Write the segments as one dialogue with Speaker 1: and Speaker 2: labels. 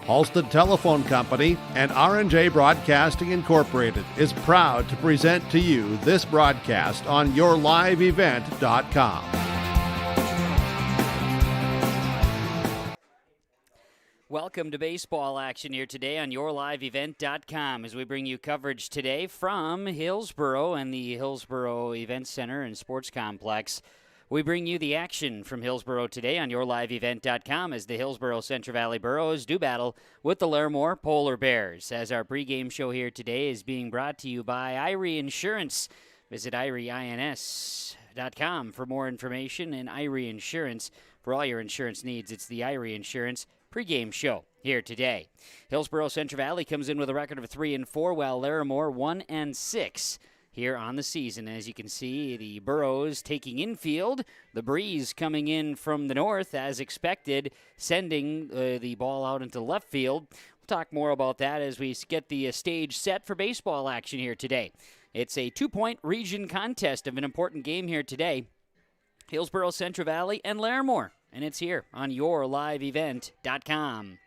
Speaker 1: Halstead Telephone Company and R&J Broadcasting Incorporated is proud to present to you this broadcast on yourliveevent.com.
Speaker 2: Welcome to baseball action here today on yourliveevent.com as we bring you coverage today from Hillsboro and the Hillsboro Event Center and Sports Complex. We bring you the action from Hillsboro today on yourliveevent.com as the Hillsboro Central Valley Burros do battle with the Larimore Polar Bears. As our pregame show here today is being brought to you by Irie Insurance. Visit IrieINS.com for more information, and Irie Insurance for all your insurance needs. It's the Irie Insurance pregame show here today. Hillsboro Central Valley comes in with a record of 3-4, while Larimore 1-6. Here on the season. As you can see, the Burros taking infield, the breeze coming in from the north as expected, sending the ball out into left field. We'll talk more about that as we get the stage set for baseball action here today. It's a 2-point region contest of an important game here today. Hillsboro Central Valley and Larimore, and it's here on yourliveevent.com.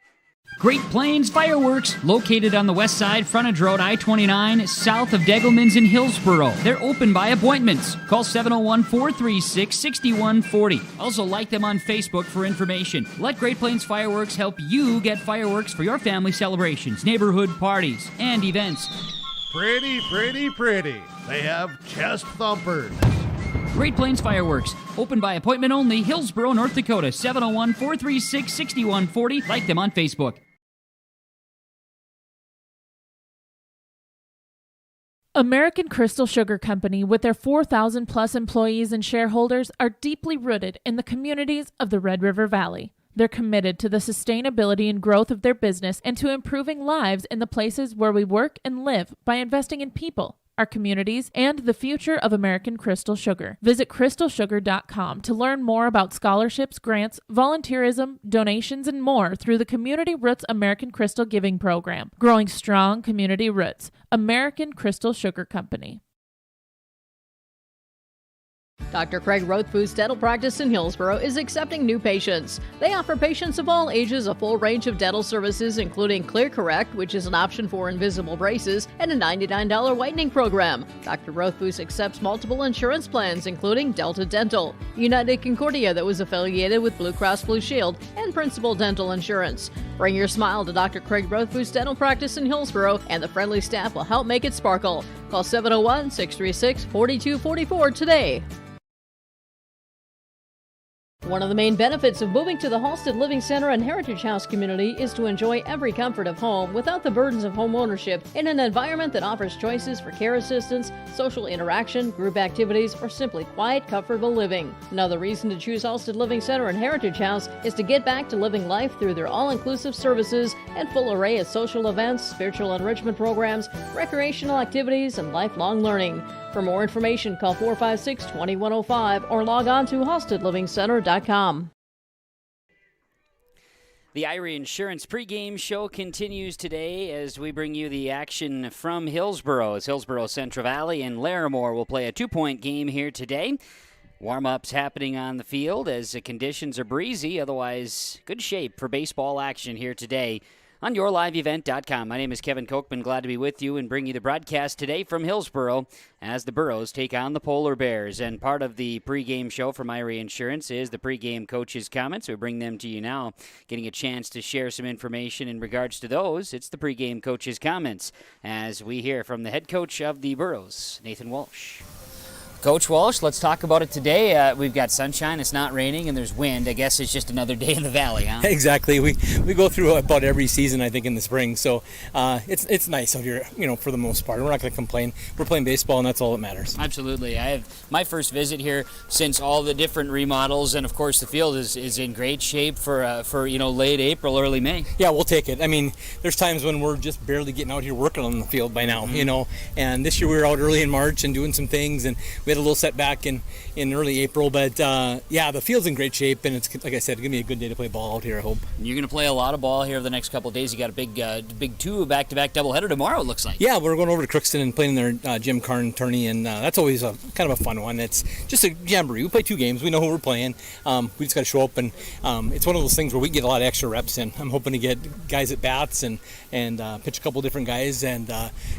Speaker 3: Great Plains Fireworks, located on the west side, frontage road I-29, south of Degelman's in Hillsboro. They're open by appointments. Call 701-436-6140. Also like them on Facebook for information. Let Great Plains Fireworks help you get fireworks for your family celebrations, neighborhood parties, and events.
Speaker 1: Pretty, pretty, pretty. They have chest thumpers.
Speaker 3: Great Plains Fireworks, open by appointment only, Hillsboro, North Dakota, 701-436-6140. Like them on Facebook.
Speaker 4: American Crystal Sugar Company, with their 4,000-plus employees and shareholders, are deeply rooted in the communities of the Red River Valley. They're committed to the sustainability and growth of their business and to improving lives in the places where we work and live by investing in people, our communities, and the future of American Crystal Sugar. Visit crystalsugar.com to learn more about scholarships, grants, volunteerism, donations, and more through the Community Roots American Crystal Giving Program. Growing strong community roots. American Crystal Sugar Company.
Speaker 5: Dr. Craig Rothfuss Dental Practice in Hillsboro is accepting new patients. They offer patients of all ages a full range of dental services, including Clear Correct, which is an option for invisible braces, and a $99 whitening program. Dr. Rothfuss accepts multiple insurance plans, including Delta Dental, United Concordia that was affiliated with Blue Cross Blue Shield, and Principal Dental Insurance. Bring your smile to Dr. Craig Rothfuss Dental Practice in Hillsboro, and the friendly staff will help make it sparkle. Call 701-636-4244 today. One of the main benefits of moving to the Halstead Living Center and Heritage House community is to enjoy every comfort of home without the burdens of home ownership in an environment that offers choices for care assistance, social interaction, group activities, or simply quiet, comfortable living. Another reason to choose Halstead Living Center and Heritage House is to get back to living life through their all-inclusive services and full array of social events, spiritual enrichment programs, recreational activities, and lifelong learning. For more information, call 456-2105 or log on to halsteadlivingcenter.com.
Speaker 2: The Irie Insurance pregame show continues today as we bring you the action from Hillsboro. As Hillsboro Central Valley and Larimore will play a 2-point game here today. Warm-ups happening on the field as the conditions are breezy. Otherwise, good shape for baseball action here today on yourliveevent.com. My name is Kevin Kochman. Glad to be with you and bring you the broadcast today from Hillsboro as the Burros take on the Polar Bears. And part of the pregame show from Irie Insurance is the pregame coach's comments. We bring them to you now, getting a chance to share some information in regards to those. It's the pregame coach's comments as we hear from the head coach of the Burros, Nathan Walsh. Coach Walsh, let's talk about it today. We've got sunshine, it's not raining, and there's wind. I guess it's just another day in the valley, huh?
Speaker 6: Exactly. We go through about every season, I think, in the spring. So it's nice out here, for the most part. We're not going to complain. We're playing baseball, and that's all that matters.
Speaker 2: Absolutely. I have my first visit here since all the different remodels, and of course the field is in great shape for late April, early May.
Speaker 6: Yeah, we'll take it. I mean, there's times when we're just barely getting out here working on the field by now, and this year we were out early in March and doing some things, and we had a little setback in early April, but the field's in great shape, and it's, like I said, going to be a good day to play ball out here, I hope.
Speaker 2: You're going to play a lot of ball here the next couple of days. You got a big two back-to-back doubleheader tomorrow, it looks like.
Speaker 6: Yeah, we're going over to Crookston and playing their Jim Carn tourney, and that's always kind of a fun one. It's just a jamboree. We play 2 games. We know who we're playing. We just got to show up, and it's one of those things where we get a lot of extra reps in. I'm hoping to get guys at bats and pitch a couple different guys, and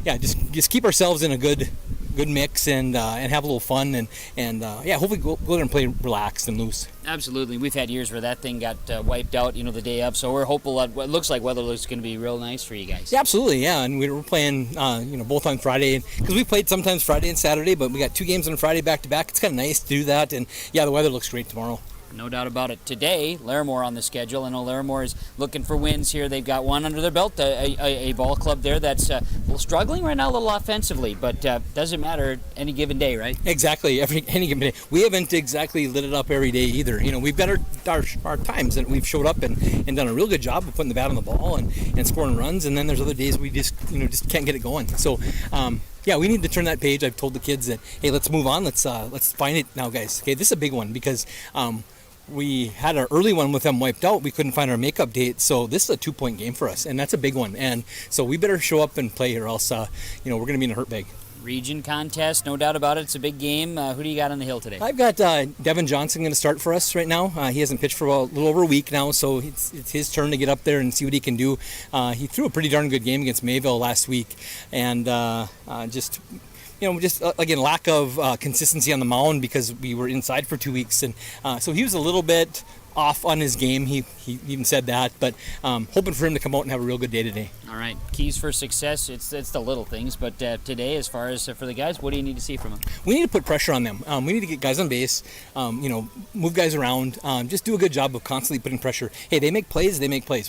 Speaker 6: just keep ourselves in a good mix and have a little fun and hopefully go there and play relaxed and loose.
Speaker 2: Absolutely. We've had years where that thing got wiped out, the day of, so we're hopeful that what looks like weather is going to be real nice for you guys.
Speaker 6: Yeah, absolutely, yeah, and we're playing both on Friday, because we played sometimes Friday and Saturday, but we got 2 games on Friday back to back. It's kind of nice to do that, and the weather looks great tomorrow.
Speaker 2: No doubt about it. Today, Larimore on the schedule. I know Larimore is looking for wins here. They've got one under their belt, a ball club there that's struggling right now a little offensively, but doesn't matter any given day, right?
Speaker 6: Exactly, any given day. We haven't exactly lit it up every day either. We've got our times that we've showed up and done a real good job of putting the bat on the ball and scoring runs, and then there's other days we just can't get it going. So we need to turn that page. I've told the kids that, hey, let's move on. Let's find it now, guys. Okay, this is a big one because we had our early one with them wiped out. We couldn't find our makeup date, so this is a 2-point game for us, and that's a big one. And so we better show up and play, or else we're going to be in a hurt bag.
Speaker 2: Region contest, no doubt about it. It's a big game. Who do you got on the hill today?
Speaker 6: I've got Devin Johnson going to start for us right now. He hasn't pitched for a little over a week now, so it's his turn to get up there and see what he can do. He threw a pretty darn good game against Mayville last week, and again, lack of consistency on the mound because we were inside for 2 weeks, and so he was a little bit off on his game. He even said that, but hoping for him to come out and have a real good day today.
Speaker 2: All right, keys for success. It's the little things, but today, as far as for the guys, what do you need to see from them?
Speaker 6: We need to put pressure on them. We need to get guys on base. Move guys around. Just do a good job of constantly putting pressure. Hey, they make plays.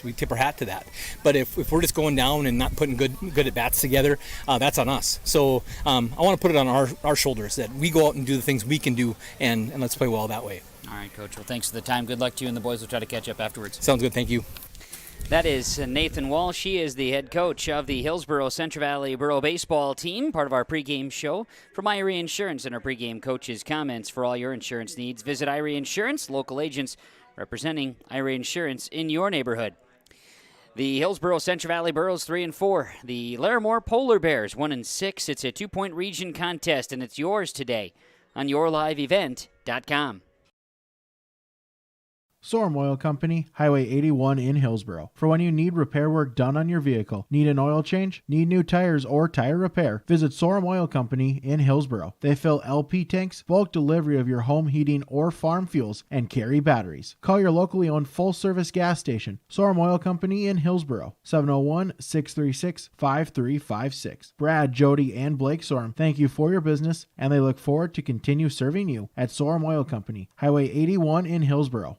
Speaker 6: We tip our hat to that. But if we're just going down and not putting good at bats together, that's on us. So I want to put it on our shoulders that we go out and do the things we can do, and let's play well that way.
Speaker 2: All right, Coach. Well, thanks for the time. Good luck to you, and the boys will try to catch up afterwards.
Speaker 6: Sounds good. Thank you.
Speaker 2: That is Nathan Walsh. He is the head coach of the Hillsboro Central Valley Borough baseball team, part of our pregame show. From Irie Insurance and our pregame coach's comments for all your insurance needs, visit Irie Insurance, local agents representing Irie Insurance in your neighborhood. The Hillsboro Central Valley Boroughs 3-4. The Larimore Polar Bears 1-6. It's a 2-point region contest, and it's yours today on yourliveevent.com.
Speaker 7: Sorum Oil Company, Highway 81 in Hillsboro. For when you need repair work done on your vehicle, need an oil change, need new tires or tire repair, visit Sorum Oil Company in Hillsboro. They fill LP tanks, bulk delivery of your home heating or farm fuels, and carry batteries. Call your locally owned full-service gas station, Sorum Oil Company in Hillsboro, 701-636-5356. Brad, Jody, and Blake Sorum thank you for your business, and they look forward to continue serving you at Sorum Oil Company, Highway 81 in Hillsboro.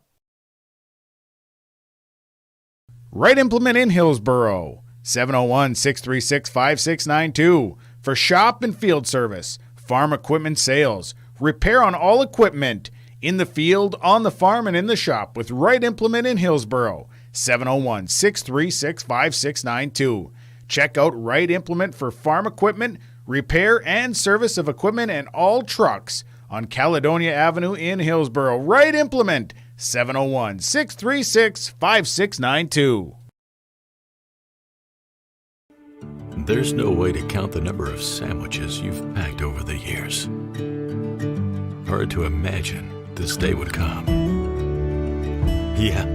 Speaker 8: Right Implement in Hillsboro, 701-636-5692. For shop and field service, farm equipment sales, repair on all equipment, in the field, on the farm, and in the shop with Right Implement in Hillsboro, 701-636-5692. Check out Right Implement for farm equipment, repair and service of equipment and all trucks on Caledonia Avenue in Hillsboro. Right Implement, 701-636-5692.
Speaker 9: There's no way to count the number of sandwiches you've packed over the years. Hard to imagine this day would come. Yeah,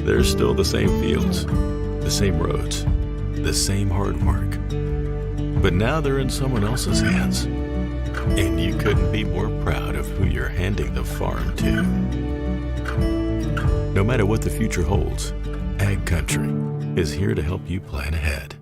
Speaker 9: there's still the same fields, the same roads, the same hard work. But now they're in someone else's hands. And you couldn't be more proud of who you're handing the farm to. No matter what the future holds, Ag Country is here to help you plan ahead.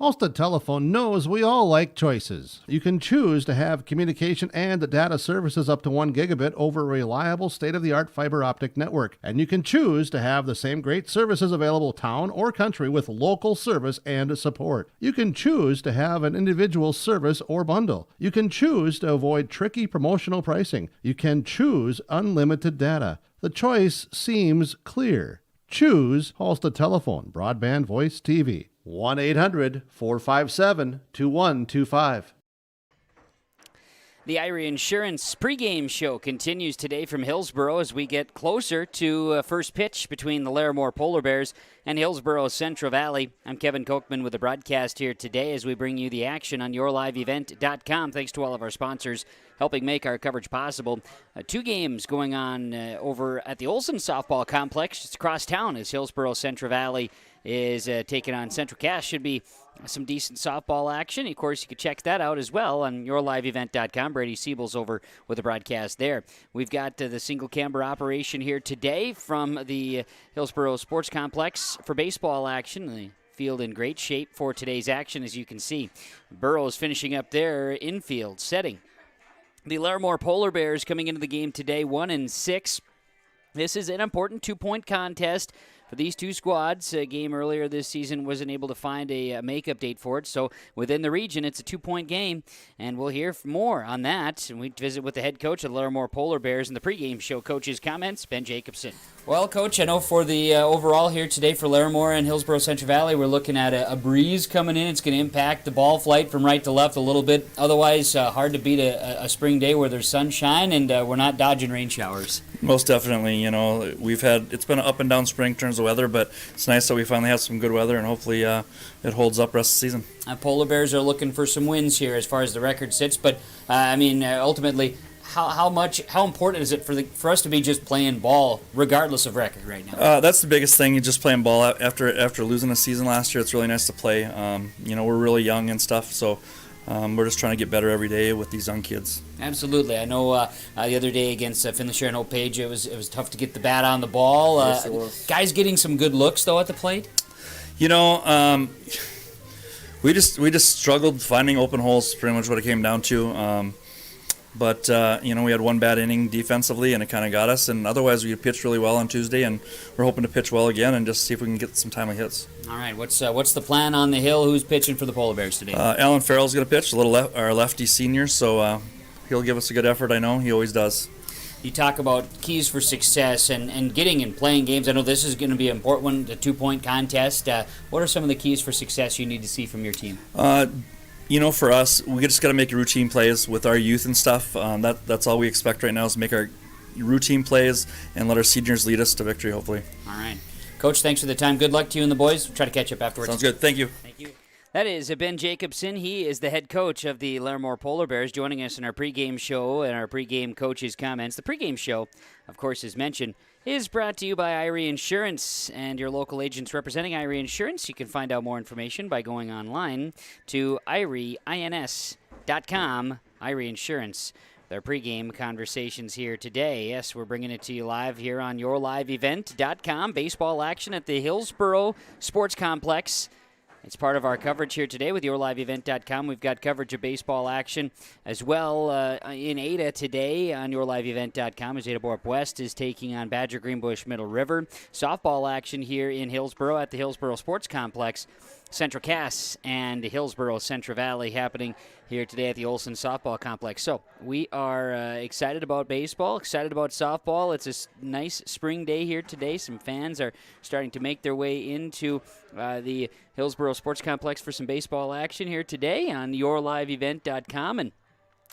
Speaker 1: Halstead Telephone knows we all like choices. You can choose to have communication and data services up to 1 gigabit over a reliable state-of-the-art fiber optic network. And you can choose to have the same great services available town or country with local service and support. You can choose to have an individual service or bundle. You can choose to avoid tricky promotional pricing. You can choose unlimited data. The choice seems clear. Choose Halstead Telephone, broadband voice TV. 1-800-457-2125.
Speaker 2: The Irie Insurance pregame show continues today from Hillsboro as we get closer to first pitch between the Larimore Polar Bears and Hillsboro Central Valley. I'm Kevin Kochman with the broadcast here today as we bring you the action on yourliveevent.com. Thanks to all of our sponsors helping make our coverage possible. 2 games going on over at the Olson Softball Complex just across town as Hillsboro Central Valley is taking on Central Cass. Should be some decent softball action. Of course, you can check that out as well on yourliveevent.com. Brady Siebel's over with the broadcast there. We've got the single camera operation here today from the Hillsboro Sports Complex for baseball action. The field in great shape for today's action, as you can see. Burrows finishing up their infield setting. The Larimore Polar Bears coming into the game today 1-6. This is an important 2-point contest for these two squads. A game earlier this season wasn't able to find a makeup date for it, so within the region, it's a 2-point game, and we'll hear more on that. And we visit with the head coach of the Larimore Polar Bears in the pregame show. Coach's comments, Ben Jacobson. Well, Coach, I know for the overall here today for Larimore and Hillsboro Central Valley, we're looking at a breeze coming in. It's going to impact the ball flight from right to left a little bit. Otherwise, hard to beat a spring day where there's sunshine and we're not dodging rain showers.
Speaker 10: Most definitely. You know, it's been an up and down spring in terms of weather, but it's nice that we finally have some good weather, and hopefully it holds up rest of the season.
Speaker 2: Polar Bears are looking for some wins here as far as the record sits, but ultimately, how important is it for us to be just playing ball regardless of record right now?
Speaker 10: That's the biggest thing. Just playing ball after losing a season last year. It's really nice to play. We're really young and stuff, so we're just trying to get better every day with these young kids.
Speaker 2: Absolutely. I know the other day against Finley Sharon Hope Page, it was tough to get the bat on the ball.
Speaker 10: Yes, it was.
Speaker 2: Guys getting some good looks though at the plate.
Speaker 10: We just struggled finding open holes. Pretty much what it came down to. But we had one bad inning defensively, and it kind of got us. And otherwise, we pitched really well on Tuesday, and we're hoping to pitch well again and just see if we can get some timely hits.
Speaker 2: All right, what's the plan on the hill? Who's pitching for the Polar Bears today?
Speaker 10: Alan Farrell's going to pitch, our lefty senior, so he'll give us a good effort. I know he always does.
Speaker 2: You talk about keys for success and getting and playing games. I know this is going to be an important one, the 2-point contest. What are some of the keys for success you need to see from your team?
Speaker 10: For us, we just got to make routine plays with our youth and stuff. That's all we expect right now is make our routine plays and let our seniors lead us to victory, hopefully.
Speaker 2: All right. Coach, thanks for the time. Good luck to you and the boys. We'll try to catch up afterwards.
Speaker 10: Sounds good. Thank you.
Speaker 2: Thank you. That is Ben Jacobson. He is the head coach of the Larimore Polar Bears, joining us in our pregame show and our pregame coach's comments. The pregame show, of course, as mentioned, is brought to you by Irie Insurance and your local agents representing Irie Insurance. You can find out more information by going online to irieins.com, Irie Insurance. Their pregame conversations here today. Yes, we're bringing it to you live here on yourliveevent.com. Baseball action at the Hillsboro Sports Complex. It's part of our coverage here today with yourliveevent.com. We've got coverage of baseball action as well in Ada today on yourliveevent.com as Ada Borup West is taking on Badger Greenbush Middle River. Softball action here in Hillsboro at the Hillsboro Sports Complex. Central Cass and Hillsboro Central Valley happening here today at the Olson Softball Complex. So we are excited about baseball, excited about softball. It's a nice spring day here today. Some fans are starting to make their way into the Hillsboro Sports Complex for some baseball action here today on yourliveevent.com. And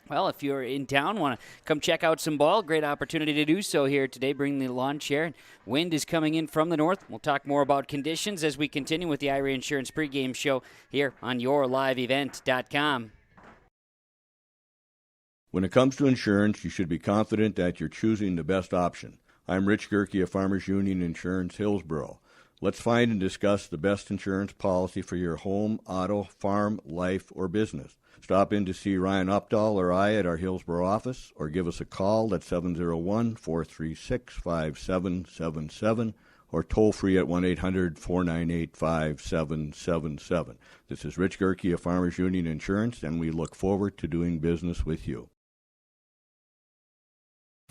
Speaker 2: well, if you're in town, want to come check out some ball, great opportunity to do so here today. Bring the lawn chair. Wind is coming in from the north. We'll talk more about conditions as we continue with the Irie Insurance pregame show here on yourliveevent.com.
Speaker 11: When it comes to insurance, you should be confident that you're choosing the best option. I'm Rich Gerke of Farmers Union Insurance, Hillsboro. Let's find and discuss the best insurance policy for your home, auto, farm, life, or business. Stop in to see Ryan Updahl or I at our Hillsboro office, or give us a call at 701-436-5777, or toll free at 1-800-498-5777. This is Rich Gerke of Farmers Union Insurance, and we look forward to doing business with you.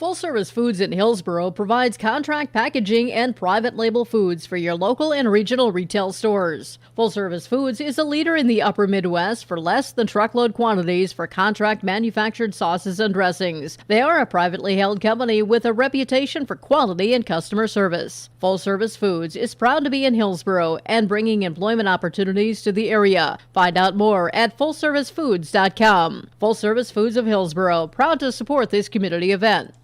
Speaker 5: Full Service Foods in Hillsboro provides contract packaging and private label foods for your local and regional retail stores. Full Service Foods is a leader in the upper Midwest for less than truckload quantities for contract manufactured sauces and dressings. They are a privately held company with a reputation for quality and customer service. Full Service Foods is proud to be in Hillsboro and bringing employment opportunities to the area. Find out more at fullservicefoods.com. Full Service Foods of Hillsboro, proud to support this community event.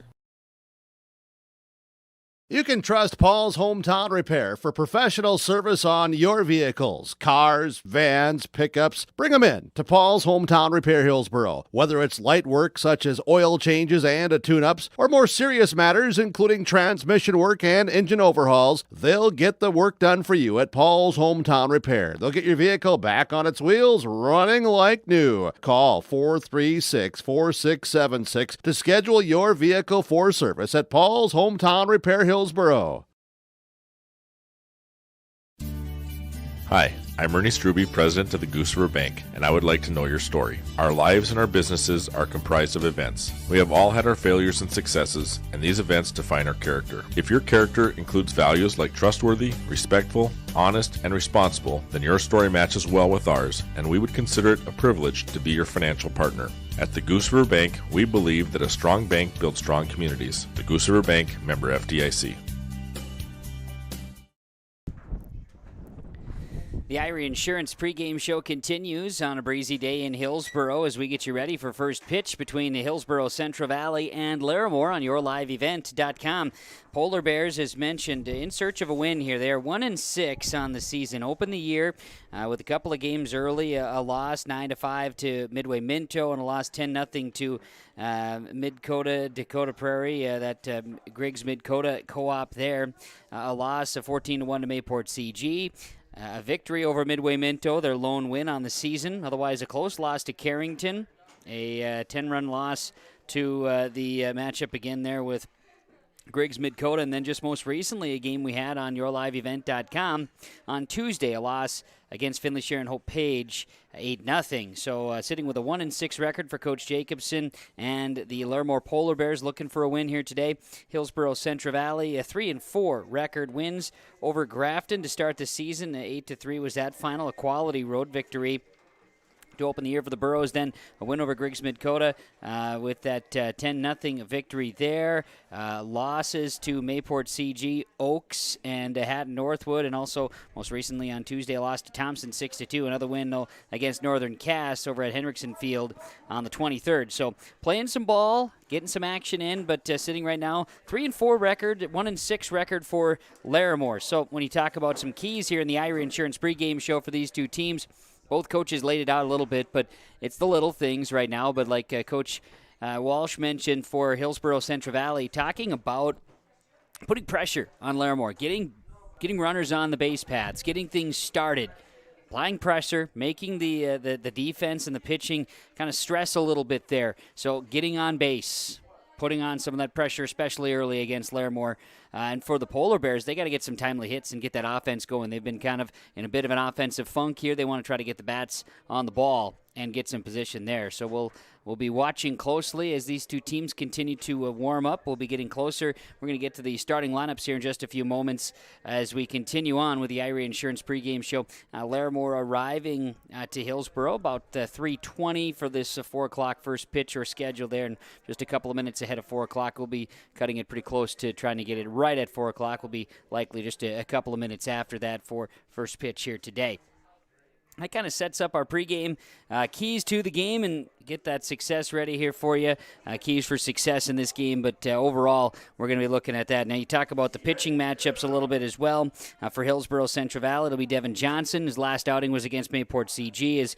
Speaker 1: You can trust Paul's Hometown Repair for professional service on your vehicles, cars, vans, pickups. Bring them in to Paul's Hometown Repair Hillsboro. Whether it's light work such as oil changes and tune-ups, or more serious matters including transmission work and engine overhauls, they'll get the work done for you at Paul's Hometown Repair. They'll get your vehicle back on its wheels, running like new. Call 436-4676 to schedule your vehicle for service at Paul's Hometown Repair Hillsboro.
Speaker 12: Hi, I'm Ernie Struby, president of the Goose River Bank, and I would like to know your story. Our lives and our businesses are comprised of events. We have all had our failures and successes, and these events define our character. If your character includes values like trustworthy, respectful, honest, and responsible, then your story matches well with ours, and we would consider it a privilege to be your financial partner. At the Goose River Bank, we believe that a strong bank builds strong communities. The Goose River Bank, member FDIC.
Speaker 2: The Irie Insurance pregame show continues on a breezy day in Hillsboro as we get you ready for first pitch between the Hillsboro Central Valley and Larimore on yourliveevent.com. Polar Bears, as mentioned, in search of a win here. They are 1-6 on the season. Opened the year with a couple of games early, a loss 9-5 to Midway Minto and a loss 10-0 to Mid-Coda, Dakota Prairie, Griggs Mid-Coda co-op there. A loss of 14-1 to Mayport CG. A victory over Midway Minto, their lone win on the season. Otherwise, a close loss to Carrington. A 10-run loss to the matchup again there with Griggs Mid-Coda. And then just most recently, a game we had on yourliveevent.com on Tuesday, a loss against Findlay Sharon Hope Page, 8-0. So sitting with a 1-6 record for Coach Jacobson and the Larimore Polar Bears looking for a win here today. Hillsboro Central Valley, a 3-4 record, wins over Grafton to start the season. 8-3 was that final, a quality road victory to open the year for the Burros. Then a win over Griggs Mid-Coda with that 10-0 victory there. Losses to Mayport CG, Oaks, and Hatton Northwood, and also most recently on Tuesday a loss to Thompson 6-2. Another win though against Northern Cass over at Henriksen Field on the 23rd. So playing some ball, getting some action in, but sitting right now 3-4 record, 1-6 record for Larimore. So when you talk about some keys here in the Irie Insurance pregame show for these two teams, both coaches laid it out a little bit, but it's the little things right now. But like Coach Walsh mentioned for Hillsboro Central Valley, talking about putting pressure on Larimore, getting runners on the base paths, getting things started, applying pressure, making the defense and the pitching kind of stress a little bit there. So getting on base, putting on some of that pressure, especially early against Larimore. And for the Polar Bears, they got to get some timely hits and get that offense going. They've been kind of in a bit of an offensive funk here. They want to try to get the bats on the ball and get some position there. So we'll be watching closely as these two teams continue to warm up. We'll be getting closer. We're going to get to the starting lineups here in just a few moments as we continue on with the Irie Insurance pregame show. Larimore arriving to Hillsboro about 3:20 for this 4 o'clock first pitch or schedule there, and just a couple of minutes ahead of 4 o'clock. We'll be cutting it pretty close to trying to get it right at 4 o'clock. We'll be likely just a couple of minutes after that for first pitch here today. That kind of sets up our pregame keys to the game and get that success ready here for you. Keys for success in this game, but overall, we're going to be looking at that. Now, you talk about the pitching matchups a little bit as well. For Hillsboro Central Valley, it'll be Devin Johnson. His last outing was against Mayport CG, as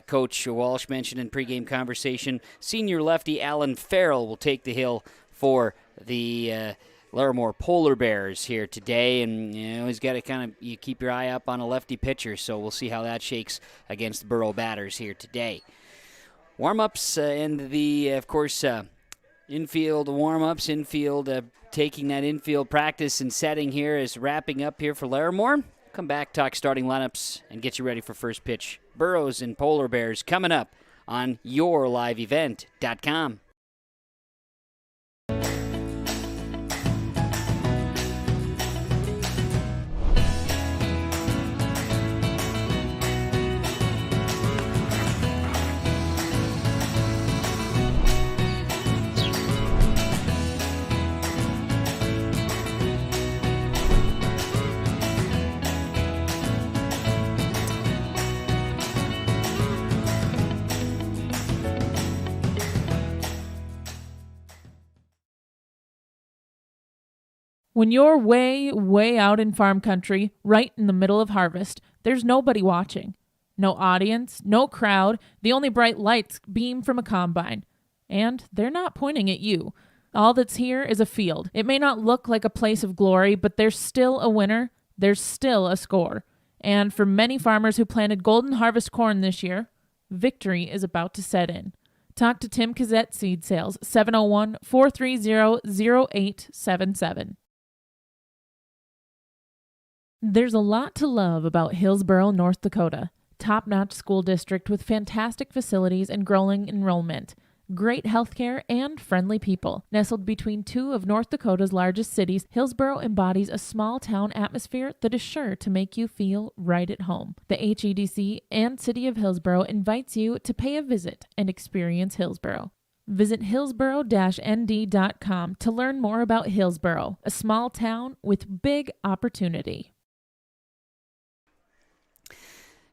Speaker 2: Coach Walsh mentioned in pregame conversation. Senior lefty Alan Farrell will take the hill for the Larimore Polar Bears here today, and you always got to you keep your eye up on a lefty pitcher, so we'll see how that shakes against the Borough batters here today. Warm-ups and of course, infield warm-ups, taking that infield practice and setting here is wrapping up here for Larimore. Come back, talk starting lineups, and get you ready for first pitch. Burros and Polar Bears coming up on yourliveevent.com.
Speaker 4: When you're way, way out in farm country, right in the middle of harvest, there's nobody watching. No audience, no crowd, the only bright lights beam from a combine. And they're not pointing at you. All that's here is a field. It may not look like a place of glory, but there's still a winner. There's still a score. And for many farmers who planted golden harvest corn this year, victory is about to set in. Talk to Tim Kazette Seed Sales, 701-430-0877. There's a lot to love about Hillsboro, North Dakota. Top-notch school district with fantastic facilities and growing enrollment. Great healthcare and friendly people. Nestled between two of North Dakota's largest cities, Hillsboro embodies a small-town atmosphere that is sure to make you feel right at home. The HEDC and City of Hillsboro invites you to pay a visit and experience Hillsboro. Visit hillsboro-nd.com to learn more about Hillsboro, a small town with big opportunity.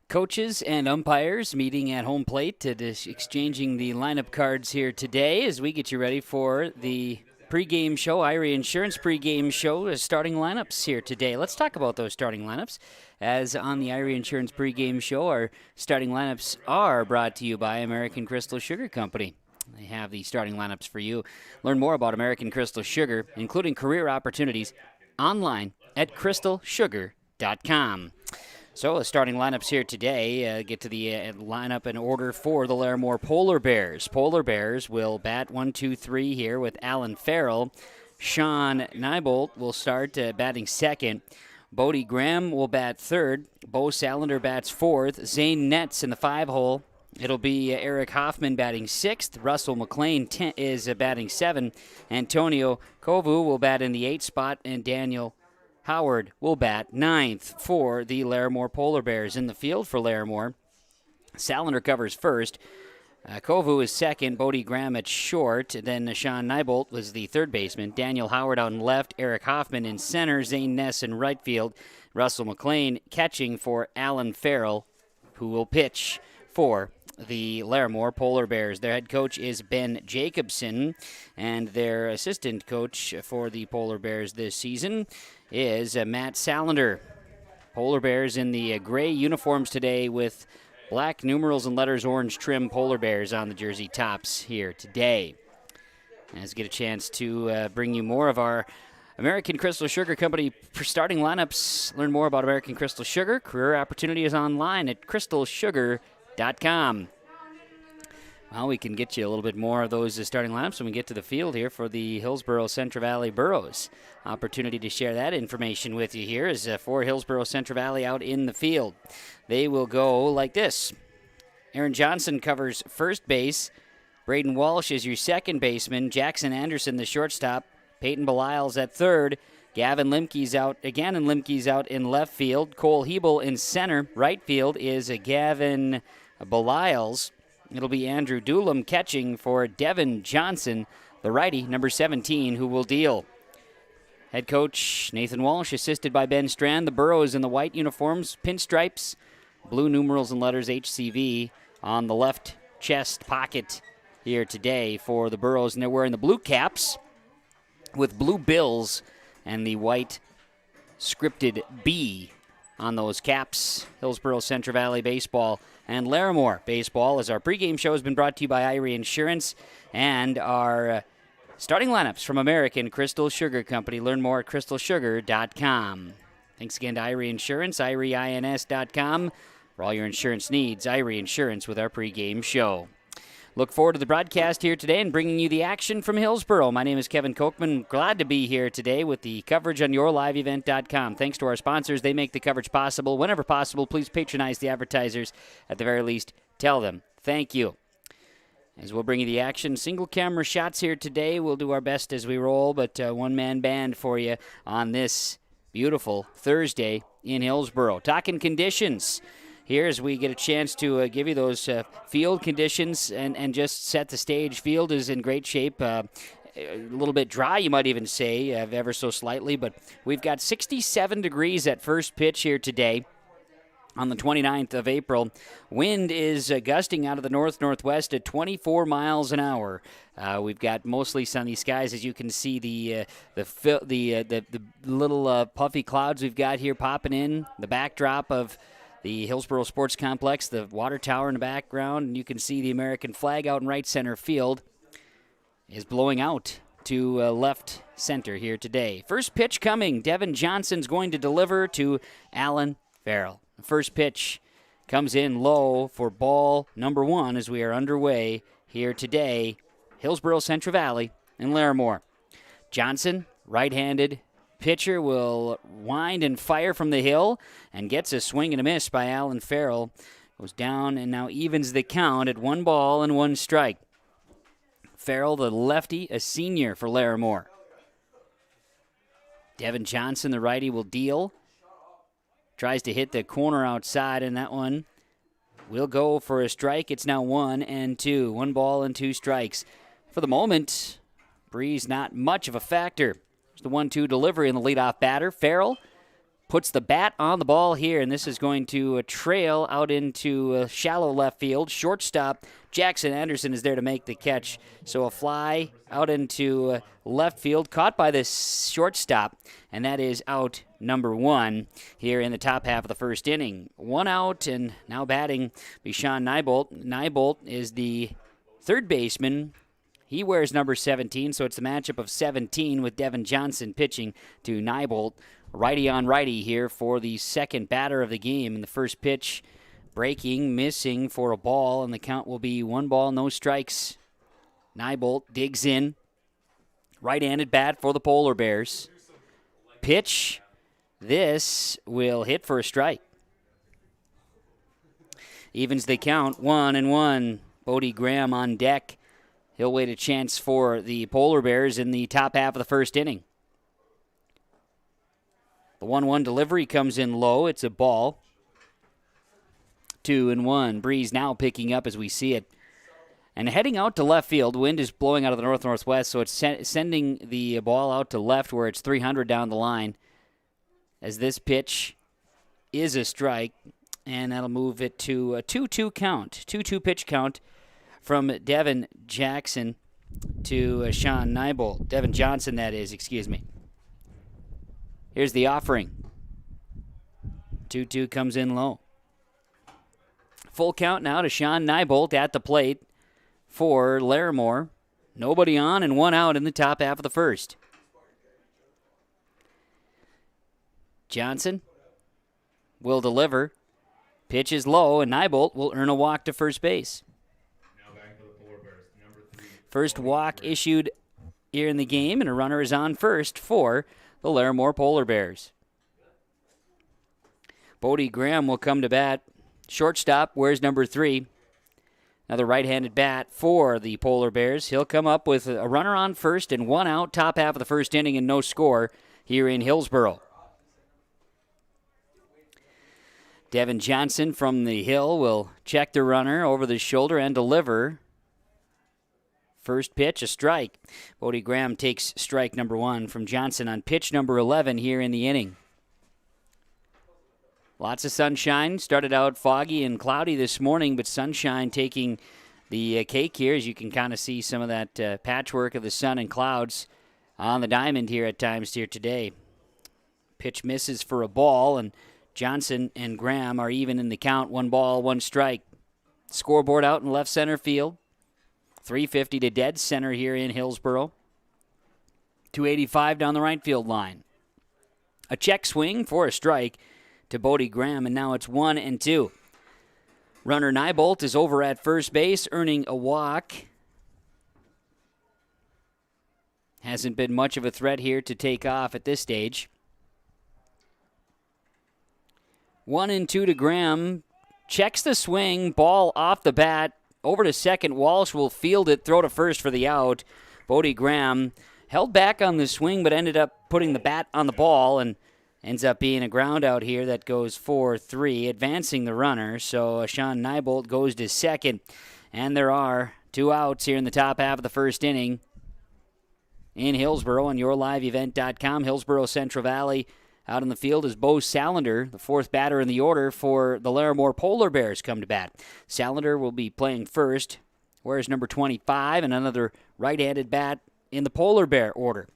Speaker 2: Coaches and umpires meeting at home plate, exchanging the lineup cards here today as we get you ready for the pregame show, Irie Insurance pregame show, starting lineups here today. Let's talk about those starting lineups. As on the Irie Insurance pregame show, our starting lineups are brought to you by American Crystal Sugar Company. They have the starting lineups for you. Learn more about American Crystal Sugar, including career opportunities, online at crystalsugar.com. So the starting lineups here today, get to the lineup in order for the Larimore Polar Bears. Polar Bears will bat 1, 2, 3 here with Alan Farrell. Sean Nybolt will start batting second. Bodie Graham will bat third. Bo Salander bats fourth. Zane Netz in the 5-hole. It'll be Eric Hoffman batting sixth. Russell McLean is batting seven. Antonio Kovu will bat in the 8th spot, and Daniel Howard will bat ninth for the Larimore Polar Bears. In the field for Larimore, Salander covers first. Kovu is second. Bodie Graham at short. Then Sean Nybolt was the third baseman. Daniel Howard out in left. Eric Hoffman in center. Zane Ness in right field. Russell McLean catching for Alan Farrell, who will pitch for the Larimore Polar Bears. Their head coach is Ben Jacobson, and their assistant coach for the Polar Bears this season is Matt Salander. Polar Bears in the gray uniforms today with black numerals and letters, orange trim Polar Bears on the jersey tops here today. Let's get a chance to bring you more of our American Crystal Sugar Company starting lineups. Learn more about American Crystal Sugar. Career opportunities online at crystalsugar.com. Well, we can get you a little bit more of those starting lineups when we get to the field here for the Hillsboro Central Valley Burros. Opportunity to share that information with you here is for Hillsboro Central Valley out in the field. They will go like this. Aaron Johnson covers first base. Braden Walsh is your second baseman. Jackson Anderson, the shortstop. Peyton Belial's at third. Gavin Limke's out again, and Limke's out in left field. Cole Hebel in center. Right field is Gavin Belial's. It'll be Andrew Doolum catching for Devin Johnson, the righty, number 17, who will deal. Head coach Nathan Walsh, assisted by Ben Strand. The Burros in the white uniforms, pinstripes, blue numerals and letters HCV on the left chest pocket here today for the Burros. And they're wearing the blue caps with blue bills and the white scripted B on those caps. Hillsboro Central Valley Baseball and Larimore Baseball, as our pregame show has been brought to you by Irie Insurance, and our starting lineups from American Crystal Sugar Company. Learn more at crystalsugar.com. Thanks again to Irie Insurance, IrieINS.com. For all your insurance needs, Irie Insurance with our pregame show. Look forward to the broadcast here today and bringing you the action from Hillsboro. My name is Kevin Kochman. Glad to be here today with the coverage on yourliveevent.com. Thanks to our sponsors. They make the coverage possible. Whenever possible, please patronize the advertisers. At the very least, tell them thank you. As we'll bring you the action, single camera shots here today. We'll do our best as we roll, but one-man band for you on this beautiful Thursday in Hillsboro. Talking conditions here as we get a chance to give you those field conditions and just set the stage. Field is in great shape. A little bit dry, you might even say, ever so slightly, but we've got 67 degrees at first pitch here today. on the 29th of April. Wind is gusting out of the north-northwest at 24 miles an hour. We've got mostly sunny skies, as you can see the little puffy clouds we've got here popping in. The backdrop of the Hillsboro Sports Complex, the water tower in the background, and you can see the American flag out in right center field is blowing out to left center here today. First pitch coming. Devin Johnson's going to deliver to Alan Farrell. The first pitch comes in low for ball number 1 as we are underway here today. Hillsboro Central Valley and Larimore. Johnson, right-handed pitcher, will wind and fire from the hill and gets a swing and a miss by Alan Farrell. Goes down and now evens the count at 1 ball and 1 strike. Farrell, the lefty, a senior for Larimore. Devin Johnson, the righty, will deal. Tries to hit the corner outside, and that one will go for a strike. It's now 1-2. 1 ball and 2 strikes. For the moment, breeze not much of a factor. There's the 1-2 delivery in the leadoff batter. Farrell puts the bat on the ball here, and this is going to trail out into shallow left field. Shortstop Jackson Anderson is there to make the catch. So a fly out into left field, caught by the shortstop, and that is out number 1 here in the top half of the first inning. 1 out, and now batting be Sean Nybolt. Nybolt is the third baseman. He wears number 17, so it's the matchup of 17 with Devin Johnson pitching to Nybolt. Righty on righty here for the second batter of the game. And the first pitch breaking, missing for a ball, and the count will be 1 ball, no strikes. Nybolt digs in. Right-handed bat for the Polar Bears. Pitch. This will hit for a strike. Evens the count, 1-1. Bodie Graham on deck. He'll wait a chance for the Polar Bears in the top half of the first inning. The 1-1 delivery comes in low. It's a ball. 2-1. Breeze now picking up as we see it. And heading out to left field. Wind is blowing out of the north-northwest, so it's sending the ball out to left where it's 300 down the line. As this pitch is a strike, and that'll move it to a 2-2 count. 2-2 pitch count from Devin Jackson to Sean Nybolt. Devin Johnson, that is, excuse me. Here's the offering. 2-2 comes in low. Full count now to Sean Nybolt at the plate for Larimore. Nobody on and 1 out in the top half of the first. Johnson will deliver. Pitch is low, and Nybolt will earn a walk to first base. First walk issued here in the game, and a runner is on first for the Larimore Polar Bears. Bodie Graham will come to bat. Shortstop wears number 3. Another right-handed bat for the Polar Bears. He'll come up with a runner on first and 1 out, top half of the first inning, and no score here in Hillsboro. Devin Johnson from the hill will check the runner over the shoulder and deliver. First pitch, a strike. Bodie Graham takes strike number 1 from Johnson on pitch number 11 here in the inning. Lots of sunshine. Started out foggy and cloudy this morning, but sunshine taking the cake here, as you can kind of see some of that patchwork of the sun and clouds on the diamond here at times here today. Pitch misses for a ball, and Johnson and Graham are even in the count. 1 ball, 1 strike. Scoreboard out in left center field. 350 to dead center here in Hillsboro. 285 down the right field line. A check swing for a strike to Bodie Graham, and now it's 1-2. Runner Nybolt is over at first base, earning a walk. Hasn't been much of a threat here to take off at this stage. 1-2 to Graham. Checks the swing, ball off the bat. Over to second, Walsh will field it, throw to first for the out. Bodie Graham held back on the swing, but ended up putting the bat on the ball, and ends up being a ground out here that goes 4-3, advancing the runner. So Sean Nybolt goes to second, and there are 2 outs here in the top half of the first inning in Hillsboro on yourliveevent.com. Hillsboro Central Valley Out on the field is Bo Salander, the fourth batter in the order for the Larimore Polar Bears, come to bat. Salander will be playing first. Wears number 25 and another right-handed bat in the Polar Bear order.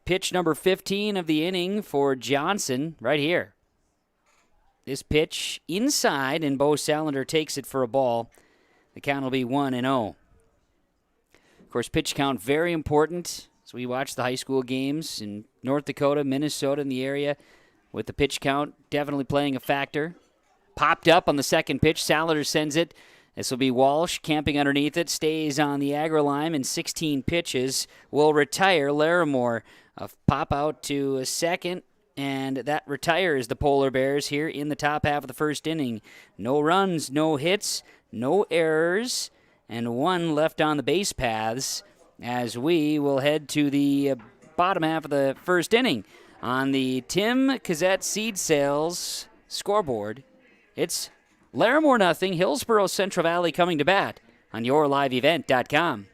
Speaker 2: Pitch number 15 of the inning for Johnson right here. This pitch inside, and Bo Salander takes it for a ball. The count will be 1-0. Of course, pitch count very important. So we watch the high school games in North Dakota, Minnesota, in the area, with the pitch count definitely playing a factor. Popped up on the second pitch. Salander sends it. This will be Walsh camping underneath it. Stays on the aggro line in 16 pitches. Will retire Larimore. A pop out to a second, and that retires the Polar Bears here in the top half of the first inning. No runs, no hits, no errors, and one left on the base paths, as we will head to the bottom half of the first inning. On the Tim Cassette Seed Sales scoreboard, it's Larimore nothing, Hillsboro Central Valley coming to bat on yourliveevent.com.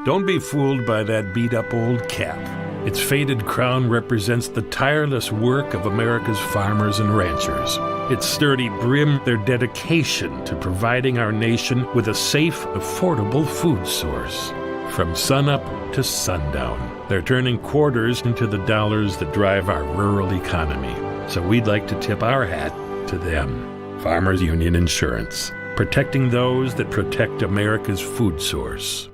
Speaker 13: Don't be fooled by that beat-up old cap. Its faded crown represents the tireless work of America's farmers and ranchers. Its sturdy brim, their dedication to providing our nation with a safe, affordable food source. From sunup to sundown, they're turning quarters into the dollars that drive our rural economy. So we'd like to tip our hat to them. Farmers Union Insurance, protecting those that protect America's food source.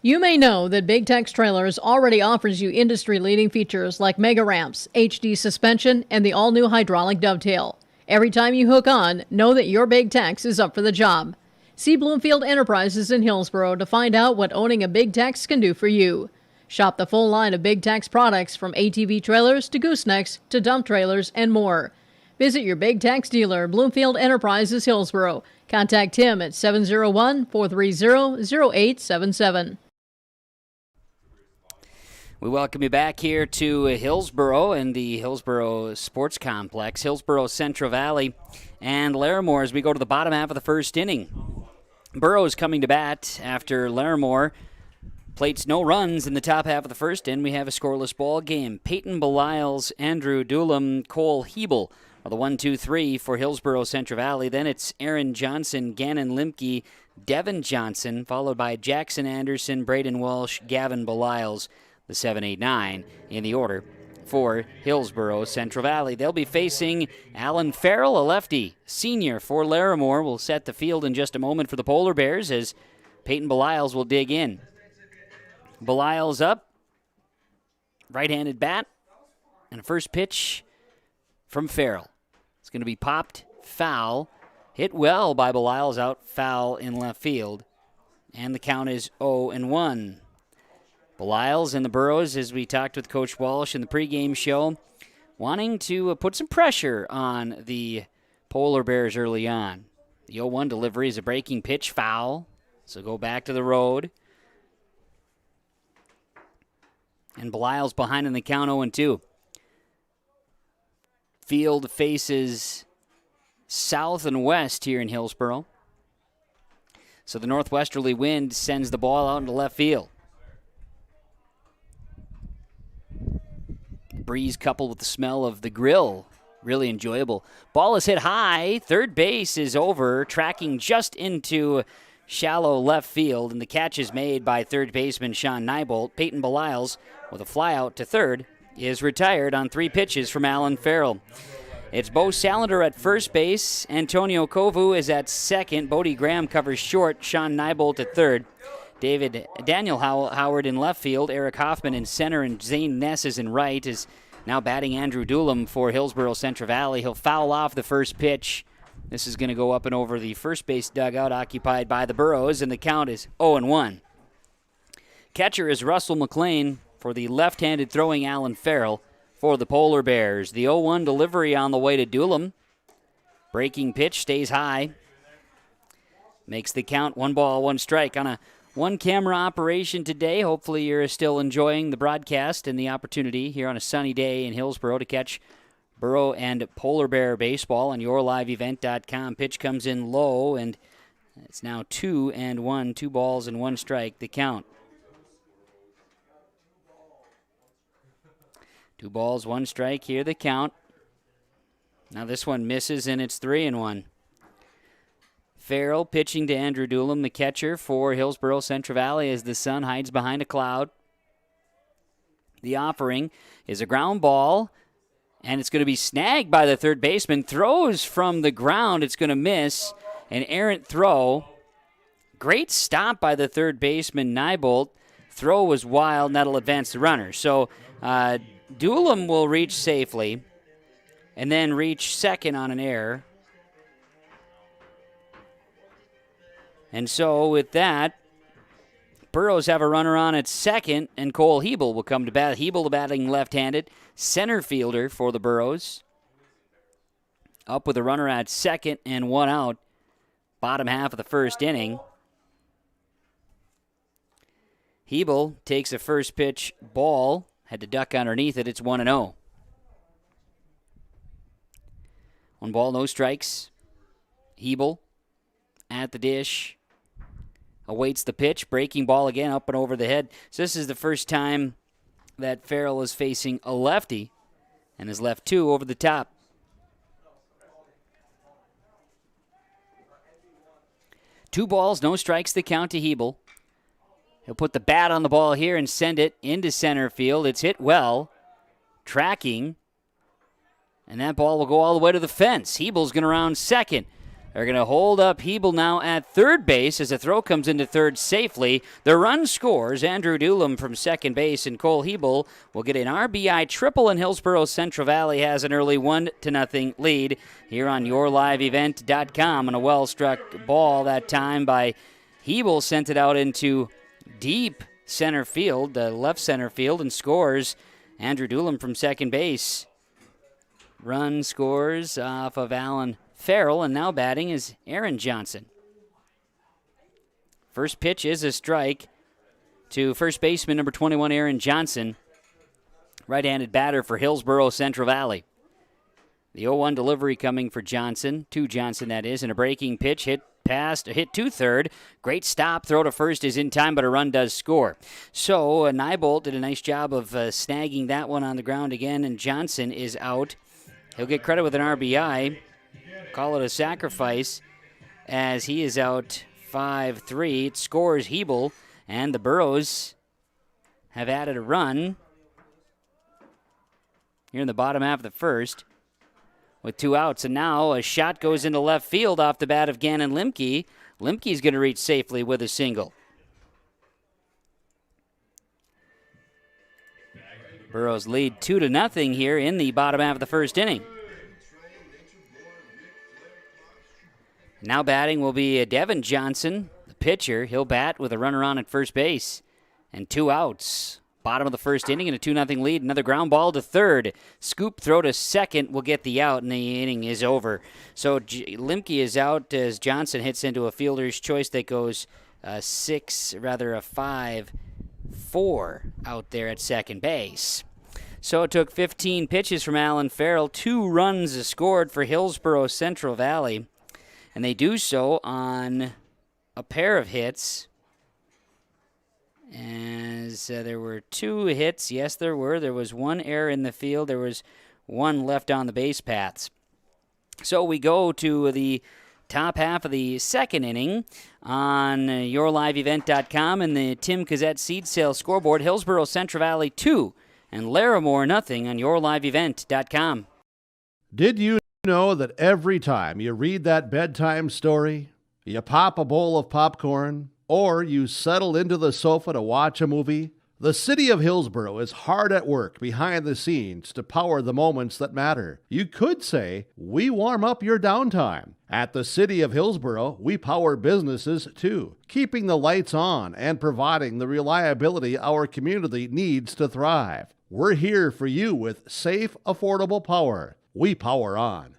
Speaker 5: You may know that Big Tex Trailers already offers you industry-leading features like mega ramps, HD suspension, and the all-new hydraulic dovetail. Every time you hook on, know that your Big Tex is up for the job. See Bloomfield Enterprises in Hillsboro to find out what owning a Big Tex can do for you. Shop the full line of Big Tex products from ATV trailers to goosenecks to dump trailers and more. Visit your Big Tex dealer, Bloomfield Enterprises, Hillsboro. Contact Tim at 701-430-0877.
Speaker 2: We welcome you back here to Hillsboro and the Hillsboro Sports Complex, Hillsboro Central Valley, and Larimore as we go to the bottom half of the first inning. Burroughs coming to bat after Larimore plates no runs in the top half of the first inning. We have a scoreless ball game. Peyton Beliles, Andrew Doolum, Cole Hebel are the 1-2-3 for Hillsboro Central Valley. Then it's Aaron Johnson, Gannon Limke, Devin Johnson, followed by Jackson Anderson, Braden Walsh, Gavin Beliles, the 7-8-9 in the order for Hillsboro Central Valley. They'll be facing Alan Farrell, a lefty, senior for Larimore. Will set the field in just a moment for the Polar Bears as Peyton Beliles will dig in. Beliles up, right-handed bat, and a first pitch from Farrell. It's going to be popped, foul, hit well by Beliles, out foul in left field, and the count is 0-1. Beliles and the Burroughs, as we talked with Coach Walsh in the pregame show, wanting to put some pressure on the Polar Bears early on. The 0-1 delivery is a breaking pitch, foul, so go back to the road. And Beliles behind in the count 0-2. Field faces south and west here in Hillsboro. So the northwesterly wind sends the ball out into left field. Breeze coupled with the smell of the grill. Really enjoyable. Ball is hit high. Third base is over, tracking just into shallow left field, and the catch is made by third baseman Sean Neibolt. Peyton Beliles, with a flyout to third, is retired on 3 pitches from Alan Farrell. It's Bo Salander at first base. Antonio Kovu is at second. Bodie Graham covers short. Sean Neibolt at third. Daniel Howard in left field. Eric Hoffman in center, and Zane Ness is in right. Is now batting Andrew Doolum for Hillsboro Central Valley. He'll foul off the first pitch. This is going to go up and over the first base dugout occupied by the Burroughs, and the count is 0-1. Catcher is Russell McLean for the left-handed throwing Alan Farrell for the Polar Bears. The 0-1 delivery on the way to Doolum. Breaking pitch stays high. Makes the count 1 ball, 1 strike on a one-camera operation today. Hopefully you're still enjoying the broadcast and the opportunity here on a sunny day in Hillsboro to catch Burrow and Polar Bear baseball on yourliveevent.com. Pitch comes in low, and it's now 2-1, 2 balls and 1 strike, the count. 2 balls, 1 strike. Here the count. Now this one misses, and it's 3-1. Farrell pitching to Andrew Doolin, the catcher for Hillsboro Central Valley, as the sun hides behind a cloud. The offering is a ground ball, and it's going to be snagged by the third baseman. Throws from the ground. It's going to miss. An errant throw. Great stop by the third baseman, Nybolt. Throw was wild, and that'll advance the runner. So Doolin will reach safely and then reach second on an error. And so with that, Burrows have a runner on at second, and Cole Hebel will come to bat. Hebel, the batting left-handed center fielder for the Burrows. Up with a runner at second and 1 out. Bottom half of the first inning. Hebel takes a first pitch ball. Had to duck underneath it. It's 1-0. 1 ball, no strikes. Hebel at the dish. Awaits the pitch. Breaking ball again, up and over the head. So this is the first time that Farrell is facing a lefty and has left 2 over the top. Two balls, no strikes, the count to Hebel. He'll put the bat on the ball here and send it into center field. It's hit well. Tracking. And that ball will go all the way to the fence. Hebel's going to round second. They're going to hold up Hebel now at third base as the throw comes into third safely. The run scores. Andrew Doolin from second base, and Cole Hebel will get an RBI triple, and Hillsboro Central Valley has an early 1-0 lead here on YourLiveEvent.com. And a well-struck ball that time by Hebel sent it out into deep center field, left center field, and scores. Andrew Doolin from second base. Run scores off of Alan Farrell, and now batting is Aaron Johnson. First pitch is a strike to first baseman number 21, Aaron Johnson. Right-handed batter for Hillsboro Central Valley. The 0-1 delivery coming for Johnson, to Johnson that is, and a breaking pitch hit to third. Great stop, throw to first is in time, but a run does score. So Nybolt did a nice job of snagging that one on the ground again, and Johnson is out. He'll get credit with an RBI. Call it a sacrifice as he is out 5-3. It scores Hebel, and the Burrows have added a run here in the bottom half of the first with 2 outs. And now a shot goes into left field off the bat of Gannon Limke. Limke's going to reach safely with a single. Burrows lead 2-0 here in the bottom half of the first inning. Now batting will be Devin Johnson, the pitcher. He'll bat with a runner on at first base. And 2 outs. Bottom of the first inning and a 2-0 lead. Another ground ball to third. Scoop throw to second will get the out, and the inning is over. So Limke is out as Johnson hits into a fielder's choice that goes a 5-4 out there at second base. So it took 15 pitches from Alan Farrell. 2 runs scored for Hillsboro Central Valley. And they do so on a pair of hits. As there were 2 hits. Yes, there were. There was 1 error in the field. There was 1 left on the base paths. So we go to the top half of the second inning on YourLiveEvent.com and the Tim Cazzette seed sale scoreboard. Hillsboro Central Valley 2 and Larimore 0 on YourLiveEvent.com.
Speaker 1: Did you know that every time you read that bedtime story, you pop a bowl of popcorn, or you settle into the sofa to watch a movie, the city of Hillsboro is hard at work behind the scenes to power the moments that matter. You could say, we warm up your downtime. At the city of Hillsboro, we power businesses too, keeping the lights on and providing the reliability our community needs to thrive. We're here for you with safe, affordable power. We power on.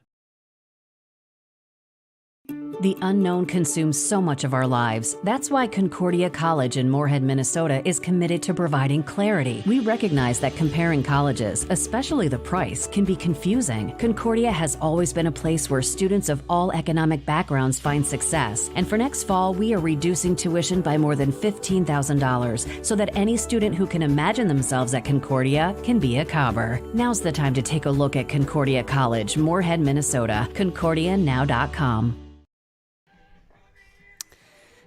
Speaker 14: The unknown consumes so much of our lives. That's why Concordia College in Moorhead, Minnesota is committed to providing clarity. We recognize that comparing colleges, especially the price, can be confusing. Concordia has always been a place where students of all economic backgrounds find success. And for next fall, we are reducing tuition by more than $15,000 so that any student who can imagine themselves at Concordia can be a Cobber. Now's the time to take a look at Concordia College, Moorhead, Minnesota. ConcordiaNow.com.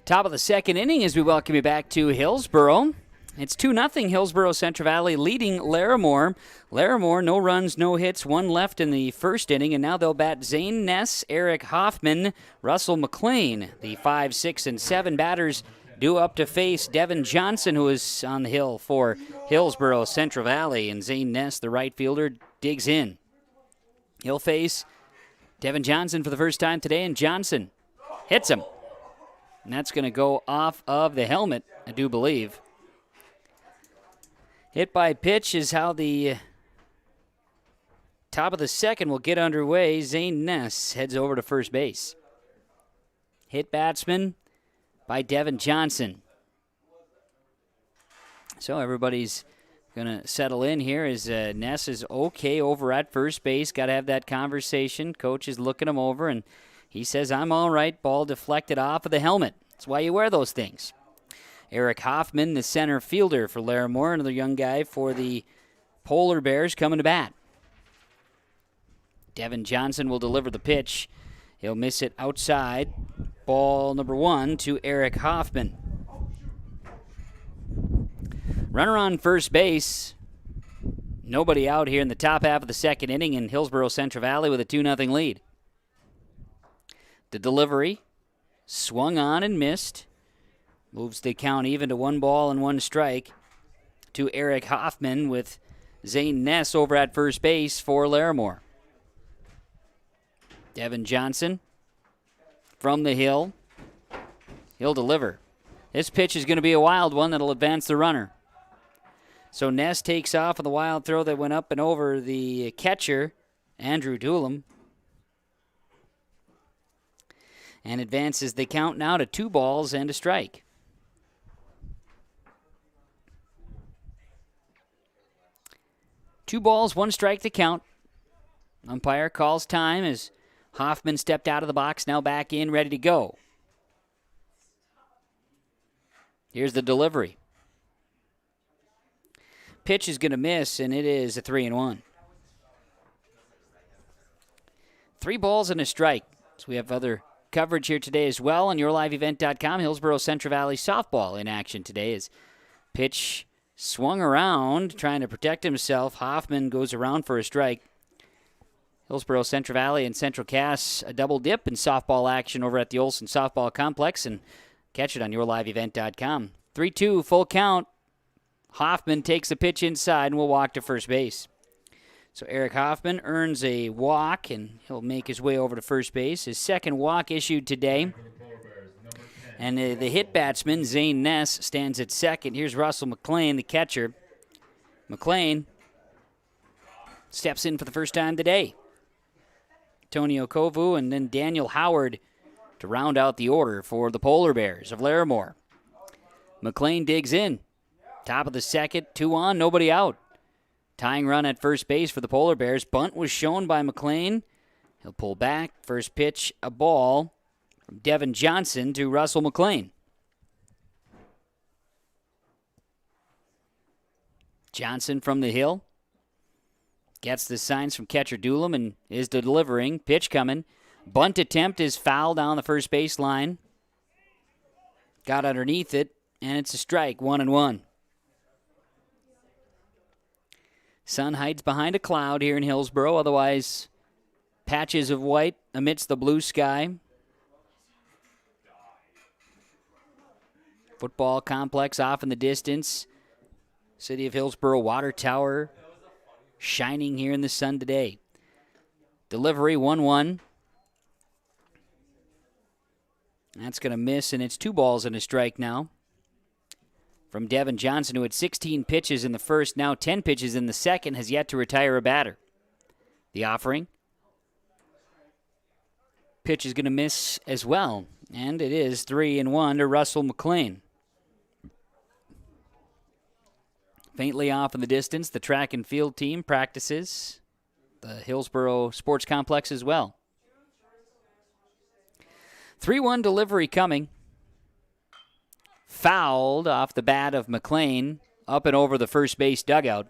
Speaker 2: Top of the second inning as we welcome you back to Hillsboro. It's 2-0 Hillsboro Central Valley leading Larimore. Larimore, no runs, no hits, one left in the first inning, and now they'll bat Zane Ness, Eric Hoffman, Russell McLean. The 5, 6, and 7 batters due up to face Devin Johnson, who is on the hill for Hillsboro Central Valley, and Zane Ness, the right fielder, digs in. He'll face Devin Johnson for the first time today, and Johnson hits him. And that's going to go off of the helmet, I do believe. Hit by pitch is how the top of the second will get underway. Zane Ness heads over to first base. Hit batsman by Devin Johnson. So everybody's going to settle in here as Ness is okay over at first base. Got to have that conversation. Coach is looking him over, and he says, I'm all right. Ball deflected off of the helmet. That's why you wear those things. Eric Hoffman, the center fielder for Larimore, another young guy for the Polar Bears coming to bat. Devin Johnson will deliver the pitch. He'll miss it outside. Ball number 1 to Eric Hoffman. Runner on first base. Nobody out here in the top half of the second inning in Hillsboro Central Valley with a 2-0 lead. The delivery, swung on and missed. Moves the count even to 1 ball and 1 strike to Eric Hoffman with Zane Ness over at first base for Larimore. Devin Johnson from the hill. He'll deliver. This pitch is going to be a wild one that'll advance the runner. So Ness takes off on the wild throw that went up and over the catcher, Andrew Doolum, and advances the count now to 2 balls and a strike. Two balls, 1 strike to count. Umpire calls time as Hoffman stepped out of the box, now back in, ready to go. Here's the delivery. Pitch is going to miss, and it is a 3-1. 3 balls and a strike. So we have other coverage here today as well on yourliveevent.com. Hillsboro Central Valley softball in action today as pitch swung around, trying to protect himself. Hoffman goes around for a strike. Hillsboro Central Valley and Central Cass a double dip in softball action over at the Olson Softball Complex, and catch it on yourliveevent.com. 3-2, full count. Hoffman takes the pitch inside and will walk to first base. So Eric Hoffman earns a walk, and he'll make his way over to first base. His second walk issued today. And the hit batsman, Zane Ness, stands at second. Here's Russell McLean, the catcher. McLean steps in for the first time today. Antonio Kovu and then Daniel Howard to round out the order for the Polar Bears of Larimore. McLean digs in. Top of the second, 2 on, nobody out. Tying run at first base for the Polar Bears. Bunt was shown by McLean. He'll pull back. First pitch, a ball from Devin Johnson to Russell McLean. Johnson from the hill. Gets the signs from catcher Doolum and is delivering. Pitch coming. Bunt attempt is foul down the first base line. Got underneath it, and it's a strike, 1-1. Sun hides behind a cloud here in Hillsboro. Otherwise, patches of white amidst the blue sky. Football complex off in the distance. City of Hillsboro water tower shining here in the sun today. Delivery, 1-1. That's going to miss, and it's 2 balls and a strike now. From Devin Johnson, who had 16 pitches in the first, now 10 pitches in the second, has yet to retire a batter. The offering. Pitch is going to miss as well. And it is 3-1 to Russell McLean. Faintly off in the distance, the track and field team practices the Hillsboro Sports Complex as well. 3-1 delivery coming. Fouled off the bat of McLean, up and over the first base dugout.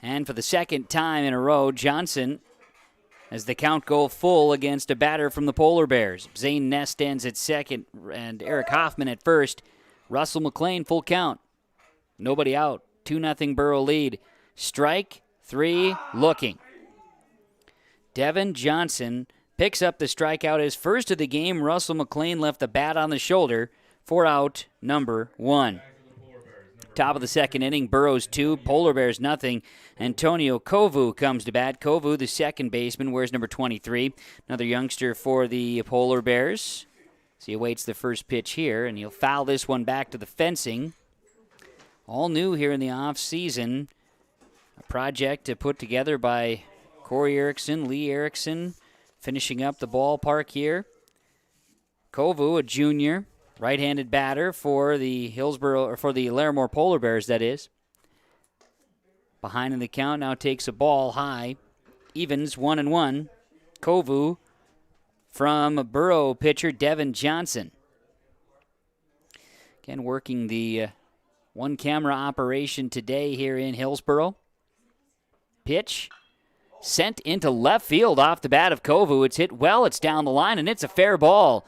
Speaker 2: And for the second time in a row, Johnson, as the count go full against a batter from the Polar Bears. Zane Ness stands at second and Eric Hoffman at first. Russell McLean full count. Nobody out. 2-0 Borough lead. Strike 3 looking. Devin Johnson picks up the strikeout. His first of the game. Russell McLean left the bat on the shoulder for out number 1. Top of the second inning, Burrows 2, Polar Bears nothing. Antonio Kovu comes to bat. Kovu, the second baseman, wears number 23. Another youngster for the Polar Bears. So he awaits the first pitch here, and he'll foul this one back to the fencing. All new here in the offseason. A project put together by Corey Erickson, Lee Erickson, finishing up the ballpark here. Kovu, a junior. Right-handed batter for the Hillsboro, or for the Larimore Polar Bears, that is. Behind in the count, now takes a ball high. Evens 1-1. Kovu from Borough pitcher Devin Johnson. Again, working the one-camera operation today here in Hillsboro. Pitch sent into left field off the bat of Kovu. It's hit well, it's down the line, and it's a fair ball.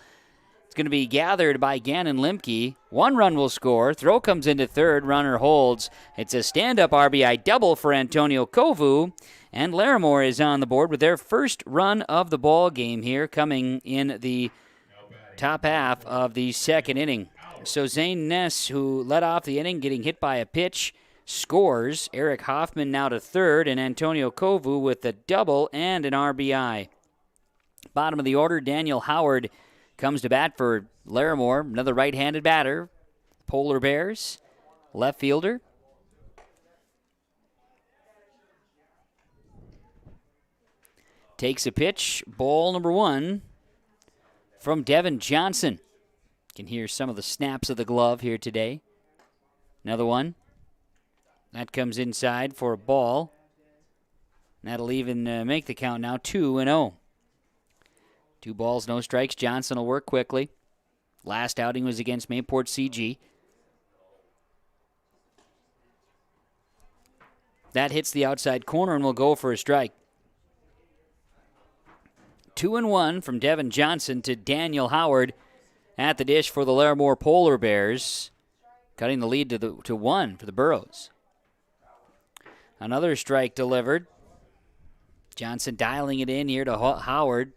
Speaker 2: Going to be gathered by Gannon Limke. 1 run will score. Throw comes into third. Runner holds. It's a stand-up RBI double for Antonio Kovu. And Larimore is on the board with their first run of the ball game here, coming in the top half of the second inning. So Zane Ness, who led off the inning, getting hit by a pitch, scores. Eric Hoffman now to third, and Antonio Kovu with a double and an RBI. Bottom of the order, Daniel Howard comes to bat for Larimore, another right-handed batter. Polar Bears, left fielder. Takes a pitch, ball number 1 from Devin Johnson. Can hear some of the snaps of the glove here today. Another one. That comes inside for a ball. That'll even make the count now 2-0. 2 balls, no strikes. Johnson will work quickly. Last outing was against Mayport CG. That hits the outside corner and will go for a strike. 2-1 from Devin Johnson to Daniel Howard at the dish for the Larimore Polar Bears, cutting the lead to 1 for the Burros. Another strike delivered. Johnson dialing it in here to Howard.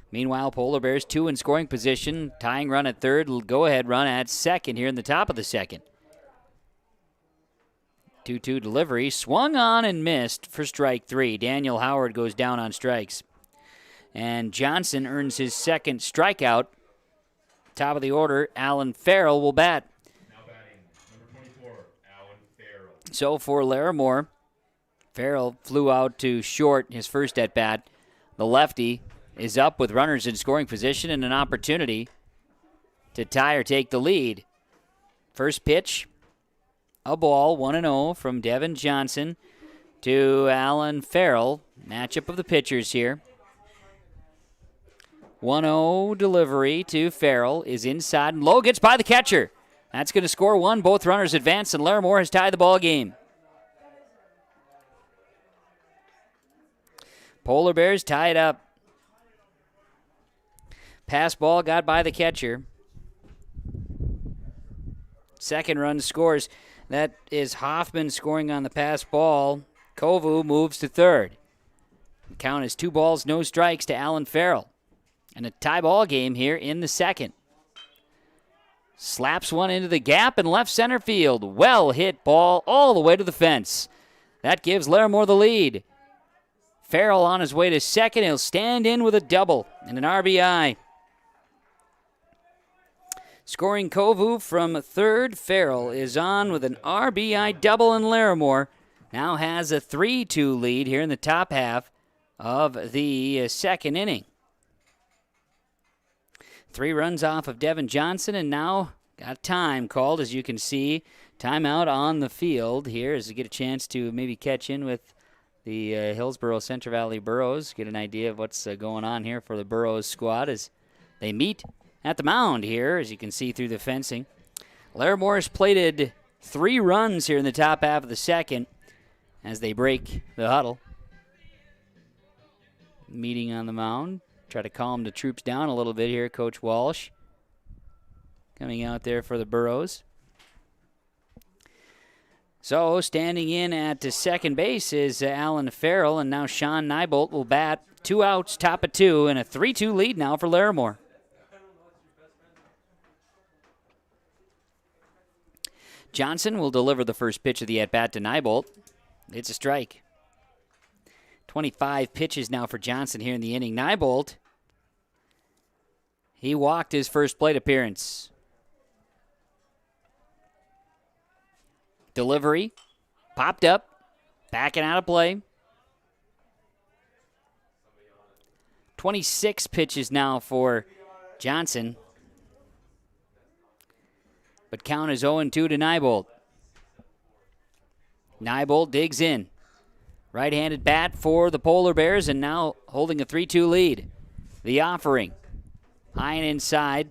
Speaker 2: Meanwhile, Polar Bears 2 in scoring position. Tying run at third. Go-ahead run at second here in the top of the second. 2-2 delivery. Swung on and missed for strike 3. Daniel Howard goes down on strikes. And Johnson earns his second strikeout. Top of the order, Alan Farrell will bat.
Speaker 12: Now batting, number 24, Alan Farrell.
Speaker 2: So for Larimore, Farrell flew out to short his first at-bat. The lefty is up with runners in scoring position and an opportunity to tie or take the lead. First pitch, a ball, 1-0 from Devin Johnson to Alan Farrell. Matchup of the pitchers here. 1-0 delivery to Farrell is inside and low, gets by the catcher. That's going to score 1. Both runners advance, and Larimore has tied the ball game. Polar Bears tie it up. Pass ball got by the catcher. Second run scores. That is Hoffman scoring on the pass ball. Kovu moves to third. The count is 2 balls, no strikes to Alan Farrell. And a tie ball game here in the second. Slaps one into the gap in left center field. Well hit ball all the way to the fence. That gives Larimore the lead. Farrell on his way to second. He'll stand in with a double and an RBI. Scoring Kovu from third. Farrell is on with an RBI double, and Larimore now has a 3-2 lead here in the top half of the second inning. 3 runs off of Devin Johnson, and now got time called, as you can see. Timeout on the field here as we get a chance to maybe catch in with the Hillsboro Central Valley Burros, get an idea of what's going on here for the Burros squad as they meet at the mound here, as you can see through the fencing. Larimore has plated 3 runs here in the top half of the second as they break the huddle. Meeting on the mound. Try to calm the troops down a little bit here, Coach Walsh. Coming out there for the Burros. So, standing in at second base is Alan Farrell, and now Sean Nybolt will bat. 2 outs, top of 2, and a 3-2 lead now for Larimore. Johnson will deliver the first pitch of the at-bat to Nybolt. It's a strike. 25 pitches now for Johnson here in the inning. Nybolt, he walked his first plate appearance. Delivery, popped up, backing out of play. 26 pitches now for Johnson. But count is 0-2 to Nybolt. Nybolt digs in. Right-handed bat for the Polar Bears, and now holding a 3-2 lead. The offering. High and inside.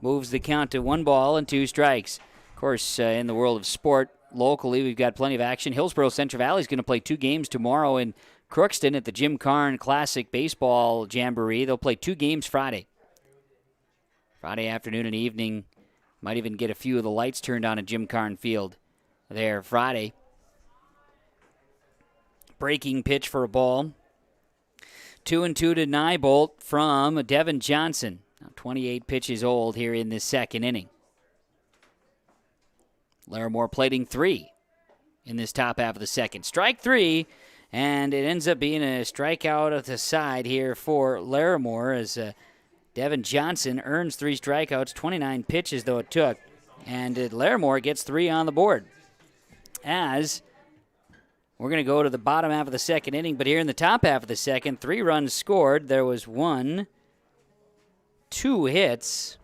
Speaker 2: Moves the count to 1 ball and 2 strikes. Of course, in the world of sport, locally, we've got plenty of action. Hillsboro Central Valley is going to play 2 games tomorrow in Crookston at the Jim Karn Classic Baseball Jamboree. They'll play 2 games Friday. Friday afternoon and evening. Might even get a few of the lights turned on at Jim Karn Field there Friday. Breaking pitch for a ball. 2-2 to Nybolt from Devin Johnson. Now 28 pitches old here in this second inning. Larimore plating 3 in this top half of the second. Strike 3, and it ends up being a strikeout at the side here for Larimore as Devin Johnson earns 3 strikeouts, 29 pitches though it took, and Larimore gets 3 on the board. As we're going to go to the bottom half of the second inning, but here in the top half of the second, 3 runs scored. There was 2 hits.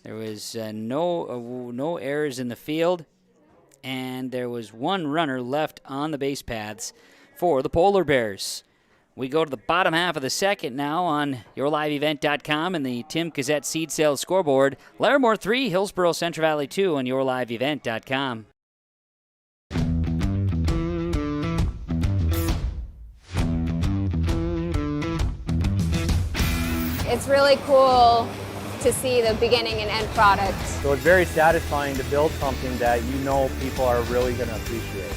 Speaker 2: There was no errors in the field, and there was 1 runner left on the base paths for the Polar Bears. We go to the bottom half of the second now on YourLiveEvent.com and the Tim Cassette Seed Sales scoreboard. Larimore 3, Hillsboro Central Valley 2 on YourLiveEvent.com.
Speaker 15: It's really cool to see the beginning and end product.
Speaker 16: So it's very satisfying to build something that you know people are really going to appreciate.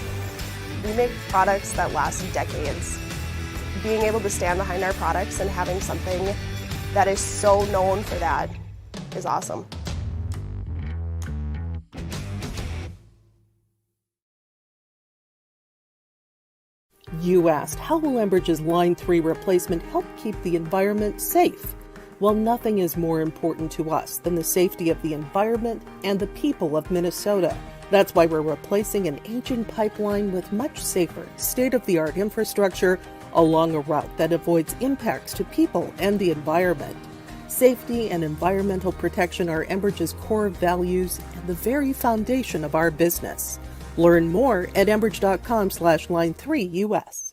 Speaker 17: We make products that last decades. Being able to stand behind our products and having something that is so known for that is awesome.
Speaker 18: You asked, how will Enbridge's Line 3 replacement help keep the environment safe? Well, nothing is more important to us than the safety of the environment and the people of Minnesota. That's why we're replacing an aging pipeline with much safer, state-of-the-art infrastructure along a route that avoids impacts to people and the environment. Safety and environmental protection are Enbridge's core values and the very foundation of our business. Learn more at enbridge.com/line3US.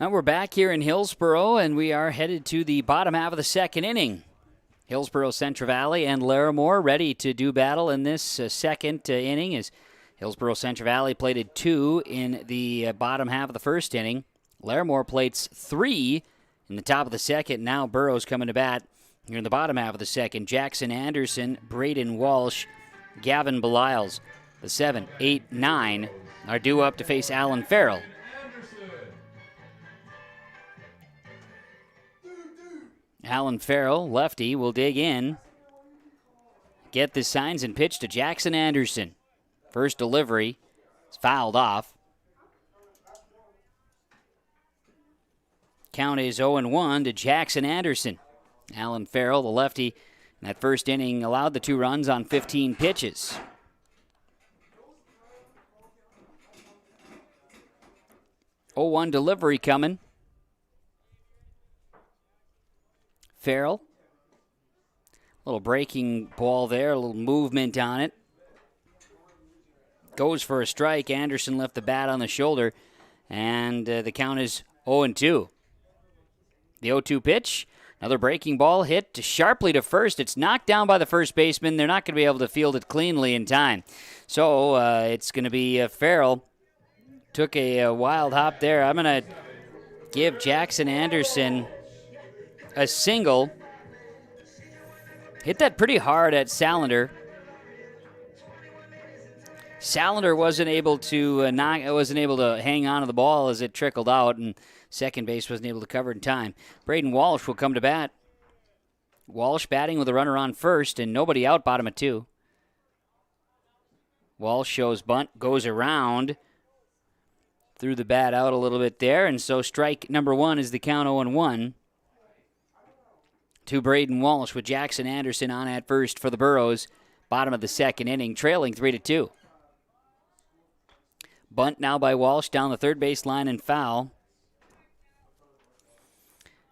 Speaker 2: Now we're back here in Hillsboro, and we are headed to the bottom half of the second inning. Hillsboro Central Valley and Larimore ready to do battle in this second inning as Hillsboro Central Valley plated 2 in the bottom half of the first inning. Larimore plates 3 in the top of the second. Now Burrows coming to bat here in the bottom half of the second. Jackson Anderson, Braden Walsh, Gavin Beliles. The 7, 8, 9 are due up to face Alan Farrell. Alan Farrell, lefty, will dig in. Get the signs and pitch to Jackson Anderson. First delivery is fouled off. Count is 0-1 to Jackson Anderson. Alan Farrell, the lefty, in that first inning allowed the 2 runs on 15 pitches. 0-1 delivery coming. Farrell. Little breaking ball there, a little movement on it. Goes for a strike. Anderson left the bat on the shoulder, and the count is 0-2. The 0-2 pitch, another breaking ball hit sharply to first. It's knocked down by the first baseman. They're not going to be able to field it cleanly in time. So it's going to be Farrell. Took a wild hop there. I'm going to give Jackson Anderson a single. Hit that pretty hard at Salander. Salander wasn't able to hang on to the ball as it trickled out, and second base wasn't able to cover in time. Braden Walsh will come to bat. Walsh batting with a runner on first and nobody out, bottom of 2. Walsh shows bunt, goes around, threw the bat out a little bit there, and so strike number 1 is the count 0-1. To Braden Walsh with Jackson Anderson on at first for the Burros. Bottom of the second inning, trailing 3-2. Bunt now by Walsh down the third base line and foul.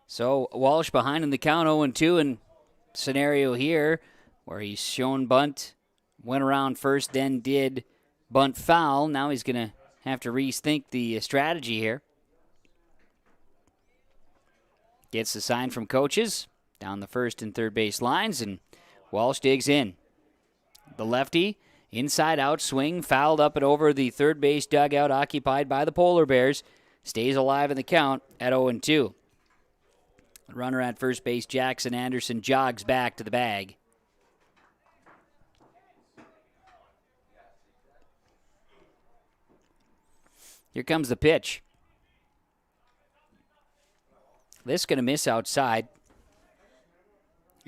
Speaker 2: So Walsh behind in the count 0-2, and scenario here where he's shown bunt, went around first, then did bunt foul. Now he's going to have to rethink the strategy here. Gets the sign from coaches down the first and third base lines, and Walsh digs in. The lefty, inside out swing, fouled up and over the third base dugout occupied by the Polar Bears. Stays alive in the count at 0-2. Runner at first base, Jackson Anderson, jogs back to the bag. Here comes the pitch. This is going to miss outside.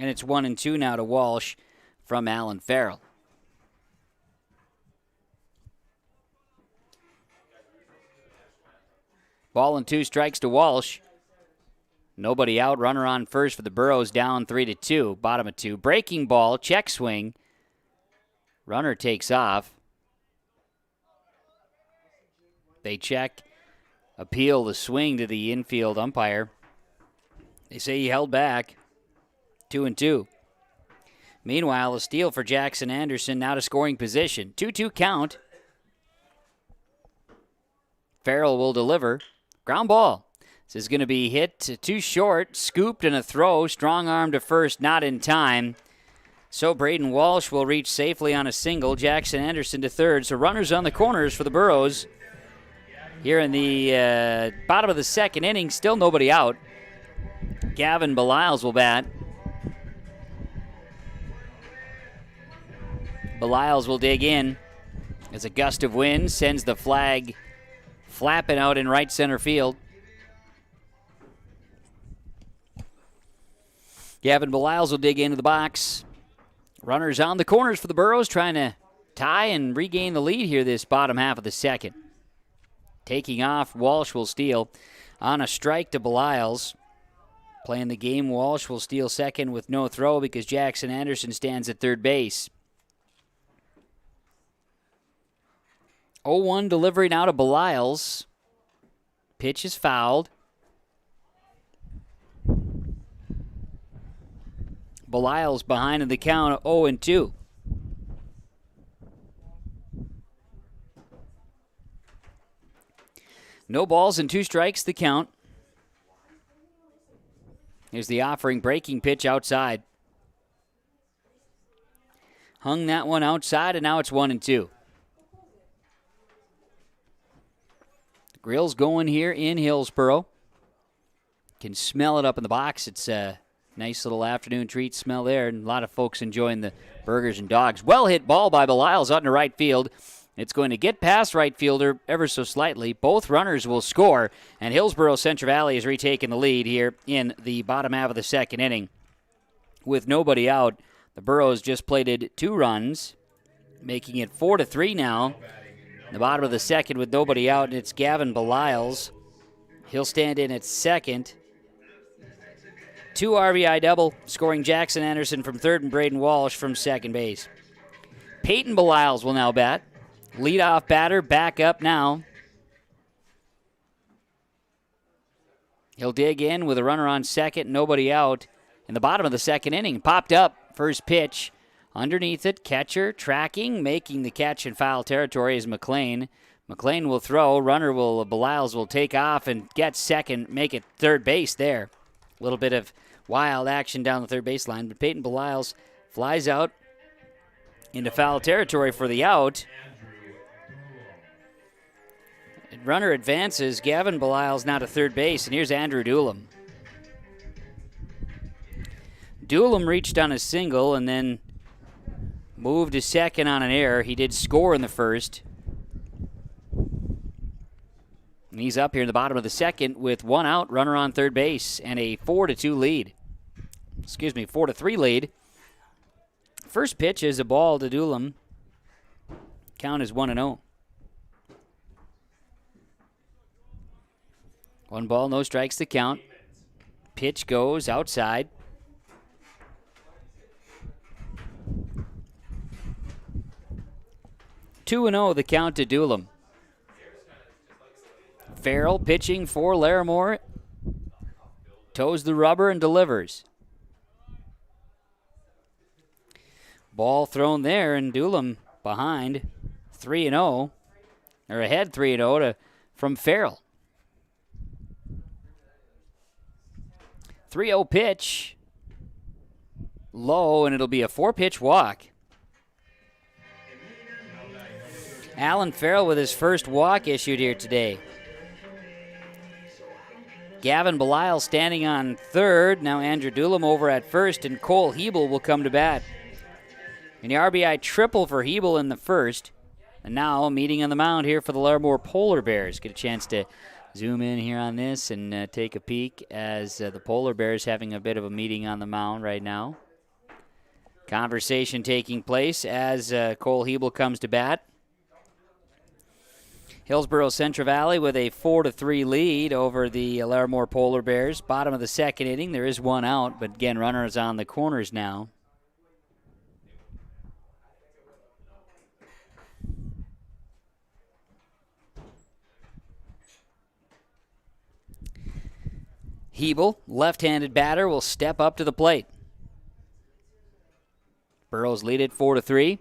Speaker 2: And it's 1-2 now to Walsh from Alan Farrell. Ball and 2 strikes to Walsh. Nobody out. Runner on first for the Burros, down 3-2. Bottom of 2. Breaking ball, check swing. Runner takes off. They check, appeal the swing to the infield umpire. They say he held back. 2-2. Meanwhile, a steal for Jackson Anderson, now to scoring position. 2-2 count. Farrell will deliver. Ground ball. This is going to be hit too short, scooped and a throw. Strong arm to first, not in time. So Braden Walsh will reach safely on a single. Jackson Anderson to third. So runners on the corners for the Burros. Here in the bottom of the second inning, still nobody out. Gavin Beliles will bat. Beliles will dig in as a gust of wind sends the flag flapping out in right center field. Gavin Beliles will dig into the box. Runners on the corners for the Burros, trying to tie and regain the lead here this bottom half of the second. Taking off, Walsh will steal on a strike to Beliles. Playing the game, Walsh will steal second with no throw because Jackson Anderson stands at third base. 0-1 delivery now to Beliles. Pitch is fouled. Beliles behind in the count, 0-2. No balls and 2 strikes, the count. Here's the offering, breaking pitch outside. Hung that one outside, and now it's 1-2. The grill's going here in Hillsboro. Can smell it up in the box. It's a nice little afternoon treat smell there, and a lot of folks enjoying the burgers and dogs. Well hit ball by Beliles out into right field. It's going to get past right fielder ever so slightly. Both runners will score, and Hillsboro Central Valley has retaken the lead here in the bottom half of the second inning. With nobody out, the Burros just plated 2 runs, making it 4-3 now. In the bottom of the second with nobody out, and it's Gavin Beliles. He'll stand in at second. 2 RBI double, scoring Jackson Anderson from third and Braden Walsh from second base. Peyton Beliles will now bat. Leadoff batter, back up now. He'll dig in with a runner on second, nobody out. In the bottom of the second inning, popped up, first pitch. Underneath it, catcher tracking, making the catch in foul territory is McLean. McLean will throw, Beliles will take off and get second, make it third base there. A little bit of wild action down the third baseline, but Peyton Beliles flies out into foul territory for the out. Runner advances. Gavin Beliles now to third base, and here's Andrew Doolum. Doolum reached on a single and then moved to second on an error. He did score in the first. And he's up here in the bottom of the second with one out, runner on third base, and a 4-2 lead. 4-3 lead. First pitch is a ball to Doolum. Count is 1-0. 1 ball, no strikes to count. Pitch goes outside. Two 2-0 the count to Doolum. Farrell pitching for Larimore. Toes the rubber and delivers. Ball thrown there, and Doolum behind 3-0, or ahead 3-0 from Farrell. 3-0 pitch. Low, and it'll be a 4-pitch walk. Alan Farrell with his first walk issued here today. Gavin Beliles standing on third. Now Andrew Doolum over at first, and Cole Hebel will come to bat. An RBI triple for Hebel in the first. And now a meeting on the mound here for the Larimore Polar Bears. Get a chance to zoom in here on this and take a peek as the Polar Bears having a bit of a meeting on the mound right now. Conversation taking place as Cole Hebel comes to bat. Hillsboro Central Valley with a 4-3 lead over the Larimore Polar Bears. Bottom of the second inning, there is one out, but again, runners on the corners now. Hebel, left-handed batter, will step up to the plate. Burrows lead it 4-3.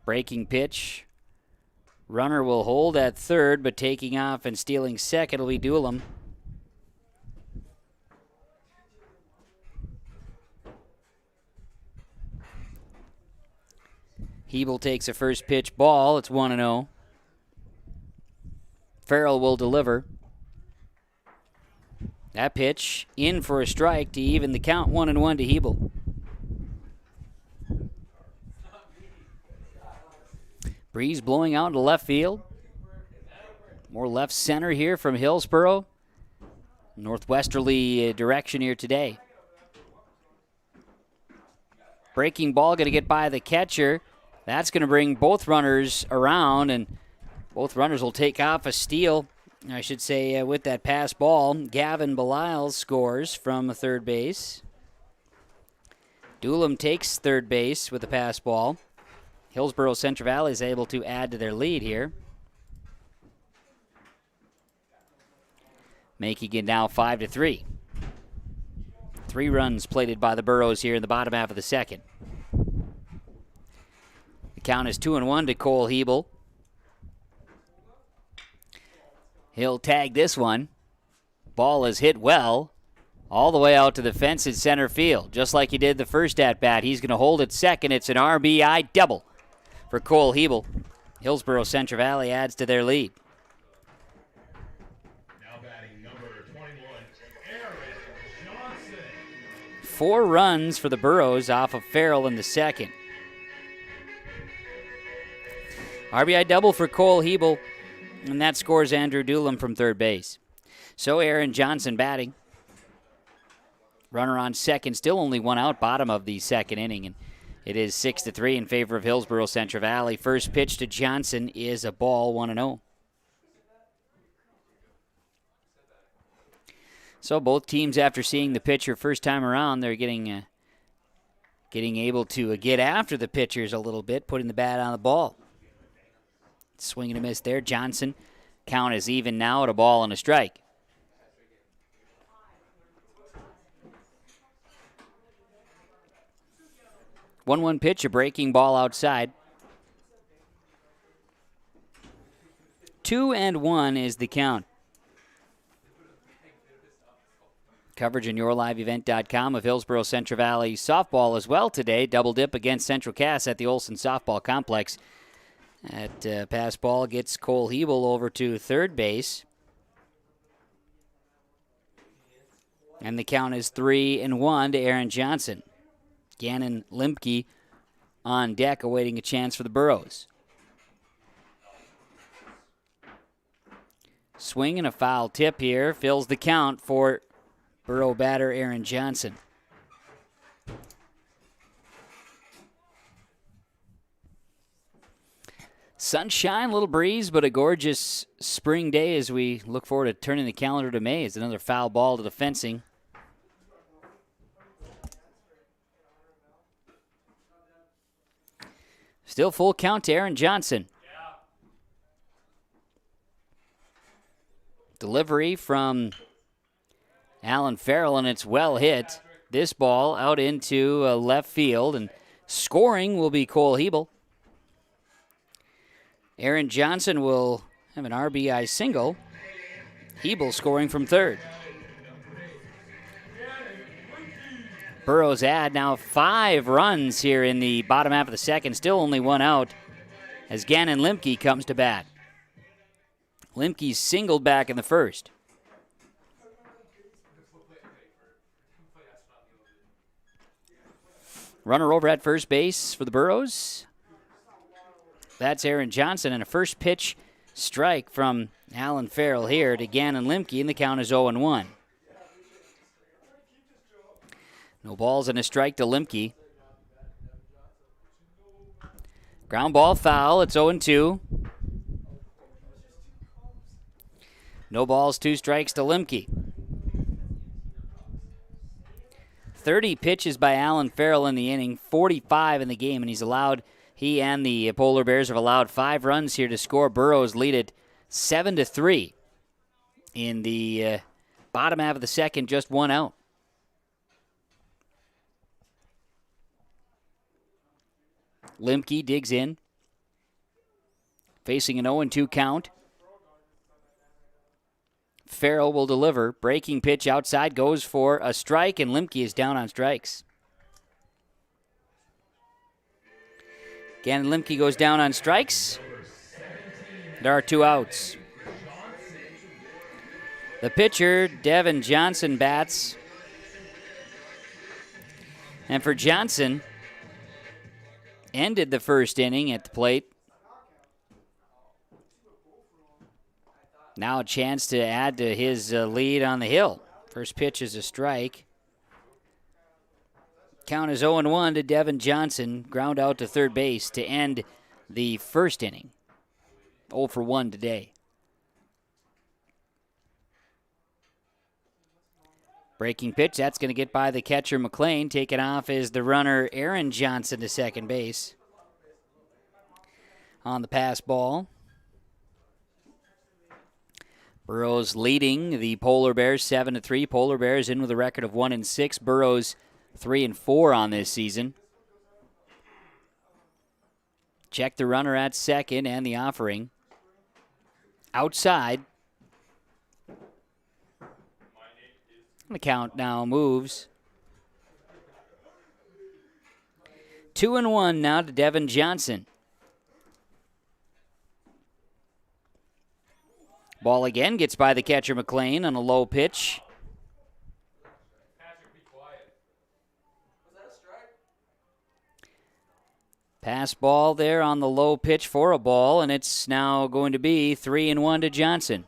Speaker 2: Breaking pitch. Runner will hold at third, but taking off and stealing second will be Doolum. Hebel takes a first pitch ball. It's 1-0. Farrell will deliver. That pitch in for a strike to even the count. 1-1 to Hebel. Breeze blowing out into left field. More left center here from Hillsboro. Northwesterly direction here today. Breaking ball going to get by the catcher. That's going to bring both runners around, and both runners will take off a steal, I should say, with that pass ball. Gavin Beliles scores from third base. Doolum takes third base with a pass ball. Hillsboro Central Valley is able to add to their lead here, making it now 5-3. 3 runs plated by the Burros here in the bottom half of the second. The count is 2-1 to Cole Hebel. He'll tag this one. Ball is hit well, all the way out to the fence in center field, just like he did the first at-bat. He's going to hold it second. It's an RBI double for Cole Hebel. Hillsboro Central Valley adds to their lead.
Speaker 19: Now batting number 21, Aaron Johnson.
Speaker 2: 4 runs for the Burros off of Farrell in the second. RBI double for Cole Hebel, and that scores Andrew Doolum from third base. So Aaron Johnson batting. Runner on second, still only one out, bottom of the second inning, and it is 6-3 in favor of Hillsboro Central Valley. First pitch to Johnson is a ball, 1-0. So both teams, after seeing the pitcher first time around, they're getting able to get after the pitchers a little bit, putting the bat on the ball. Swing and a miss there. Johnson Count is even now at a ball and a strike. One pitch, a breaking ball outside. 2-1 is the count. Coverage on yourliveevent.com of Hillsboro Central Valley softball as well today. Double dip against Central Cass at the Olson Softball Complex. That pass ball gets Cole Hebel over to third base. And the count is 3-1 to Aaron Johnson. Gannon Limke on deck awaiting a chance for the Burros. Swing and a foul tip here fills the count for Burro batter Aaron Johnson. Sunshine, little breeze, but a gorgeous spring day as we look forward to turning the calendar to May. It's another foul ball to the fencing. Still full count to Aaron Johnson. Delivery from Alan Farrell, and it's well hit. This ball out into left field, and scoring will be Cole Hebel. Aaron Johnson will have an RBI single. Hebel scoring from third. Burros add now 5 runs here in the bottom half of the second. Still only 1 out as Gannon Limke comes to bat. Limke's singled back in the first. Runner over at first base for the Burros. That's Aaron Johnson, and a first pitch strike from Alan Farrell here to Gannon Limke, and the count is 0-1. No balls and a strike to Limke. Ground ball foul, it's 0-2. No balls, 2 strikes to Limke. 30 pitches by Alan Farrell in the inning, 45 in the game, and he and the Polar Bears have allowed 5 runs here to score. Burros lead it 7-3 in the bottom half of the second, just 1 out. Limke digs in, facing an 0-2 count. Farrell will deliver. Breaking pitch outside goes for a strike, and Limke is down on strikes. Again, Limke goes down on strikes. There are 2 outs. The pitcher, Devin Johnson, bats. And for Johnson, ended the first inning at the plate. Now a chance to add to his lead on the hill. First pitch is a strike. Count is 0-1 to Devin Johnson. Ground out to third base to end the first inning. 0-for-1 today. Breaking pitch, that's going to get by the catcher McLean. Taken off is the runner Aaron Johnson to second base. On the pass ball. Burros leading the Polar Bears 7-3. Polar Bears in with a record of 1-6. Burros 3-4 on this season. Check the runner at second and the offering. Outside. The count now moves. 2-1 now to Devin Johnson. Ball again gets by the catcher McLean on a low pitch. Pass ball there on the low pitch for a ball, and it's now going to be 3-1 to Johnson.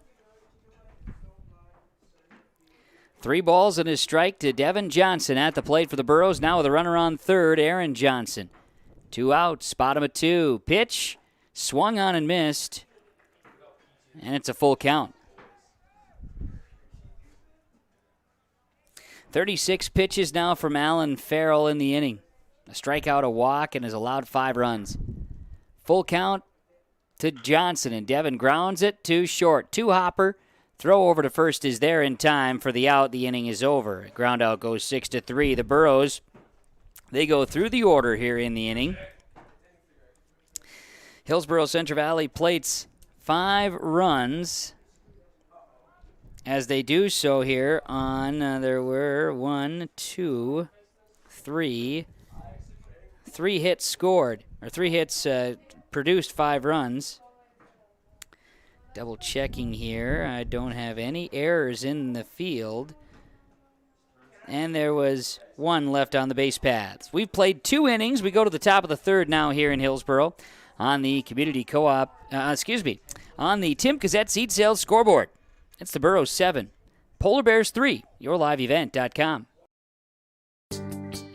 Speaker 2: 3 balls and a strike to Devin Johnson at the plate for the Burros. Now with a runner on third, Aaron Johnson. 2 outs, bottom of 2. Pitch, swung on and missed. And it's a full count. 36 pitches now from Alan Farrell in the inning. A strikeout, a walk, and has allowed 5 runs. Full count to Johnson, and Devin grounds it to short. Two-hopper. Throw over to first is there in time for the out. The inning is over. Ground out goes 6-3. The Burros, they go through the order here in the inning. Hillsboro Central Valley plates 5 runs as they do so here on, there were 3 hits scored, or 3 hits produced 5 runs. Double checking here. I don't have any errors in the field. And there was 1 left on the base paths. We've played 2 innings. We go to the top of the 3rd now here in Hillsboro on the Community Co-op, on the Tim Gazette Seed Sales scoreboard. It's the Burros 7, Polar Bears 3, yourliveevent.com.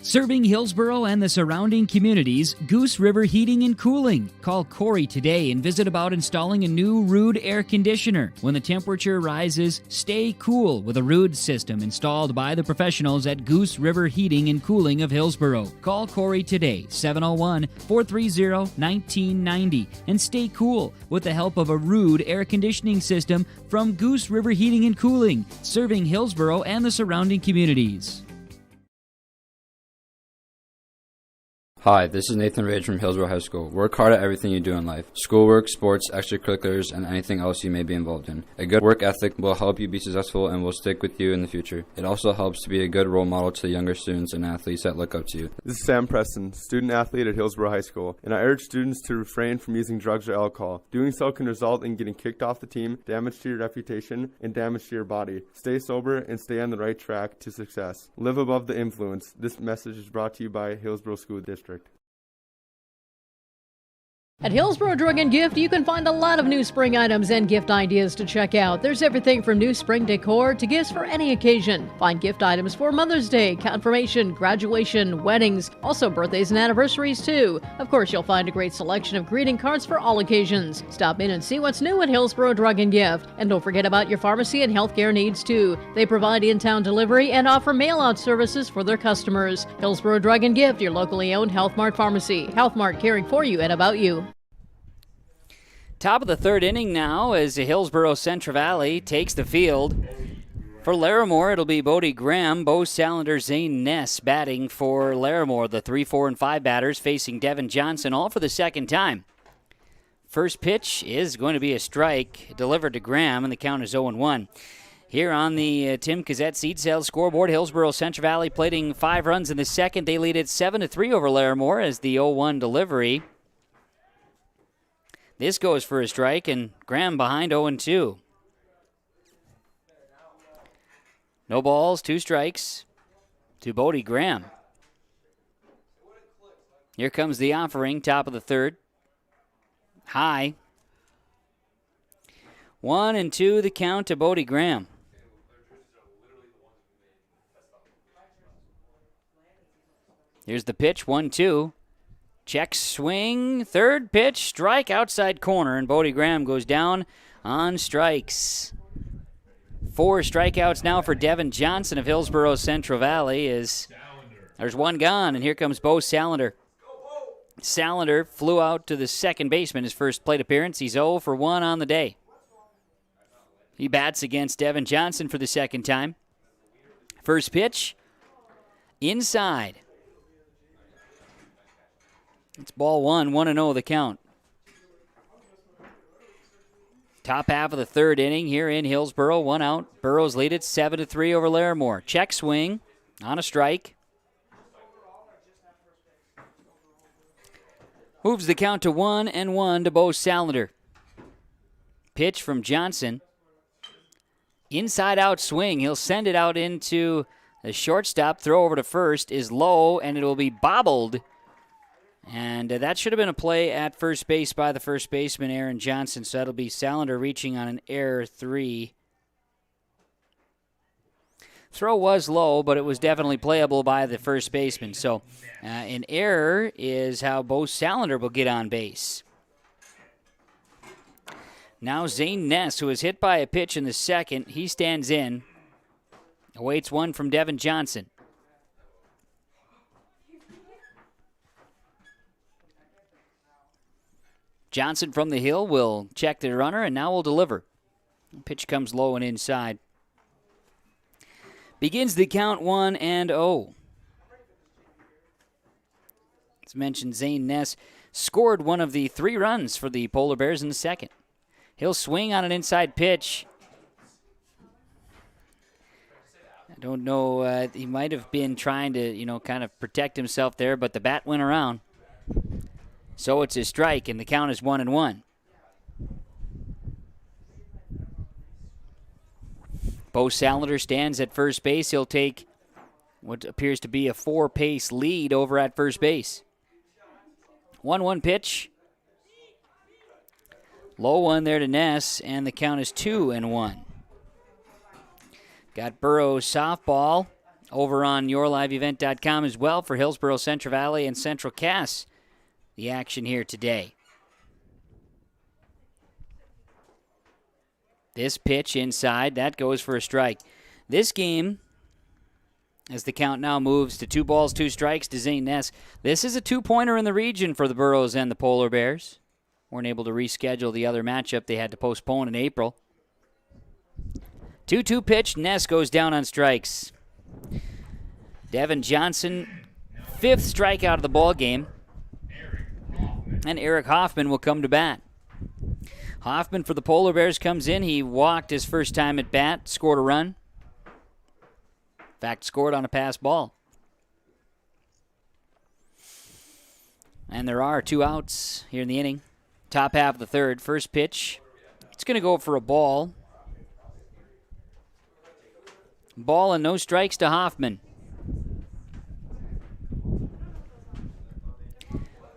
Speaker 3: Serving Hillsboro and the surrounding communities, Goose River Heating and Cooling. Call Corey today and visit about installing a new Ruud air conditioner. When the temperature rises, stay cool with a Ruud system installed by the professionals at Goose River Heating and Cooling of Hillsboro. Call Corey today, 701-430-1990, and stay cool with the help of a Ruud air conditioning system from Goose River Heating and Cooling, serving Hillsboro and the surrounding communities.
Speaker 20: Hi, this is Nathan Rage from Hillsboro High School. Work hard at everything you do in life. Schoolwork, sports, extracurriculars, and anything else you may be involved in. A good work ethic will help you be successful and will stick with you in the future. It also helps to be a good role model to the younger students and athletes that look up to you.
Speaker 21: This is Sam Preston, student athlete at Hillsboro High School, and I urge students to refrain from using drugs or alcohol. Doing so can result in getting kicked off the team, damage to your reputation, and damage to your body. Stay sober and stay on the right track to success. Live above the influence. This message is brought to you by Hillsboro School District.
Speaker 5: At Hillsboro Drug and Gift, you can find a lot of new spring items and gift ideas to check out. There's everything from new spring decor to gifts for any occasion. Find gift items for Mother's Day, confirmation, graduation, weddings, also birthdays and anniversaries too. Of course, you'll find a great selection of greeting cards for all occasions. Stop in and see what's new at Hillsboro Drug and Gift. And don't forget about your pharmacy and healthcare needs too. They provide in-town delivery and offer mail-out services for their customers. Hillsboro Drug and Gift, your locally owned Health Mart pharmacy. Health Mart, caring for you and about you.
Speaker 2: Top of the 3rd inning now as Hillsboro Central Valley takes the field. For Larimore, it'll be Bodie Graham, Bo Salander, Zane Ness batting for Larimore. The 3, 4, and 5 batters facing Devin Johnson, all for the second time. First pitch is going to be a strike delivered to Graham, and the count is 0-1. Here on the Tim Gazette Seed Sales scoreboard, Hillsboro Central Valley plating 5 runs in the second. They lead it 7-3 over Larimore as the 0-1 delivery. This goes for a strike, and Graham behind 0-2. No balls, 2 strikes to Bodie Graham. Here comes the offering, top of the 3rd. High. 1-2 the count to Bodie Graham. Here's the pitch, 1-2. Check swing, 3rd pitch, strike outside corner, and Bodie Graham goes down on strikes. 4 strikeouts now for Devin Johnson of Hillsboro Central Valley as there's 1 gone, and here comes Bo Salander. Salander flew out to the second baseman, his first plate appearance. He's 0 for 1 on the day. He bats against Devin Johnson for the second time. First pitch, inside. It's ball 1, 1-0 the count. Top half of the 3rd inning here in Hillsboro, 1 out. Burros lead it 7-3 over Larimore. Check swing on a strike. Moves the count to 1-1 to Bo Salander. Pitch from Johnson. Inside out swing. He'll send it out into the shortstop. Throw over to first is low, and it will be bobbled. And that should have been a play at first base by the first baseman, Aaron Johnson. So that'll be Salander reaching on an error 3. Throw was low, but it was definitely playable by the first baseman. So an error is how Bo Salander will get on base. Now Zane Ness, who was hit by a pitch in the second, he stands in. Awaits one from Devin Johnson. Johnson from the hill will check the runner, and now will deliver. Pitch comes low and inside. Begins the count 1-0. As mentioned, Zane Ness scored one of the 3 runs for the Polar Bears in the second. He'll swing on an inside pitch. I don't know, he might have been trying to, kind of protect himself there, but the bat went around. So it's a strike, and the count is 1-1. Bo Salander stands at first base. He'll take what appears to be a 4-pace lead over at first base. 1-1 pitch. Low one there to Ness, and the count is 2-1. Got Burrows softball over on yourliveevent.com as well for Hillsboro, Central Valley, and Central Cass. The action here today. This pitch inside, that goes for a strike. This game, as the count now moves to 2 balls, 2 strikes to Zane Ness, this is a 2-pointer in the region for the Burros and the Polar Bears. Weren't able to reschedule the other matchup. They had to postpone in April. 2-2 pitch. Ness goes down on strikes. Devin Johnson, 5th strikeout of the ball game. And Eric Hoffman will come to bat. Hoffman for the Polar Bears comes in. He walked his first time at bat, scored a run. In fact, scored on a pass ball. And there are 2 outs here in the inning. Top half of the third. First pitch. It's going to go for a ball. Ball and no strikes to Hoffman.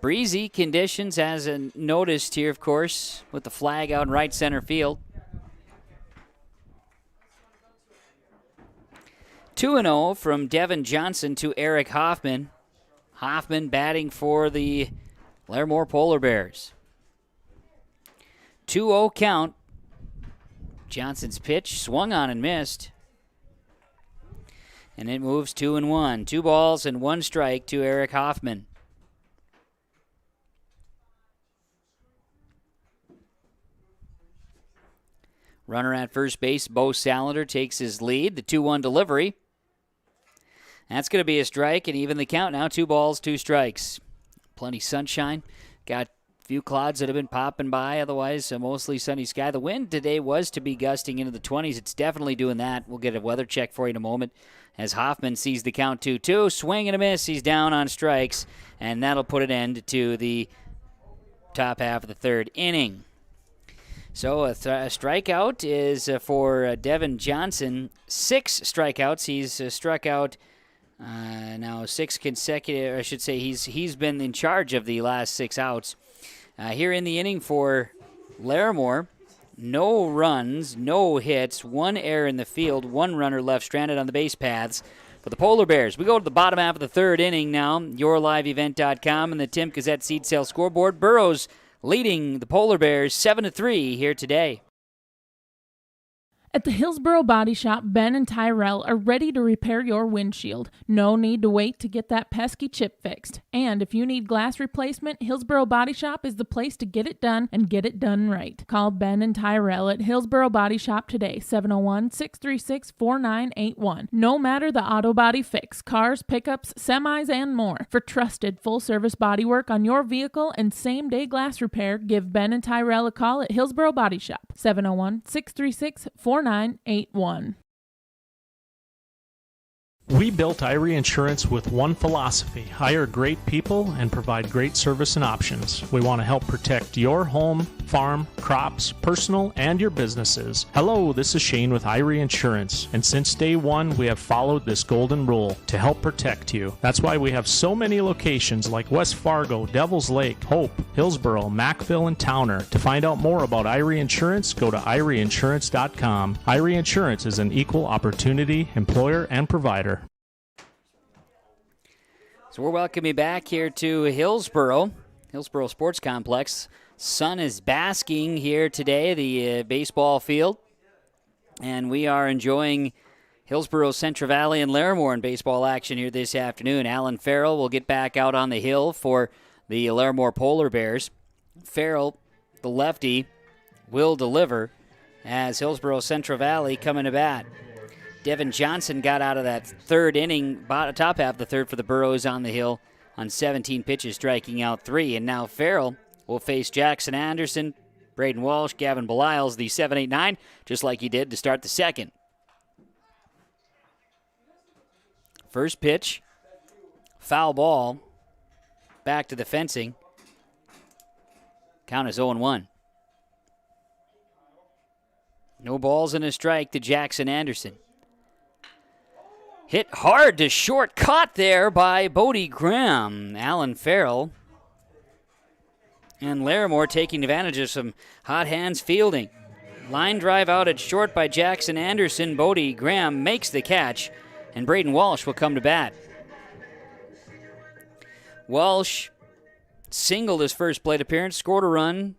Speaker 2: Breezy conditions, as noticed here, of course, with the flag out in right center field. 2-0 from Devin Johnson to Eric Hoffman. Hoffman batting for the Larimore Polar Bears. 2-0 count. Johnson's pitch swung on and missed. And it moves 2-1. 2 balls and 1 strike to Eric Hoffman. Runner at first base, Bo Salander takes his lead. The 2-1 delivery. That's going to be a strike, and even the count now, 2 balls, 2 strikes. Plenty sunshine. Got a few clouds that have been popping by. Otherwise, a mostly sunny sky. The wind today was to be gusting into the 20s. It's definitely doing that. We'll get a weather check for you in a moment. As Hoffman sees the count 2-2. Swing and a miss. He's down on strikes, and that'll put an end to the top half of the third inning. So a strikeout is for Devin Johnson. 6 strikeouts. He's struck out now 6 consecutive. I should say he's been in charge of the last 6 outs. Here in the inning for Larimore, no runs, no hits, 1 error in the field, 1 runner left stranded on the base paths. For the Polar Bears, we go to the bottom half of the third inning now. YourLiveEvent.com and the Tim Gazette Seed Sale scoreboard. Burrows leading the Polar Bears 7-3 here today.
Speaker 4: At the Hillsboro Body Shop, Ben and Tyrell are ready to repair your windshield. No need to wait to get that pesky chip fixed. And if you need glass replacement, Hillsboro Body Shop is the place to get it done and get it done right. Call Ben and Tyrell at Hillsboro Body Shop today, 701-636-4981. No matter the auto body fix, cars, pickups, semis, and more. For trusted full-service body work on your vehicle and same-day glass repair, give Ben and Tyrell a call at Hillsboro Body Shop, 701-636-4981.
Speaker 6: We built Irie Insurance with one philosophy: hire great people and provide great service and options. We want to help protect your home, farm, crops, personal, and your businesses. Hello, this is Shane with Irie Insurance, and since day one, we have followed this golden rule to help protect you. That's why we have so many locations like West Fargo, Devils Lake, Hope, Hillsboro, Mackville, and Towner. To find out more about Irie Insurance, go to IrieInsurance.com. Irie Insurance is an equal opportunity employer and provider.
Speaker 2: So we're welcoming you back here to Hillsboro Sports Complex. Sun is basking here today, the baseball field. And we are enjoying Hillsboro, Central Valley, and Larimore in baseball action here this afternoon. Alan Farrell will get back out on the hill for the Larimore Polar Bears. Farrell the lefty, will deliver as Hillsboro Central Valley coming to bat. Devin Johnson got out of that third inning, top half of the third for the Burros on the hill on 17 pitches, striking out 3. And now Farrell will face Jackson Anderson, Braden Walsh, Gavin Belials, the 7-8-9, just like he did to start the second. First pitch, foul ball, back to the fencing. Count is 0-1. No balls and a strike to Jackson Anderson. Hit hard to short, caught there by Bodie Graham. Alan Farrell and Larimore taking advantage of some hot hands fielding. Line drive out at short by Jackson Anderson. Bodie Graham makes the catch, and Braden Walsh will come to bat. Walsh singled his first plate appearance, scored a run,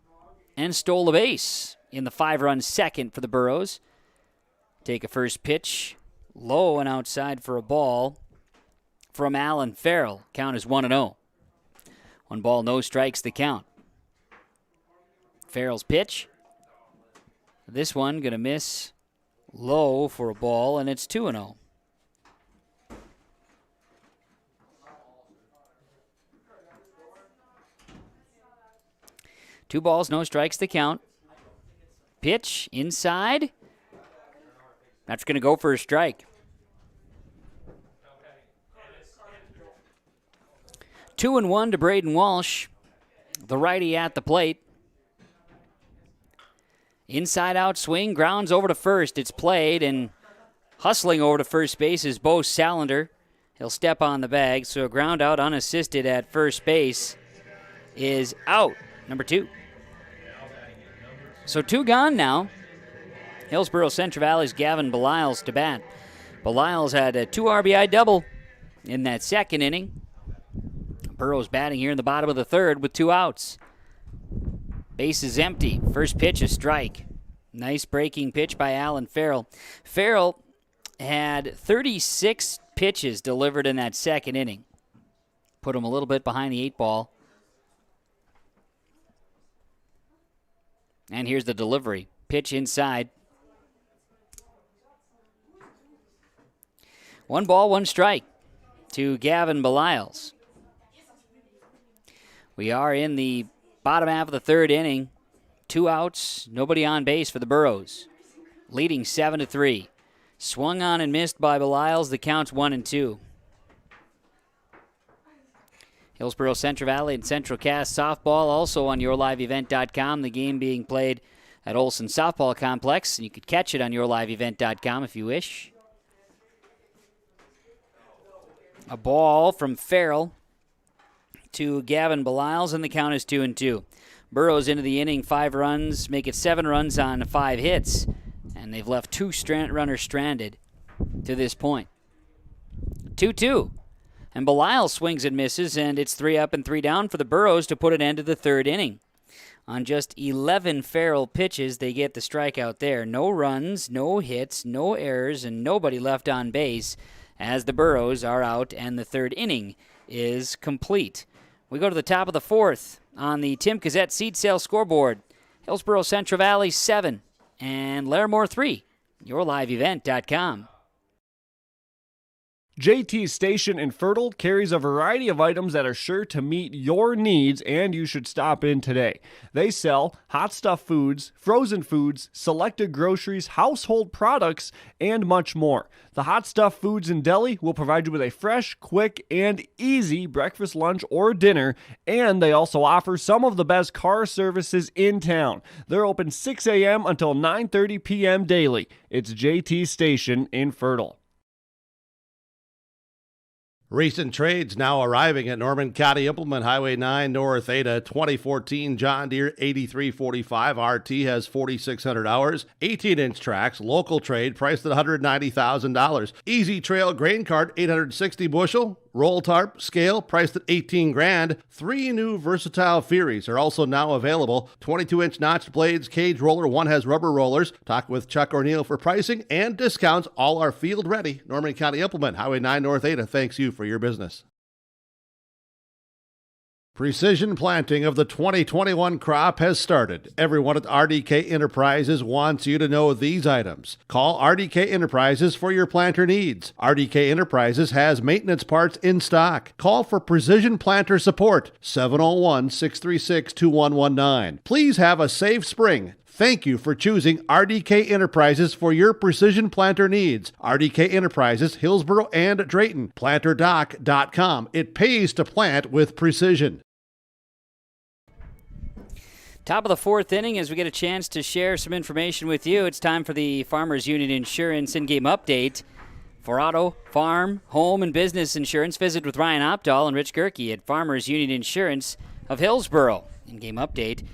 Speaker 2: and stole a base in the 5-run second for the Burros. Take a first pitch, low and outside for a ball from Alan Farrell. Count is 1-0. 1 ball, no strikes, the count. Farrell's pitch. This one going to miss low for a ball, and it's 2-0. Two balls, no strikes, the count. Pitch inside. That's going to go for a strike. 2-1 to Braden Walsh, the righty at the plate. Inside out swing, grounds over to first. It's played, and hustling over to first base is Bo Salander. He'll step on the bag, so a ground out unassisted at first base is out. Number 2. So 2 gone now. Hillsboro Central Valley's Gavin Belials to bat. Belials had a 2 RBI double in that second inning. Burrows batting here in the bottom of the third with 2 outs. Base is empty. First pitch, a strike. Nice breaking pitch by Alan Farrell. Farrell had 36 pitches delivered in that second inning. Put him a little bit behind the 8 ball. And here's the delivery. Pitch inside. 1 ball, 1 strike to Gavin Belials. We are in the bottom half of the third inning. 2 outs, nobody on base for the Burros. Leading 7-3. Swung on and missed by Belials. The count's 1-2. Hillsboro Central Valley and Central Cass softball also on yourliveevent.com. The game being played at Olson Softball Complex. You could catch it on yourliveevent.com if you wish. A ball from Farrell to Gavin Belials, and the count is 2-2. Burrows into the inning, 5 runs, make it 7 runs on 5 hits, and they've left 2 runners stranded to this point. 2-2. And Belial swings and misses, and it's 3 up and 3 down for the Burros to put an end to the third inning. On just 11 Farrell pitches, they get the strikeout there. No runs, no hits, no errors, and nobody left on base as the Burros are out and the third inning is complete. We go to the top of the 4th on the Tim Cassette seed sale scoreboard. Hillsboro Central Valley 7 and Larimore 3. yourliveevent.com.
Speaker 7: JT Station in Fertile carries a variety of items that are sure to meet your needs, and you should stop in today. They sell hot stuff foods, frozen foods, selected groceries, household products, and much more. The Hot Stuff Foods and Deli will provide you with a fresh, quick, and easy breakfast, lunch, or dinner, and they also offer some of the best car services in town. They're open 6 a.m. until 9:30 p.m. daily. It's JT Station in Fertile.
Speaker 1: Recent trades now arriving at Norman County Implement, Highway 9 North Ada. 2014 John Deere 8345 RT has 4,600 hours. 18-inch tracks, local trade, priced at $190,000. Easy Trail grain cart, 860 bushel. Roll tarp, scale, priced at $18,000. 3 new versatile Furies are also now available. 22-inch notched blades, cage roller, 1 has rubber rollers. Talk with Chuck O'Neill for pricing and discounts. All are field ready. Norman County Implement, Highway 9 North Ada. Thanks you for your business. Precision planting of the 2021 crop has started. Everyone at RDK Enterprises wants you to know these items. Call RDK Enterprises for your planter needs. RDK Enterprises has maintenance parts in stock. Call for precision planter support, 701-636-2119. Please have a safe spring. Thank you for choosing RDK Enterprises for your precision planter needs. RDK Enterprises, Hillsboro and Drayton. PlanterDoc.com. It pays to plant with precision.
Speaker 2: Top of the fourth inning, as we get a chance to share some information with you, it's time for the Farmers Union Insurance in-game update. For auto, farm, home, and business insurance, visit with Ryan Opdahl and Rich Gerke at Farmers Union Insurance of Hillsboro. In-game update.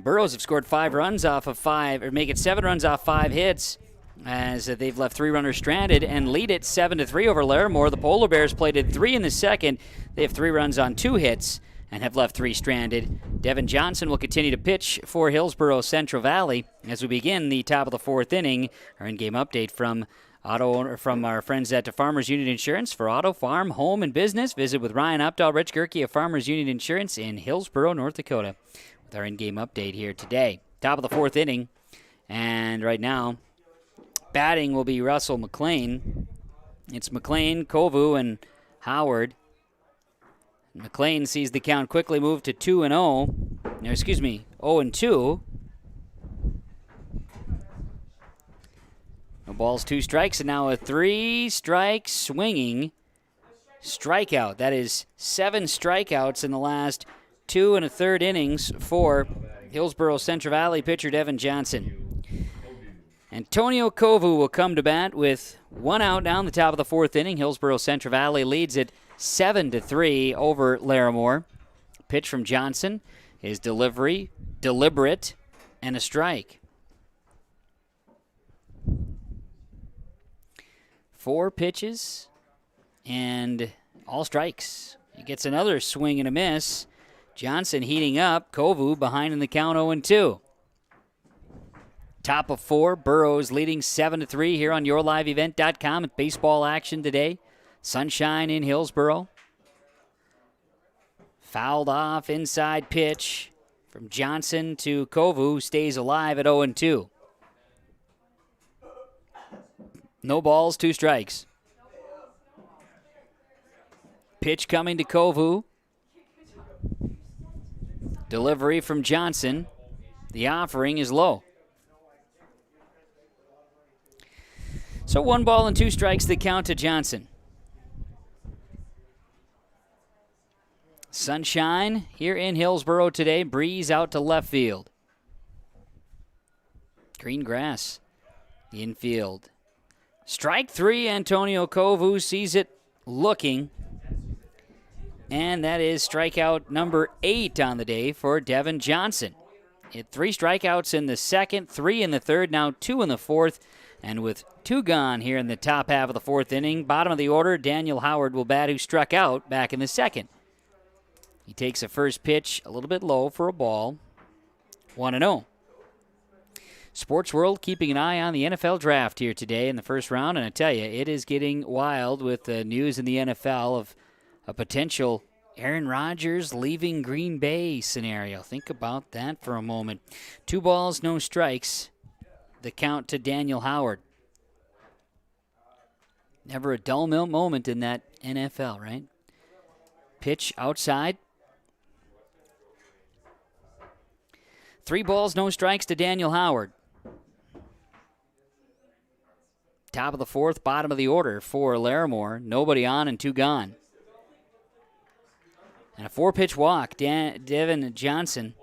Speaker 2: Burrows have scored 5 runs off of 5, or make it 7 runs off 5 hits, as they've left 3 runners stranded and lead it 7-3 over Larimore. The Polar Bears played at 3 in the second. They have 3 runs on 2 hits and have left 3 stranded. Devin Johnson will continue to pitch for Hillsboro Central Valley as we begin the top of the fourth inning. Our in-game update from our friends at Farmers Union Insurance. For auto, farm, home, and business, visit with Ryan Opdahl, Rich Gerke of Farmers Union Insurance in Hillsboro, North Dakota, with our in-game update here today. Top of the fourth inning, and right now, batting will be Russell McLean. It's McLean, Kovu, and Howard. McLean sees the count quickly move to 2-0. No, 0-2. No balls, 2 strikes, and now a 3-strike swinging strikeout. That is 7 strikeouts in the last 2 1/3 innings for Hillsboro Central Valley pitcher Devin Johnson. Antonio Kovu will come to bat with 1 out down the top of the fourth inning. Hillsboro Central Valley leads it 7-3 over Larimore. Pitch from Johnson, his delivery, deliberate, and a strike. 4 pitches and all strikes. He gets another swing and a miss. Johnson heating up. Kovu behind in the count 0-2. Top of 4, Burrows leading 7-3 here on YourLiveEvent.com at baseball action today. Sunshine in Hillsboro. Fouled off inside pitch from Johnson to Kovu, stays alive at 0-2. No balls, 2 strikes. Pitch coming to Kovu. Delivery from Johnson. The offering is low. So 1 ball and 2 strikes the count to Johnson. Sunshine here in Hillsboro today. Breeze out to left field. Green grass. Infield. Strike 3, Antonio Kovu sees it looking. And that is strikeout number 8 on the day for Devin Johnson. He had 3 strikeouts in the second, 3 in the third, now 2 in the fourth. And with 2 gone here in the top half of the fourth inning, bottom of the order, Daniel Howard will bat, who struck out back in the second. He takes a first pitch a little bit low for a ball. 1-0. Sports World keeping an eye on the NFL draft here today in the first round. And I tell you, it is getting wild with the news in the NFL of a potential Aaron Rodgers leaving Green Bay scenario. Think about that for a moment. 2 balls, no strikes. The count to Daniel Howard. Never a dull moment in that NFL, right? Pitch outside. 3 balls, no strikes to Daniel Howard. Top of the fourth, bottom of the order for Larimore. Nobody on and 2 gone. And a 4-pitch walk. Devin Johnson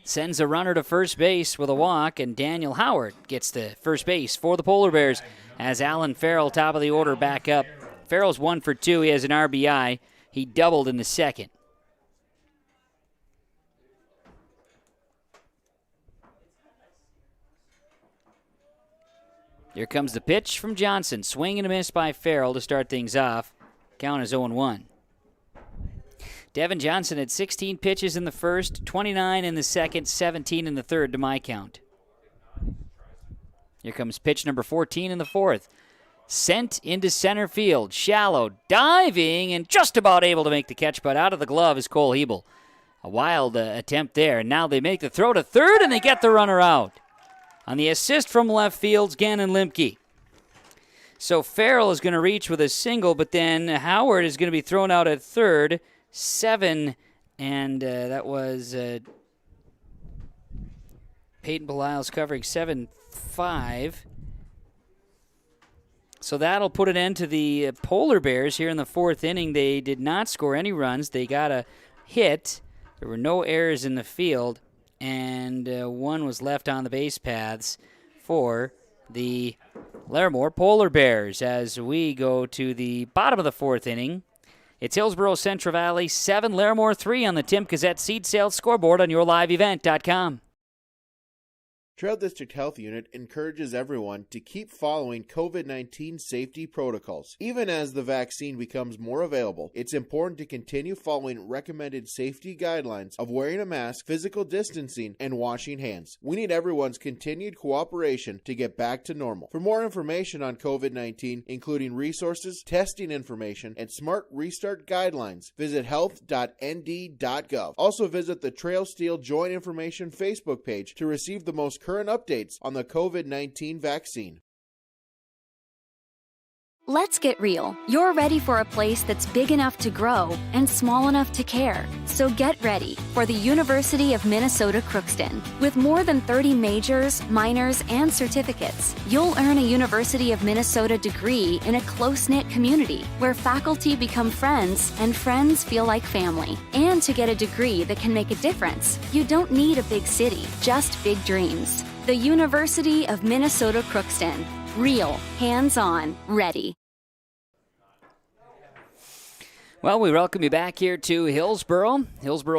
Speaker 2: sends a runner to first base with a walk, and Daniel Howard gets to first base for the Polar Bears as Alan Farrell, top of the order, back up. Farrell's 1 for 2. He has an RBI. He doubled in the second. Here comes the pitch from Johnson. Swing and a miss by Farrell to start things off. Count is 0-1. Devin Johnson had 16 pitches in the first, 29 in the second, 17 in the third to my count. Here comes pitch number 14 in the fourth. Sent into center field. Shallow, diving, and just about able to make the catch, but out of the glove is Cole Hebel. A wild attempt there. Now they make the throw to third, and they get the runner out. On the assist from left field's Gannon Limke. So Farrell is going to reach with a single, but then Howard is going to be thrown out at third. 7, and that was Peyton Beliles covering 7-5. So that'll put an end to the Polar Bears here in the fourth inning. They did not score any runs. They got a hit. There were no errors in the field, and one was left on the base paths for the Larimore Polar Bears. As we go to the bottom of the fourth inning, it's Hillsboro Central Valley 7, Larimore 3 on the Tim Gazette seed sales scoreboard on yourliveevent.com.
Speaker 8: Trail District Health Unit encourages everyone to keep following COVID-19 safety protocols. Even as the vaccine becomes more available, it's important to continue following recommended safety guidelines of wearing a mask, physical distancing, and washing hands. We need everyone's continued cooperation to get back to normal. For more information on COVID-19, including resources, testing information, and smart restart guidelines, visit health.nd.gov. Also visit the Trail Steel Joint Information Facebook page to receive the most current updates on the COVID-19 vaccine.
Speaker 22: Let's get real. You're ready for a place that's big enough to grow and small enough to care. So get ready for the University of Minnesota Crookston. With more than 30 majors, minors, and certificates, you'll earn a University of Minnesota degree in a close-knit community where faculty become friends and friends feel like family. And to get a degree that can make a difference, you don't need a big city, just big dreams. The University of Minnesota Crookston. Real, hands-on, ready.
Speaker 2: Well, we welcome you back here to Hillsboro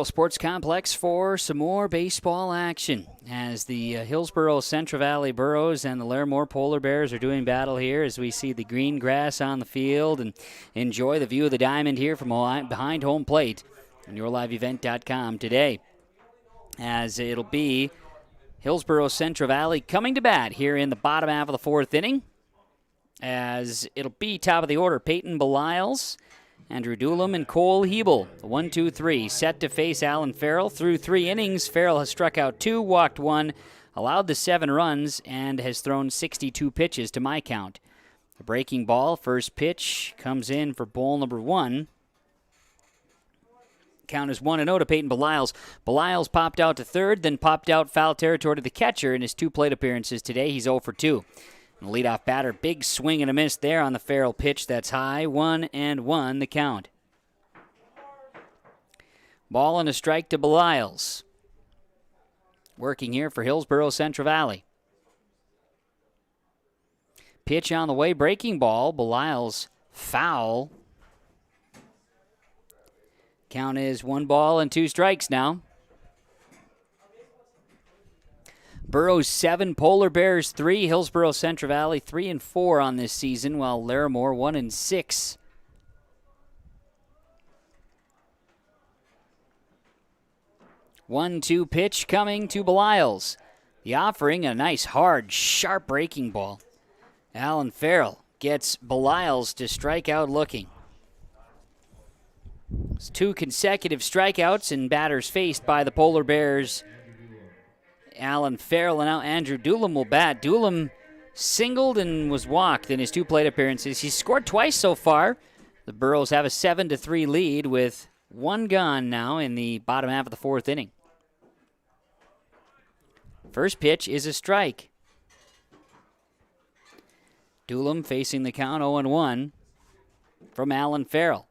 Speaker 2: Sports Complex for some more baseball action. As the Hillsboro Central Valley Burros and the Larimore Polar Bears are doing battle here as we see the green grass on the field and enjoy the view of the diamond here from behind home plate on yourliveevent.com today. As it'll be Hillsboro Central Valley coming to bat here in the bottom half of the fourth inning. As it'll be top of the order, Peyton Beliles, Andrew Doolum, and Cole Hebel. The 1-2-3 set to face Alan Farrell. Through 3 innings, Farrell has struck out 2, walked 1, allowed the 7 runs, and has thrown 62 pitches to my count. The breaking ball, first pitch, comes in for ball number 1. Count is 1-0 to Peyton Beliles. Beliles popped out to third, then popped out foul territory to the catcher in his 2 plate appearances today. He's 0 for 2. And the leadoff batter, big swing and a miss there on the Farrell pitch. That's high, 1-1 the count. Ball and a strike to Beliles. Working here for Hillsboro Central Valley. Pitch on the way, breaking ball. Beliles foul. Count is 1-2 strikes now. Burros 7, Polar Bears 3, Hillsboro Central Valley 3-4 on this season, while Larimore 1-6. One-two pitch coming to Beliles. The offering, a nice, hard, sharp breaking ball. Alan Farrell gets Beliles to strike out looking. It's 2 consecutive strikeouts and batters faced by the Polar Bears. Alan Farrell and now Andrew Doolum will bat. Doolum singled and was walked in his 2 plate appearances. He's scored twice so far. The Burros have a 7-3 lead with 1 gone now in the bottom half of the fourth inning. First pitch is a strike. Doolum facing the count 0-1 from Alan Farrell.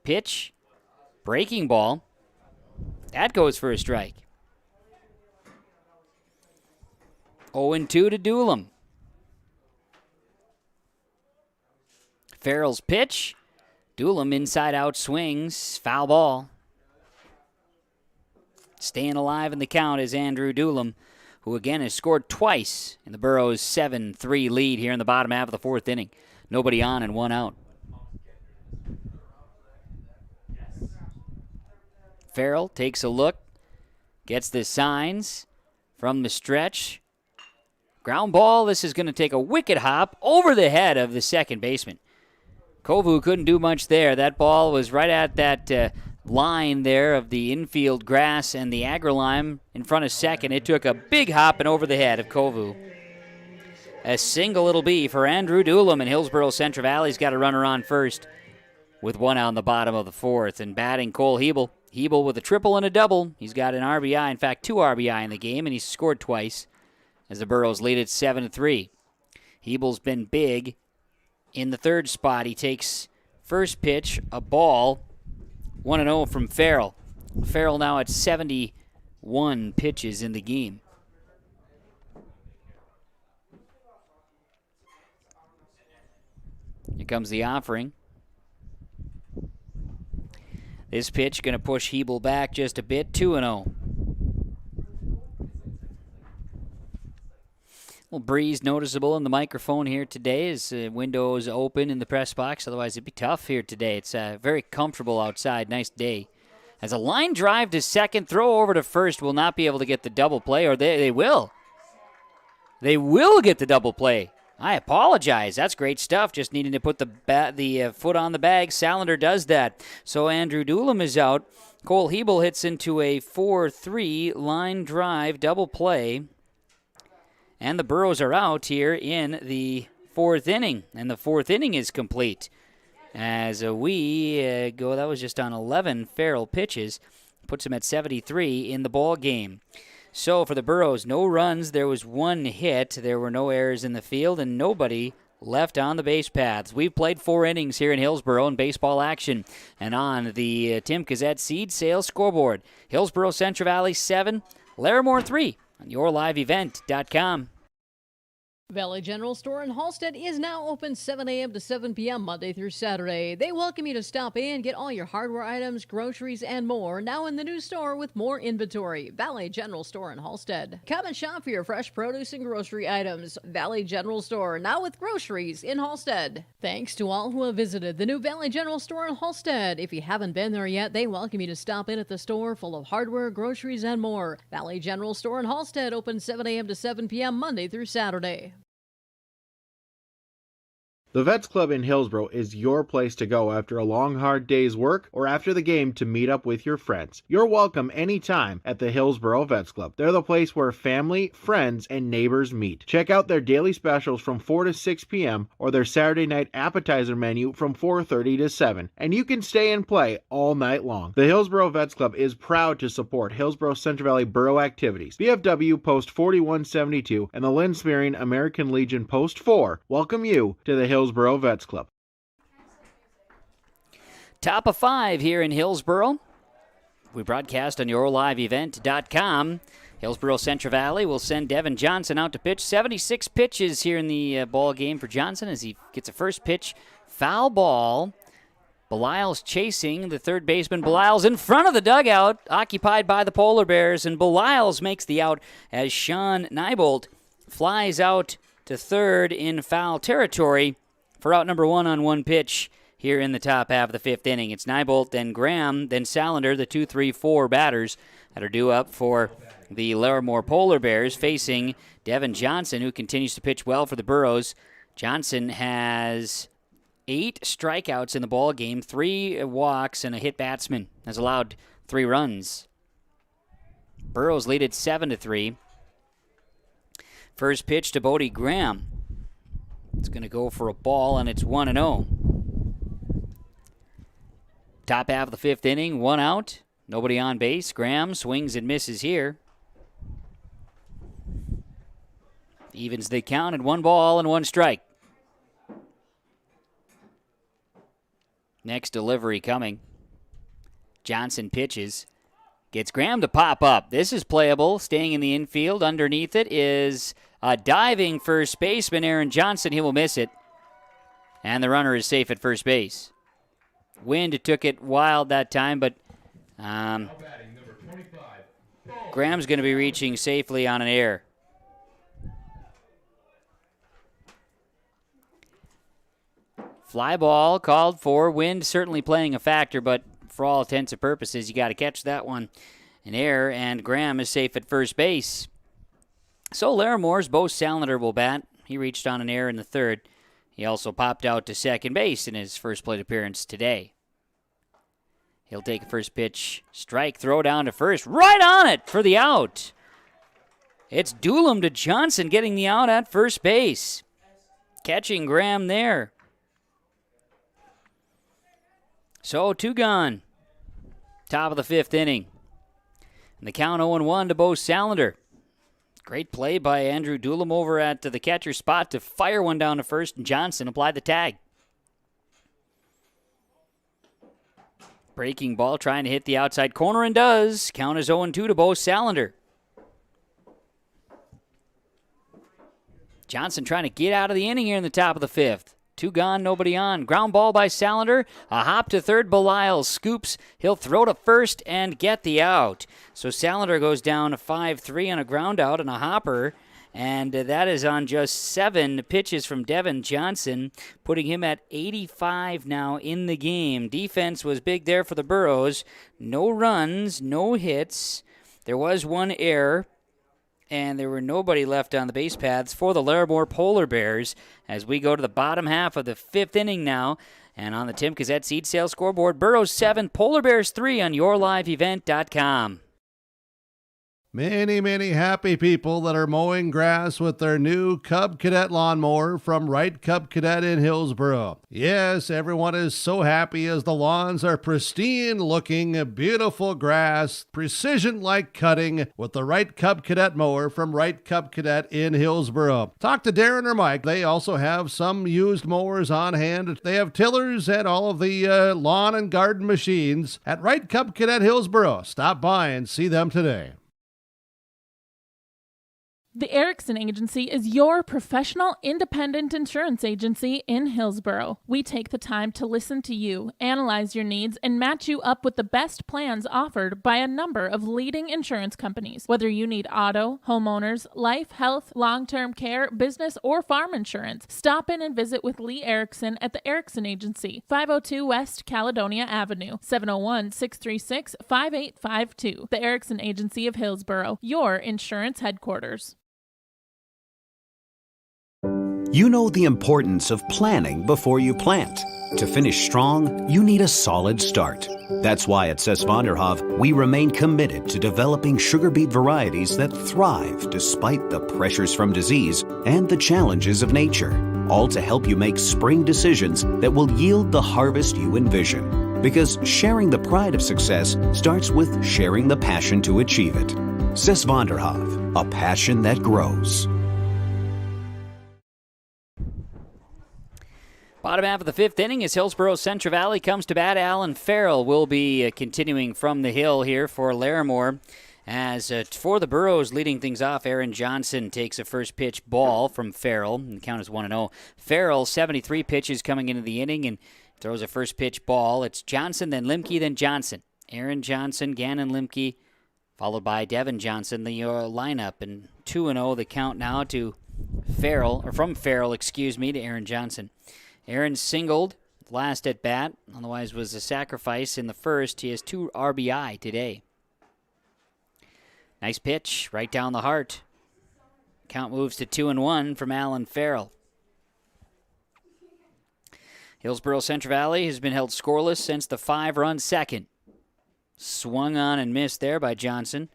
Speaker 2: Pitch, breaking ball. That goes for a strike. 0-2 to Doolum. Farrell's pitch. Doolum inside out swings. Foul ball. Staying alive in the count is Andrew Doolum, who again has scored twice in the Burros' 7-3 lead here in the bottom half of the fourth inning. Nobody on and 1 out. Farrell takes a look, gets the signs from the stretch. Ground ball. This is going to take a wicked hop over the head of the second baseman. Kovu couldn't do much there. That ball was right at that line there of the infield grass and the agrolime in front of second. It took a big hop and over the head of Kovu. A single it'll be for Andrew Doolum, and Hillsboro Central Valley's got a runner on first with one out in the bottom of the fourth. And batting Cole Hebel. Hebel with a triple and a double. He's got an RBI, in fact 2 RBI in the game, and he's scored twice as the Burros lead it 7-3. Hebel's been big in the third spot. He takes first pitch, a ball, 1-0 from Farrell. Farrell now at 71 pitches in the game. Here comes the offering. This pitch going to push Hebel back just a bit, 2-0. Little breeze noticeable in the microphone here today as windows open in the press box. Otherwise, it'd be tough here today. It's very comfortable outside. Nice day. As a line drive to second, throw over to first, will not be able to get the double play, or they will. They will get the double play. I apologize. That's great stuff. Just needing to put the foot on the bag. Salander does that. So Andrew Doolum is out. Cole Hebel hits into a 4-3 line drive double play. And the Burros are out here in the fourth inning. And the fourth inning is complete. As we go, that was just on 11 Farrell pitches. Puts him at 73 in the ball game. So for the Burros, no runs. There was 1 hit. There were no errors in the field, and nobody left on the base paths. We've played 4 innings here in Hillsboro in baseball action. And on the Tim Gazette Seed Sales scoreboard, Hillsboro Central Valley 7, Larimore 3 on yourliveevent.com.
Speaker 5: Valley General Store in Halstead is now open 7 a.m. to 7 p.m. Monday through Saturday. They welcome you to stop in, get all your hardware items, groceries, and more now in the new store with more inventory. Valley General Store in Halstead. Come and shop for your fresh produce and grocery items. Valley General Store, now with groceries in Halstead. Thanks to all who have visited the new Valley General Store in Halstead. If you haven't been there yet, they welcome you to stop in at the store full of hardware, groceries, and more. Valley General Store in Halstead, open 7 a.m. to 7 p.m. Monday through Saturday.
Speaker 8: The Vets Club in Hillsboro is your place to go after a long, hard day's work or after the game to meet up with your friends. You're welcome anytime at the Hillsboro Vets Club. They're the place where family, friends, and neighbors meet. Check out their daily specials from 4 to 6 p.m. or their Saturday night appetizer menu from 4:30 to 7. And you can stay and play all night long. The Hillsboro Vets Club is proud to support Hillsboro Central Valley Borough activities. VFW Post 4172 and the Lynn Spearing American Legion Post 4 welcome you to the Hillsboro Vets Club.
Speaker 2: Top of 5 here in Hillsboro. We broadcast on yourliveevent.com. Hillsboro Central Valley will send Devin Johnson out to pitch. 76 pitches here in the ball game for Johnson as he gets a first pitch. Foul ball. Belial's chasing the third baseman. Belial's in front of the dugout, occupied by the Polar Bears, and Belial's makes the out as Sean Neibolt flies out to third in foul territory for out number 1 on 1 pitch here in the top half of the 5th inning. It's Neibolt, then Graham, then Salander, the 2, 3, 4 batters that are due up for the Larimore Polar Bears facing Devin Johnson, who continues to pitch well for the Burros. Johnson has 8 strikeouts in the ball game, 3 walks, and a hit batsman. Has allowed 3 runs. Burros lead it 7-3. First pitch to Bodie Graham. It's going to go for a ball, and it's 1-0. Top half of the 5th inning, 1 out. Nobody on base. Graham swings and misses here. Evens the count at 1 ball and 1 strike. Next delivery coming. Johnson pitches. Gets Graham to pop up. This is playable. Staying in the infield. Underneath it is a diving first baseman, Aaron Johnson. He will miss it. And the runner is safe at first base. Wind took it wild that time, but Graham's going to be reaching safely on an error. Fly ball called for. Wind certainly playing a factor, but for all intents and purposes, you got to catch that one. An error, and Graham is safe at first base. So Larimore's Bo Salander will bat. He reached on an error in the third. He also popped out to second base in his first plate appearance today. He'll take a first pitch, strike, throw down to first, right on it for the out. It's Doolum to Johnson getting the out at first base. Catching Graham there. So 2 gone. Top of the 5th inning. And the count 0-1 to Bo Salander. Great play by Andrew Doolum over at the catcher spot to fire one down to first, and Johnson applied the tag. Breaking ball, trying to hit the outside corner, and does. Count is 0-2 to Bo Salander. Johnson trying to get out of the inning here in the top of the 5th. 2 gone, nobody on. Ground ball by Salander. A hop to third. Belial scoops. He'll throw to first and get the out. So Salander goes down to 5-3 on a ground out and a hopper. And that is on just 7 pitches from Devin Johnson, putting him at 85 now in the game. Defense was big there for the Burros. No runs, no hits. There was 1 error. And there were nobody left on the base paths for the Larimore Polar Bears as we go to the bottom half of the 5th inning now. And on the Tim Cassette Seed Sales scoreboard, Burros 7, Polar Bears 3 on yourliveevent.com.
Speaker 1: Many, many happy people that are mowing grass with their new Cub Cadet lawnmower from Wright Cub Cadet in Hillsboro. Yes, everyone is so happy as the lawns are pristine looking, beautiful grass, precision-like cutting with the Wright Cub Cadet mower from Wright Cub Cadet in Hillsboro. Talk to Darren or Mike. They also have some used mowers on hand. They have tillers and all of the lawn and garden machines at Wright Cub Cadet Hillsboro. Stop by and see them today.
Speaker 4: The Erickson Agency is your professional independent insurance agency in Hillsboro. We take the time to listen to you, analyze your needs, and match you up with the best plans offered by a number of leading insurance companies. Whether you need auto, homeowners, life, health, long-term care, business, or farm insurance, stop in and visit with Lee Erickson at the Erickson Agency, 502 West Caledonia Avenue, 701-636-5852. The Erickson Agency of Hillsboro, your insurance headquarters.
Speaker 9: You know the importance of planning before you plant. To finish strong, you need a solid start. That's why at Cess Vanderhoef, we remain committed to developing sugar beet varieties that thrive despite the pressures from disease and the challenges of nature, all to help you make spring decisions that will yield the harvest you envision. Because sharing the pride of success starts with sharing the passion to achieve it. Cess Vanderhoef, a passion that grows.
Speaker 2: Bottom half of the 5th inning as Hillsboro Central Valley comes to bat. Alan Farrell will be continuing from the hill here for Larimore. As for the Burros leading things off, Aaron Johnson takes a first pitch ball from Farrell. The count is 1-0. Farrell, 73 pitches coming into the inning and throws a first pitch ball. It's Johnson, then Limke, then Johnson. Aaron Johnson, Gannon Limke, followed by Devin Johnson, the lineup. And 2-0 the count now to Farrell, or from Farrell, to Aaron Johnson. Aaron singled last at bat, otherwise was a sacrifice in the first. He has 2 RBI today. Nice pitch, right down the heart. Count moves to 2-1 from Alan Farrell. Hillsboro Central Valley has been held scoreless since the 5-run second. Swung on and missed there by Johnson.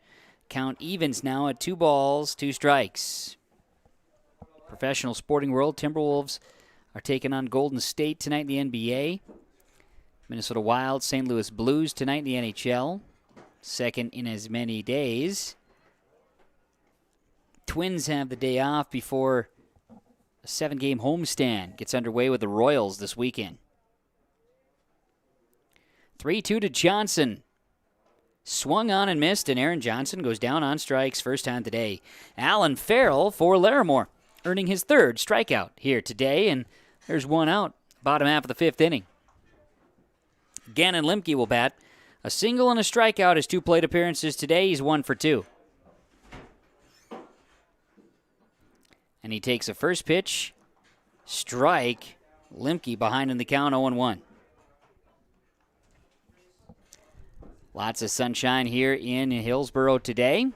Speaker 2: Count evens now at 2 balls, 2 strikes. Professional sporting world, Timberwolves are taking on Golden State tonight in the NBA. Minnesota Wild, St. Louis Blues tonight in the NHL. Second in as many days. Twins have the day off before a 7-game homestand gets underway with the Royals this weekend. 3-2 to Johnson. Swung on and missed, and Aaron Johnson goes down on strikes first time today. Alan Farrell for Larimore, earning his 3rd strikeout here today, and there's 1 out, bottom half of the 5th inning. Gannon Limke will bat. A single and a strikeout his 2 plate appearances today. He's 1 for 2. And he takes a first pitch, strike. Limke behind in the count, 0-1. Lots of sunshine here in Hillsboro today.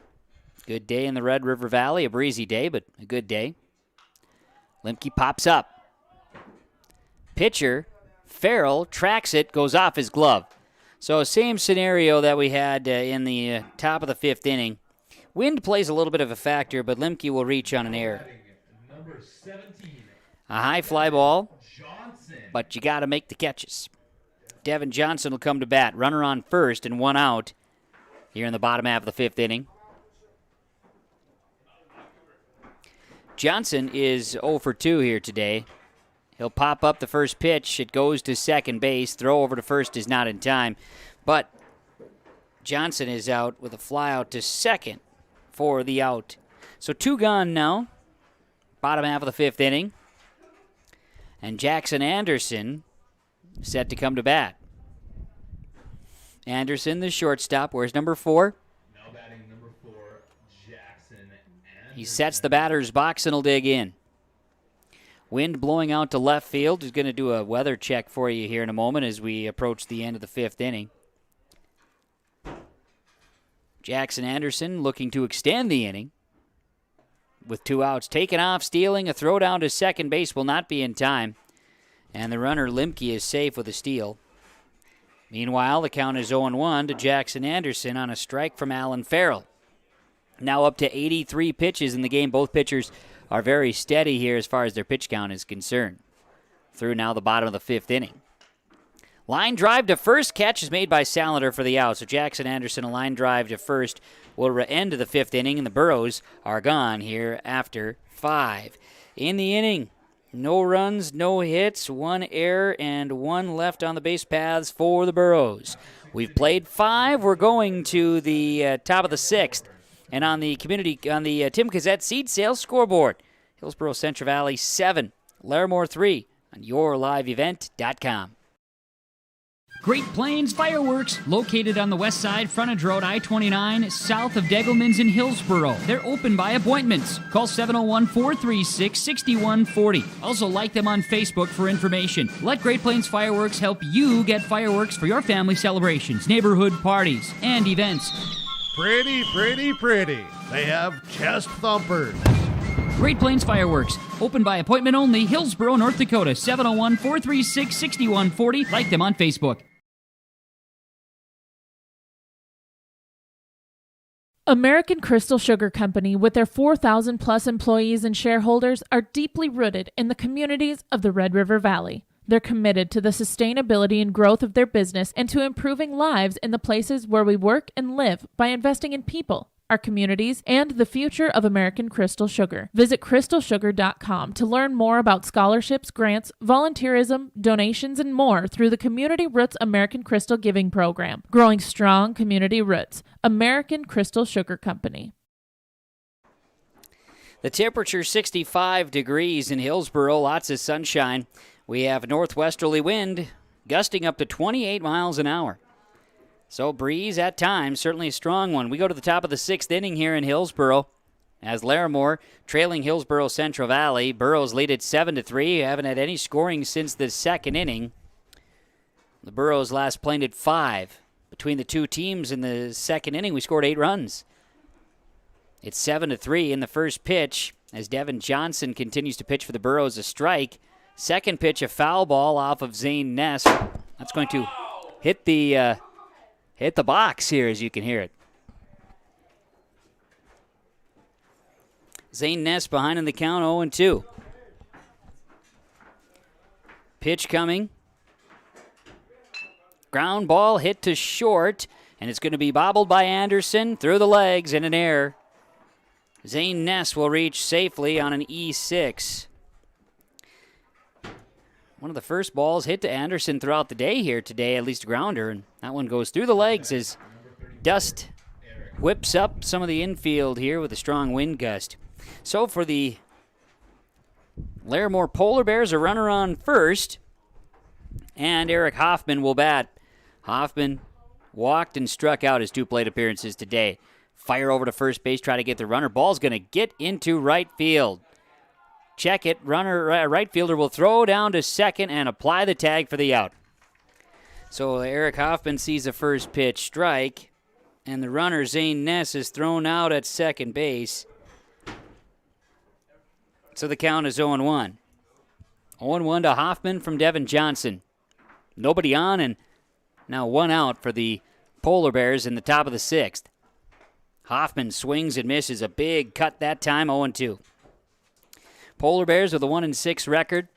Speaker 2: Good day in the Red River Valley. A breezy day, but a good day. Lemke pops up. Pitcher, Farrell, tracks it, goes off his glove. So same scenario that we had in the top of the 5th inning. Wind plays a little bit of a factor, but Lemke will reach on an error. A high fly ball, but you got to make the catches. Devin Johnson will come to bat. Runner on first and 1 out here in the bottom half of the 5th inning. Johnson is 0 for 2 here today. He'll pop up the first pitch. It goes to second base. Throw over to first is not in time. But Johnson is out with a fly out to second for the out. So 2 gone now. Bottom half of the 5th inning. And Jackson Anderson set to come to bat. Anderson, the shortstop. Where's number 4?
Speaker 19: Now batting number 4, Jackson Anderson.
Speaker 2: He sets the batter's box and will dig in. Wind blowing out to left field. He's going to do a weather check for you here in a moment as we approach the end of the 5th inning. Jackson Anderson looking to extend the inning with 2 outs. Taken off, stealing. A throw down to second base will not be in time. And the runner, Lemke, is safe with a steal. Meanwhile, the count is 0-1 to Jackson Anderson on a strike from Alan Farrell. Now up to 83 pitches in the game. Both pitchers are very steady here as far as their pitch count is concerned. Through now the bottom of the 5th inning. Line drive to first. Catch is made by Salander for the out. So Jackson Anderson, a line drive to first, will end the 5th inning, and the Burros are gone here after 5. In the inning, no runs, no hits, 1 error, and 1 left on the base paths for the Burros. We've played 5. We're going to the top of the 6th. And on the Tim Cassette seed sales scoreboard, Hillsboro Central Valley 7, Larimore 3 on yourliveevent.com.
Speaker 3: Great Plains Fireworks, located on the west side, frontage road I-29, south of Degelman's in Hillsboro. They're open by appointments. Call 701-436-6140. Also like them on Facebook for information. Let Great Plains Fireworks help you get fireworks for your family celebrations, neighborhood parties, and events.
Speaker 1: Pretty, pretty, pretty. They have chest thumpers.
Speaker 3: Great Plains Fireworks, open by appointment only, Hillsboro, North Dakota, 701-436-6140. Like them on Facebook.
Speaker 4: American Crystal Sugar Company, with their 4,000-plus employees and shareholders, are deeply rooted in the communities of the Red River Valley. They're committed to the sustainability and growth of their business and to improving lives in the places where we work and live by investing in people, our communities, and the future of American Crystal Sugar. Visit crystalsugar.com to learn more about scholarships, grants, volunteerism, donations, and more through the Community Roots American Crystal Giving Program. Growing strong community roots. American Crystal Sugar Company.
Speaker 2: The temperature 65 degrees in Hillsboro, lots of sunshine. We have northwesterly wind gusting up to 28 miles an hour. So breeze at times, certainly a strong one. We go to the top of the 6th inning here in Hillsboro as Larimore trailing Hillsboro Central Valley. Burros lead at 7-3. Haven't had any scoring since the 2nd inning. The Burros last played at 5. Between the two teams in the 2nd inning, we scored 8 runs. It's 7-3 in the first pitch as Devin Johnson continues to pitch for the Burros, a strike. Second pitch, a foul ball off of Zane Ness. That's going to hit the box here, as you can hear it. Zane Ness behind in the count, 0-2. Pitch coming. Ground ball hit to short, and it's going to be bobbled by Anderson through the legs and an error. Zane Ness will reach safely on an E6. One of the first balls hit to Anderson throughout the day here today, at least a grounder, and that one goes through the legs as dust whips up some of the infield here with a strong wind gust. So for the Larimore Polar Bears, a runner on first, and Eric Hoffman will bat. Hoffman walked and struck out his 2 plate appearances today. Fire over to first base, try to get the runner. Ball's going to get into right field. Check it. Right fielder will throw down to second and apply the tag for the out. So Eric Hoffman sees a first pitch strike And the runner, Zane Ness, is thrown out at second base. So the count is 0-1. 0-1 to Hoffman from Devin Johnson. Nobody on, and now one out for the Polar Bears in the top of the sixth. Hoffman swings and misses. A big cut that time, 0-2. Polar Bears with a 1-6 record.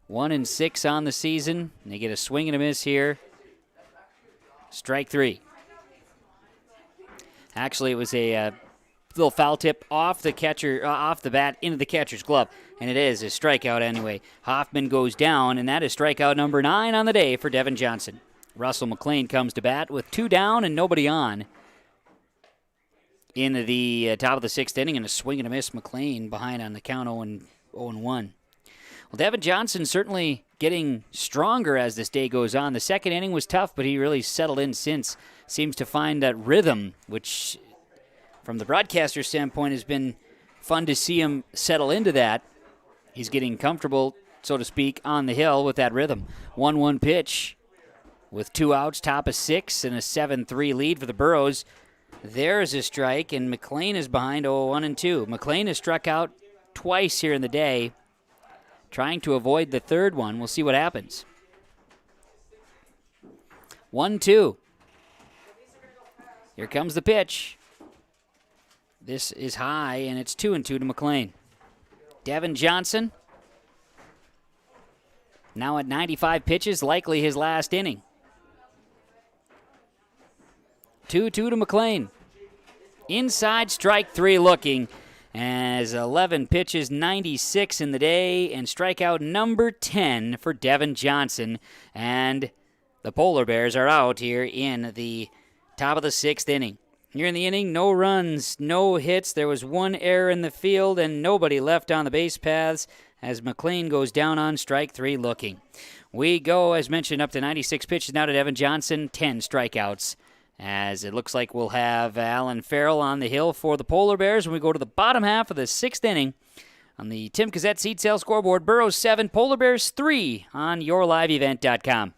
Speaker 2: 1-6 on the season. They get a swing and a miss here. Strike three. Actually, it was a little foul tip off the catcher, off the bat into the catcher's glove, and it is a strikeout anyway. Hoffman goes down, and that is strikeout number 9 on the day for Devin Johnson. Russell McLean comes to bat with 2 down and nobody on in the top of the sixth inning, and a swing and a miss. McLean behind on the count 0-1. Well, Devin Johnson certainly getting stronger as this day goes on. The second inning was tough, but he really settled in since. Seems to find that rhythm, which from the broadcaster standpoint has been fun to see him settle into that. He's getting comfortable, so to speak, on the hill with that rhythm. 1-1 pitch with 2 outs, top of 6, and a 7-3 lead for the Burros. There's a strike, and McLean is behind 0-1-2. McLean has struck out twice here in the day, trying to avoid the third one. We'll see what happens. 1-2. Here comes the pitch. This is high, and it's 2-2 to McLean. Devin Johnson, now at 95 pitches, likely his last inning. 2-2 to McLean. Inside, strike 3 looking. As 11 pitches, 96 in the day, and strikeout number 10 for Devin Johnson. And the Polar Bears are out here in the top of the sixth inning. Here in the inning, no runs, no hits. There was 1 error in the field and nobody left on the base paths as McLean goes down on strike 3 looking. We go, as mentioned, up to 96 pitches now to Devin Johnson, 10 strikeouts. As it looks like we'll have Alan Farrell on the hill for the Polar Bears when we go to the bottom half of the sixth inning. On the Tim Cassette Seed Sale scoreboard, Burros 7, Polar Bears 3 on yourliveevent.com.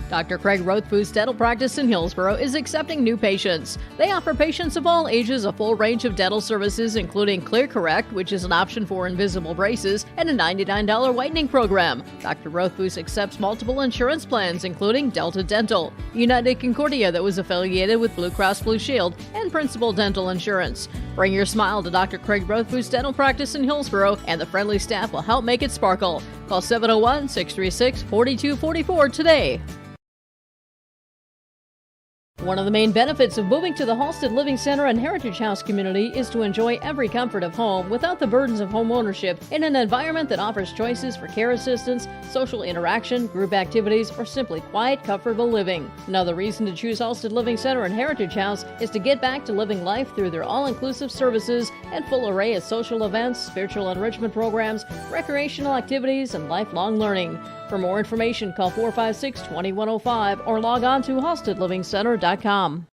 Speaker 5: Dr. Craig Rothfuss Dental Practice in Hillsboro is accepting new patients. They offer patients of all ages a full range of dental services, including Clear Correct, which is an option for invisible braces, and a $99 whitening program. Dr. Rothfuss accepts multiple insurance plans, including Delta Dental, United Concordia that was affiliated with Blue Cross Blue Shield, and Principal Dental Insurance. Bring your smile to Dr. Craig Rothfuss Dental Practice in Hillsboro, and the friendly staff will help make it sparkle. Call 701-636-4244 today. One of the main benefits of moving to the Halsted Living Center and Heritage House community is to enjoy every comfort of home without the burdens of home ownership in an environment that offers choices for care assistance, social interaction, group activities, or simply quiet, comfortable living. Another reason to choose Halsted Living Center and Heritage House is to get back to living life through their all-inclusive services and full array of social events, spiritual enrichment programs, recreational activities, and lifelong learning. For more information, call 456-2105 or log on to halstedlivingcenter.com.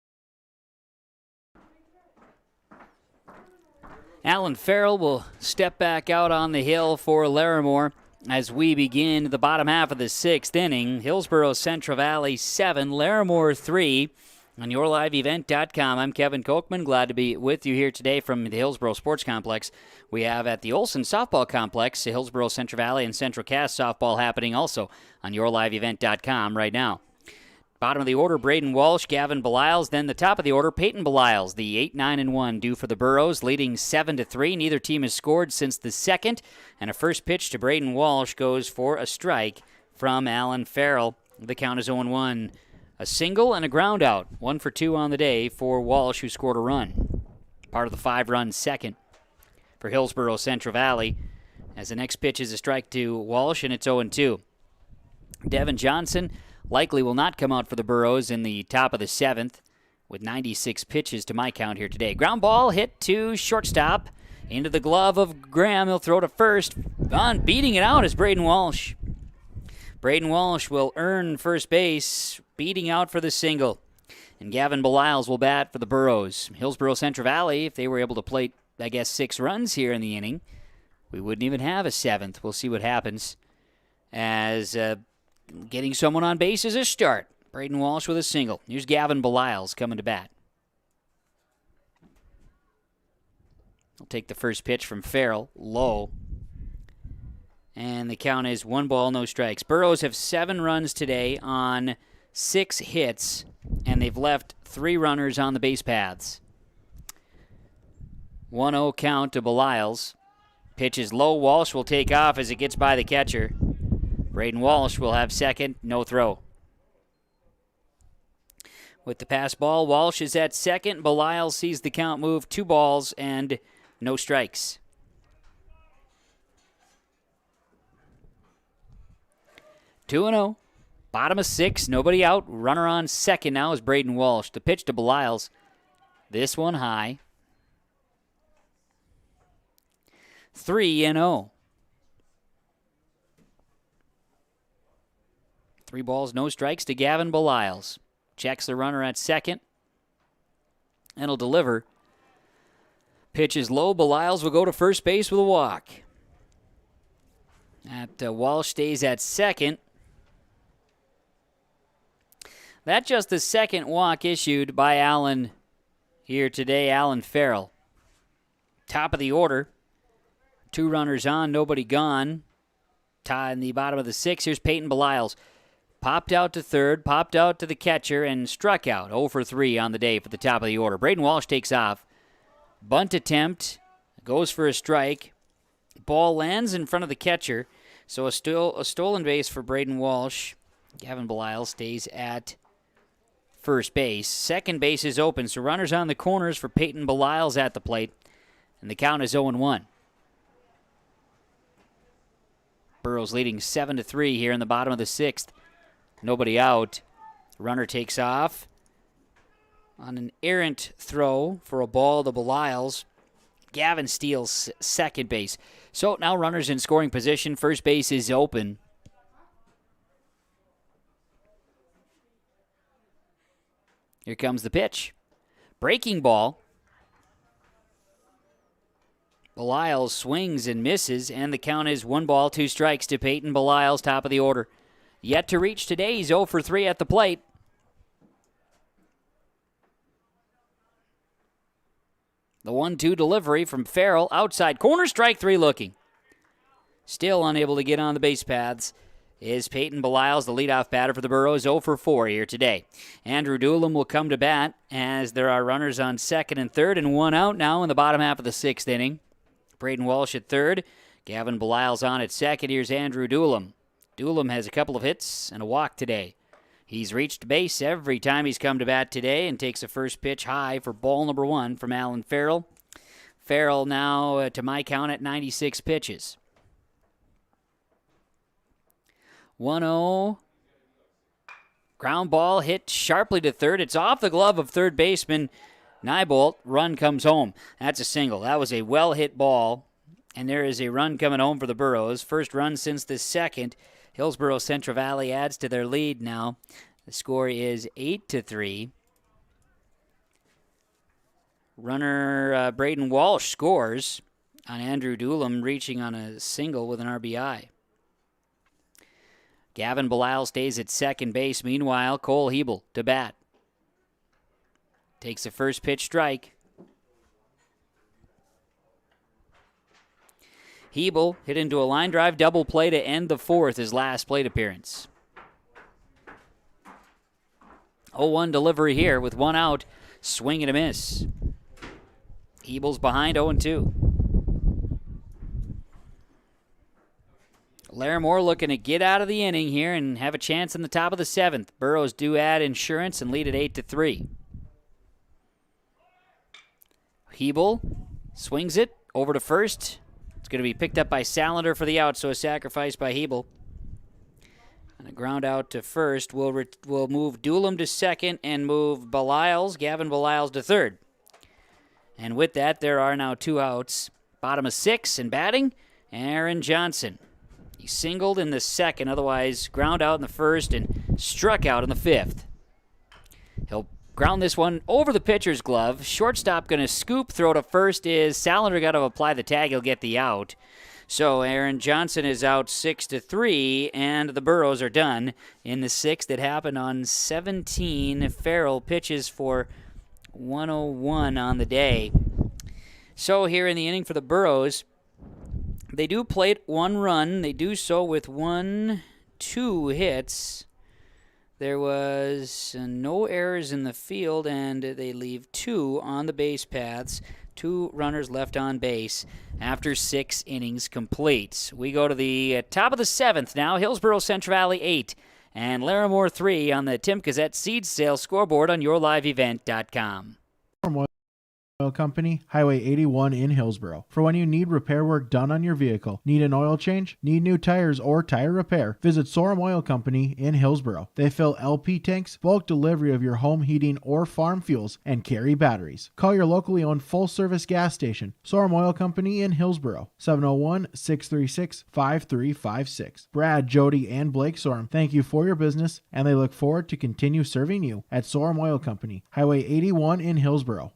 Speaker 2: Alan Farrell will step back out on the hill for Larimore as we begin the bottom half of the sixth inning. Hillsboro Central Valley 7, Larimore 3. On yourliveevent.com, I'm Kevin Kochman. Glad to be with you here today from the Hillsboro Sports Complex. We have at the Olson Softball Complex, Hillsboro Central Valley and Central Cass softball happening also on yourliveevent.com right now. Bottom of the order, Braden Walsh, Gavin Beliles. Then the top of the order, Peyton Beliles, the 8-9-1 due for the Burros, leading 7-3. Neither team has scored since the second, and a first pitch to Braden Walsh goes for a strike from Alan Farrell. The count is 0-1. A single and a ground out. 1 for 2 on the day for Walsh, who scored a run. Part of the 5-run second for Hillsboro Central Valley. As the next pitch is a strike to Walsh, and it's 0-2. Devin Johnson likely will not come out for the Burros in the top of the seventh with 96 pitches to my count here today. Ground ball hit to shortstop. Into the glove of Graham. He'll throw to first. Beating it out is Braden Walsh. Braden Walsh will earn first base, beating out for the single. And Gavin Beliles will bat for the Burros. Hillsboro Central Valley, if they were able to plate, 6 runs here in the inning, we wouldn't even have a seventh. We'll see what happens as getting someone on base is a start. Braden Walsh with a single. Here's Gavin Beliles coming to bat. He'll take the first pitch from Farrell, low. And the count is 1 ball, no strikes. Burros have 7 runs today on 6 hits, and they've left 3 runners on the base paths. 1-0 count to Beliles. Pitch is low. Walsh will take off as it gets by the catcher. Braden Walsh will have second, no throw. With the pass ball, Walsh is at second. Beliles sees the count move, 2 balls and no strikes. Two and 0. Bottom of 6, nobody out. Runner on second now is Braden Walsh. The pitch to Beliles. This one high. 3-0. 3 balls, no strikes to Gavin Beliles. Checks the runner at second. And he'll deliver. Pitch is low. Beliles will go to first base with a walk. Walsh stays at second. That's just the second walk issued by Allen here today, Alan Farrell. Top of the order. 2 runners on, nobody gone. Tie in the bottom of the 6th. Here's Peyton Beliles. Popped out to third, popped out to the catcher, and struck out. 0 for 3 on the day for the top of the order. Braden Walsh takes off. Bunt attempt. Goes for a strike. Ball lands in front of the catcher. So a stolen base for Braden Walsh. Gavin Beliles stays at first base. Second base is open, so runners on the corners for Peyton Beliles at the plate. And the count is 0-1. Burros leading 7-3 here in the bottom of the 6th. Nobody out. Runner takes off on an errant throw for a ball to Beliles. Gavin steals second base. So now runners in scoring position. First base is open. Here comes the pitch. Breaking ball. Beliles swings and misses, and the count is 1 ball, 2 strikes to Peyton Beliles, top of the order. Yet to reach today, he's 0 for 3 at the plate. The 1-2 delivery from Farrell, outside corner, strike 3 looking. Still unable to get on the base paths is Peyton Beliles, the leadoff batter for the Burros, 0 for 4 here today. Andrew Doolin will come to bat as there are runners on second and third and 1 out now in the bottom half of the 6th inning. Braden Walsh at third. Gavin Beliles on at second. Here's Andrew Doolin. Doolin has a couple of hits and a walk today. He's reached base every time he's come to bat today and takes a first pitch high for ball number 1 from Alan Farrell. Farrell now, to my count, at 96 pitches. 1-0. Ground ball hit sharply to third. It's off the glove of third baseman Nybolt. Run comes home. That's a single. That was a well-hit ball, and there is a run coming home for the Burros. First run since the second. Hillsboro Central Valley adds to their lead now. The score is 8-3. Runner Braden Walsh scores on Andrew Doolin, reaching on a single with an RBI. Gavin Beliles stays at second base. Meanwhile, Cole Hebel to bat. Takes a first pitch strike. Hebel hit into a line drive double play to end the 4th, his last plate appearance. 0-1 delivery here with 1 out. Swing and a miss. Hebel's behind 0-2. Larimore looking to get out of the inning here and have a chance in the top of the 7th. Burros do add insurance and lead at 8-3. Hebel swings it over to first. It's going to be picked up by Salander for the out, so a sacrifice by Hebel. And a ground out to first will move Doolin to second and move Gavin Beliles to third. And with that, there are now 2 outs. Bottom of 6 and batting, Aaron Johnson. He singled in the second, otherwise ground out in the first and struck out in the 5th. He'll ground this one over the pitcher's glove. Shortstop going to scoop. Throw to first is Salander. Got to apply the tag. He'll get the out. So Aaron Johnson is out 6-3, and the Burros are done in the sixth. That happened on 17. Farrell pitches for 101 on the day. So here in the inning for the Burros, they do plate 1 run. They do so with 2 hits. There was no errors in the field, and they leave 2 on the base paths. 2 runners left on base after 6 innings complete. We go to the top of the 7th now. Hillsboro Central Valley 8 and Larimore 3 on the Tim Gazette Seed Sales scoreboard on yourliveevent.com.
Speaker 10: Oil Company, Highway 81 in Hillsboro. For when you need repair work done on your vehicle, need an oil change, need new tires, or tire repair, visit Sorum Oil Company in Hillsboro. They fill LP tanks, bulk delivery of your home heating or farm fuels, and carry batteries. Call your locally owned full-service gas station, Sorum Oil Company in Hillsboro, 701-636-5356. Brad, Jody, and Blake Sorum thank you for your business, and they look forward to continue serving you at Sorum Oil Company, Highway 81 in Hillsboro.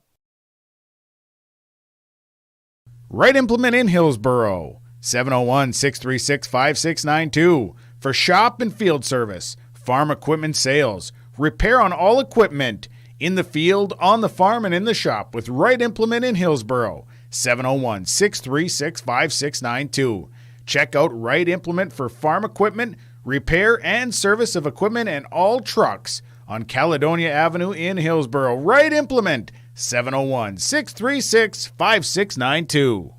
Speaker 11: Right Implement in Hillsboro, 701-636-5692 for shop and field service, farm equipment sales, repair on all equipment, in the field, on the farm, and in the shop with Right Implement in Hillsboro, 701-636-5692. Check out Right Implement for farm equipment, repair and service of equipment and all trucks on Caledonia Avenue in Hillsboro. Right Implement, 701-636-5692.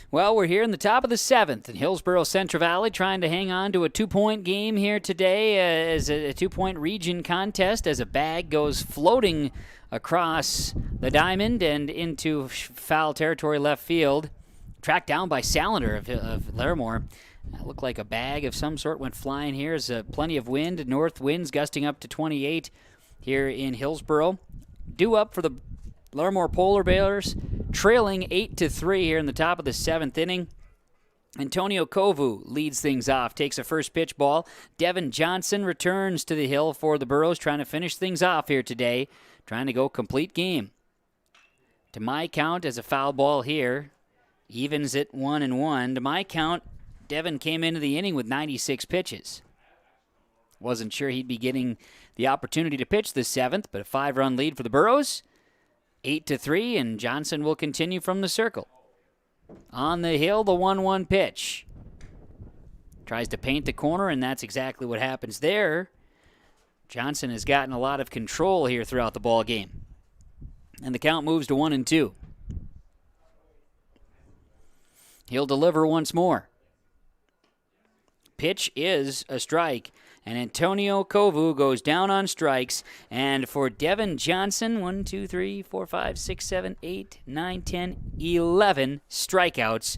Speaker 2: Well, we're here in the top of the 7th in Hillsboro Central Valley, trying to hang on to a 2-point game here today as a 2-point region contest as a bag goes floating across the diamond and into foul territory left field. Tracked down by Salander of Larimore. Looked like a bag of some sort went flying here. There's plenty of wind, north winds gusting up to 28 here in Hillsboro. Due up for the Larimore Polar Bears, trailing 8-3 here in the top of the 7th inning. Antonio Kovu leads things off, takes a first pitch ball. Devin Johnson returns to the hill for the Burros, trying to finish things off here today, trying to go complete game. To my count, as a foul ball here, evens it 1-1. To my count, Devin came into the inning with 96 pitches. Wasn't sure he'd be getting the opportunity to pitch the 7th, but a 5-run lead for the Burros. 8-3, and Johnson will continue from the circle. On the hill, the 1-1 pitch. Tries to paint the corner, and that's exactly what happens there. Johnson has gotten a lot of control here throughout the ball game. And the count moves to 1-2. He'll deliver once more. Pitch is a strike, and Antonio Kovu goes down on strikes. And for Devin Johnson, 1, 2, 3, 4, 5, 6, 7, 8, 9, 10, 11 strikeouts.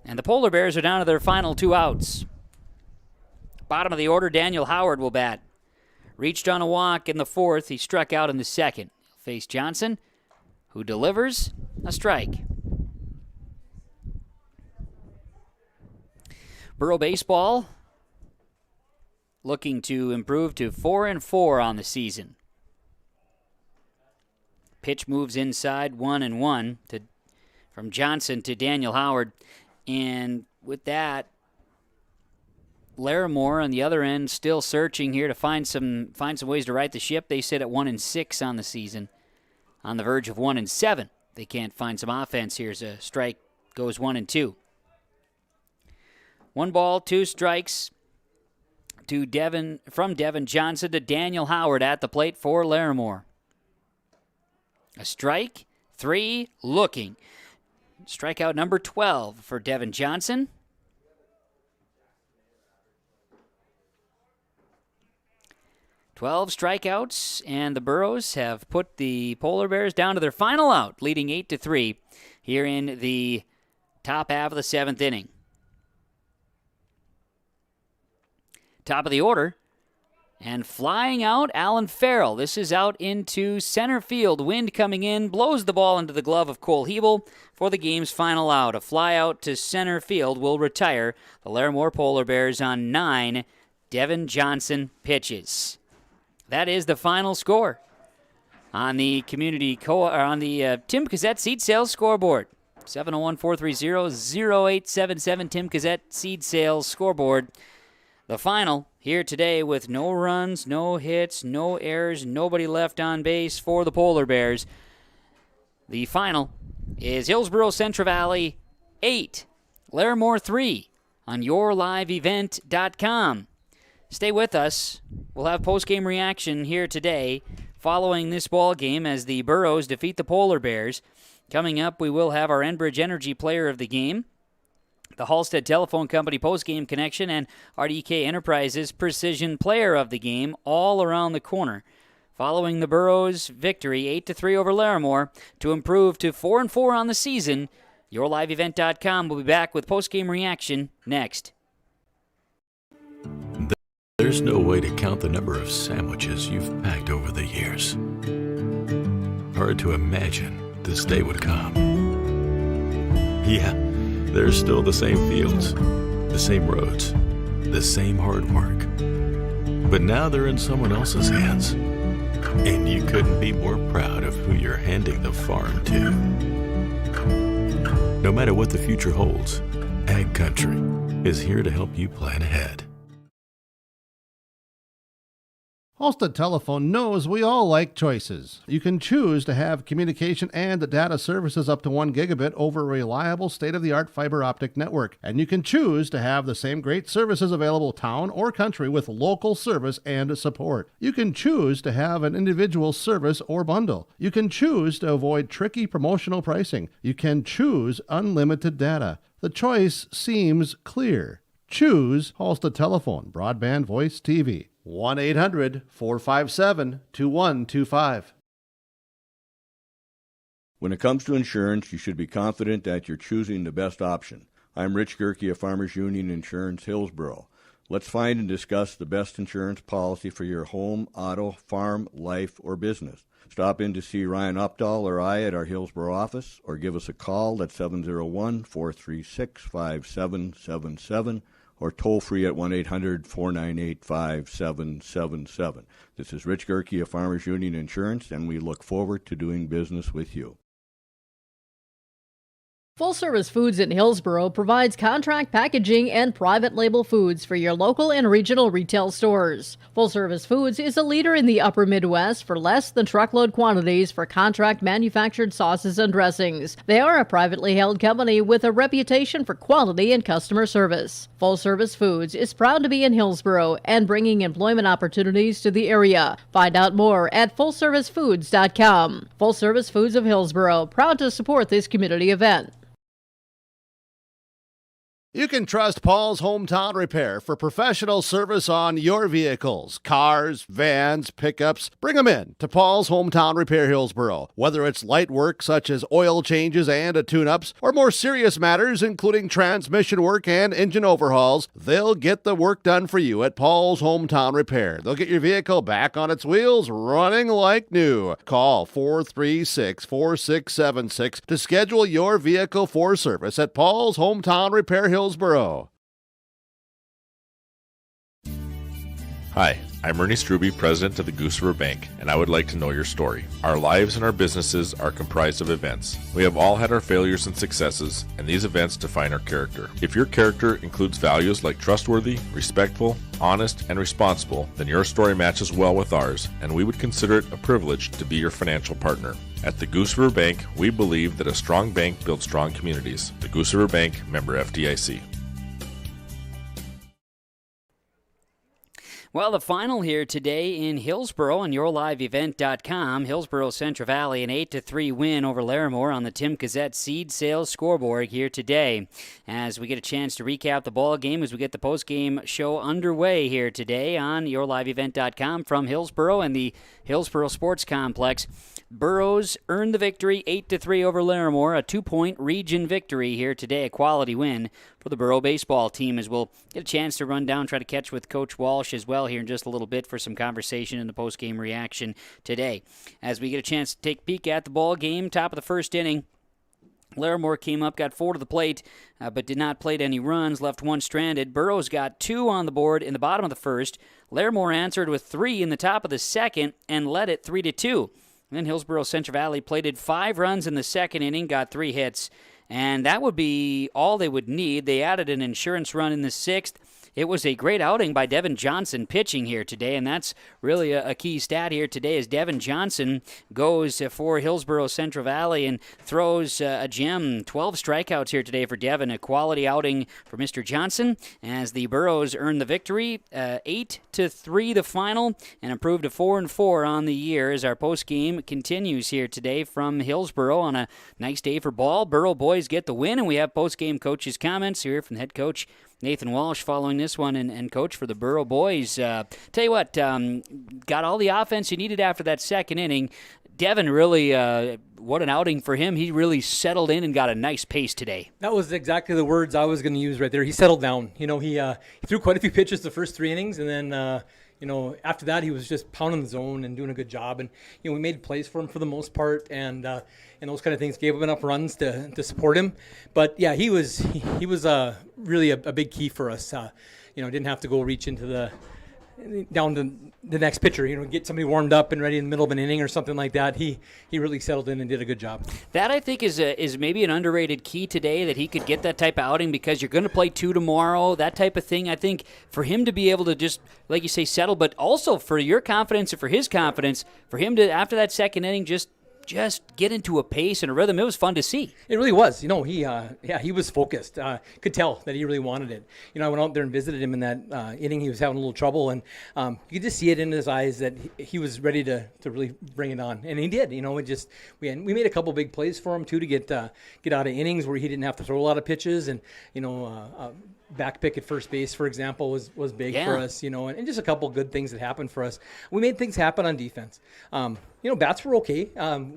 Speaker 2: And the Polar Bears are down to their final 2 outs. Bottom of the order, Daniel Howard will bat. Reached on a walk in the 4th. He struck out in the 2nd. He'll face Johnson, who delivers a strike. Burro baseball looking to improve to 4-4 on the season. Pitch moves inside 1-1 from Johnson to Daniel Howard. And with that, Larimore on the other end still searching here to find some ways to right the ship. They sit at 1-6 on the season, on the verge of 1-7. They can't find some offense here as a strike goes 1-2. 1 ball, 2 strikes from Devin Johnson to Daniel Howard at the plate for Larimore. A strike, 3 looking. Strikeout number 12 for Devin Johnson. Strikeouts, and the Burros have put the Polar Bears down to their final out, leading 8-3 here in the top half of the 7th inning. Top of the order, and flying out, Alan Farrell. This is out into center field. Wind coming in, blows the ball into the glove of Cole Hebel for the game's final out. A fly out to center field will retire the Larimore Polar Bears on 9 Devin Johnson pitches. That is the final score on the Tim Gazette Seed Sales scoreboard. 701-430-0877. Tim Gazette seed sales scoreboard. The final here today with no runs, no hits, no errors, nobody left on base for the Polar Bears. The final is Hillsboro Central Valley 8, Larimore 3 on yourliveevent.com. Stay with us. We'll have postgame reaction here today following this ball game as the Burros defeat the Polar Bears. Coming up, we will have our Enbridge Energy Player of the Game, the Halstead Telephone Company postgame connection, and RDK Enterprises Precision Player of the Game all around the corner. Following the Burros' victory 8-3 over Larimore to improve to 4-4 on the season, yourliveevent.com will be back with postgame reaction next.
Speaker 13: There's no way to count the number of sandwiches you've packed over the years. Hard to imagine this day would come. Yeah, there's still the same fields, the same roads, the same hard work. But now they're in someone else's hands. And you couldn't be more proud of who you're handing the farm to. No matter what the future holds, Ag Country is here to help you plan ahead.
Speaker 1: Halstead Telephone knows we all like choices. You can choose to have communication and data services up to 1 gigabit over a reliable state-of-the-art fiber optic network. And you can choose to have the same great services available town or country with local service and support. You can choose to have an individual service or bundle. You can choose to avoid tricky promotional pricing. You can choose unlimited data. The choice seems clear. Choose Halstead Telephone, broadband voice TV. 1-800-457-2125.
Speaker 14: When it comes to insurance, you should be confident that you're choosing the best option. I'm Rich Gerke of Farmers Union Insurance, Hillsboro. Let's find and discuss the best insurance policy for your home, auto, farm, life, or business. Stop in to see Ryan Updahl or I at our Hillsboro office, or give us a call at 701-436-5777. or toll-free at 1-800-498-5777. This is Rich Gerke of Farmers Union Insurance, and we look forward to doing business with you.
Speaker 5: Full Service Foods in Hillsboro provides contract packaging and private label foods for your local and regional retail stores. Full Service Foods is a leader in the upper Midwest for less than truckload quantities for contract manufactured sauces and dressings. They are a privately held company with a reputation for quality and customer service. Full Service Foods is proud to be in Hillsboro and bringing employment opportunities to the area. Find out more at fullservicefoods.com. Full Service Foods of Hillsboro, proud to support this community event.
Speaker 1: You can trust Paul's Hometown Repair for professional service on your vehicles, cars, vans, pickups. Bring them in to Paul's Hometown Repair Hillsboro. Whether it's light work such as oil changes and tune-ups, or more serious matters including transmission work and engine overhauls, they'll get the work done for you at Paul's Hometown Repair. They'll get your vehicle back on its wheels, running like new. Call 436-4676 to schedule your vehicle for service at Paul's Hometown Repair Hillsboro.
Speaker 12: Hi, I'm Ernie Struby, president of the Goose River Bank, and I would like to know your story. Our lives and our businesses are comprised of events. We have all had our failures and successes, and these events define our character. If your character includes values like trustworthy, respectful, honest, and responsible, then your story matches well with ours, and we would consider it a privilege to be your financial partner. At the Goose River Bank, we believe that a strong bank builds strong communities. The Goose River Bank, member FDIC.
Speaker 2: Well, the final here today in Hillsboro on yourliveevent.com. Hillsboro Central Valley, an 8-3 win over Larimore on the Tim Gazette seed sales scoreboard here today. As we get a chance to recap the ball game as we get the post-game show underway here today on yourliveevent.com from Hillsboro and the Hillsboro Sports Complex. Burros earned the victory 8-3 over Larimore, a 2-point region victory here today, a quality win for the Burro baseball team, as we'll get a chance to run down, try to catch with Coach Walsh as well here in just a little bit for some conversation in the post-game reaction today. As we get a chance to take a peek at the ball game, top of the first inning, Larimore came up, got 4 to the plate, but did not plate any runs, left 1 stranded. Burros got 2 on the board in the bottom of the first. Larimore answered with 3 in the top of the second and led it 3-2. And then Hillsboro Central Valley plated 5 runs in the second inning, got 3 hits, and that would be all they would need. They added an insurance run in the 6th. It was a great outing by Devin Johnson pitching here today, and that's really a key stat here today as Devin Johnson goes for Hillsboro Central Valley and throws a gem. 12 strikeouts here today for Devin, a quality outing for Mr. Johnson as the Burros earn the victory, 8-3 the final, and improved to 4-4 on the year as our postgame continues here today from Hillsboro on a nice day for ball. Burro boys get the win, and we have postgame coaches' comments here from the head coach Nathan Walsh following this one, and coach for the Burro boys. Tell you what, got all the offense you needed after that second inning. Devin really, what an outing for him. He really settled in and got a nice pace today.
Speaker 15: That was exactly the words I was going to use right there. He settled down. He threw quite a few pitches the first 3 innings, and then after that, he was just pounding the zone and doing a good job. And, we made plays for him for the most part, and those kind of things gave him enough runs to support him. But, yeah, he was really a big key for us. Didn't have to go reach into down to the next pitcher, get somebody warmed up and ready in the middle of an inning or something like that. He really settled in and did a good job.
Speaker 2: That, I think, is maybe an underrated key today, that he could get that type of outing because you're going to play 2 tomorrow, that type of thing. I think for him to be able to just, like you say, settle, but also for your confidence and for his confidence, for him to, after that second inning, just get into a pace and a rhythm. It was fun to see.
Speaker 15: It really was. He was focused. Could tell that he really wanted it. I went out there and visited him in that inning. He was having a little trouble, and you could just see it in his eyes that he was ready to really bring it on, and he did. We made a couple big plays for him too to get out of innings where he didn't have to throw a lot of pitches, and back pick at first base, for example, was big for us, and just a couple good things that happened for us. We made things happen on defense. Bats were okay.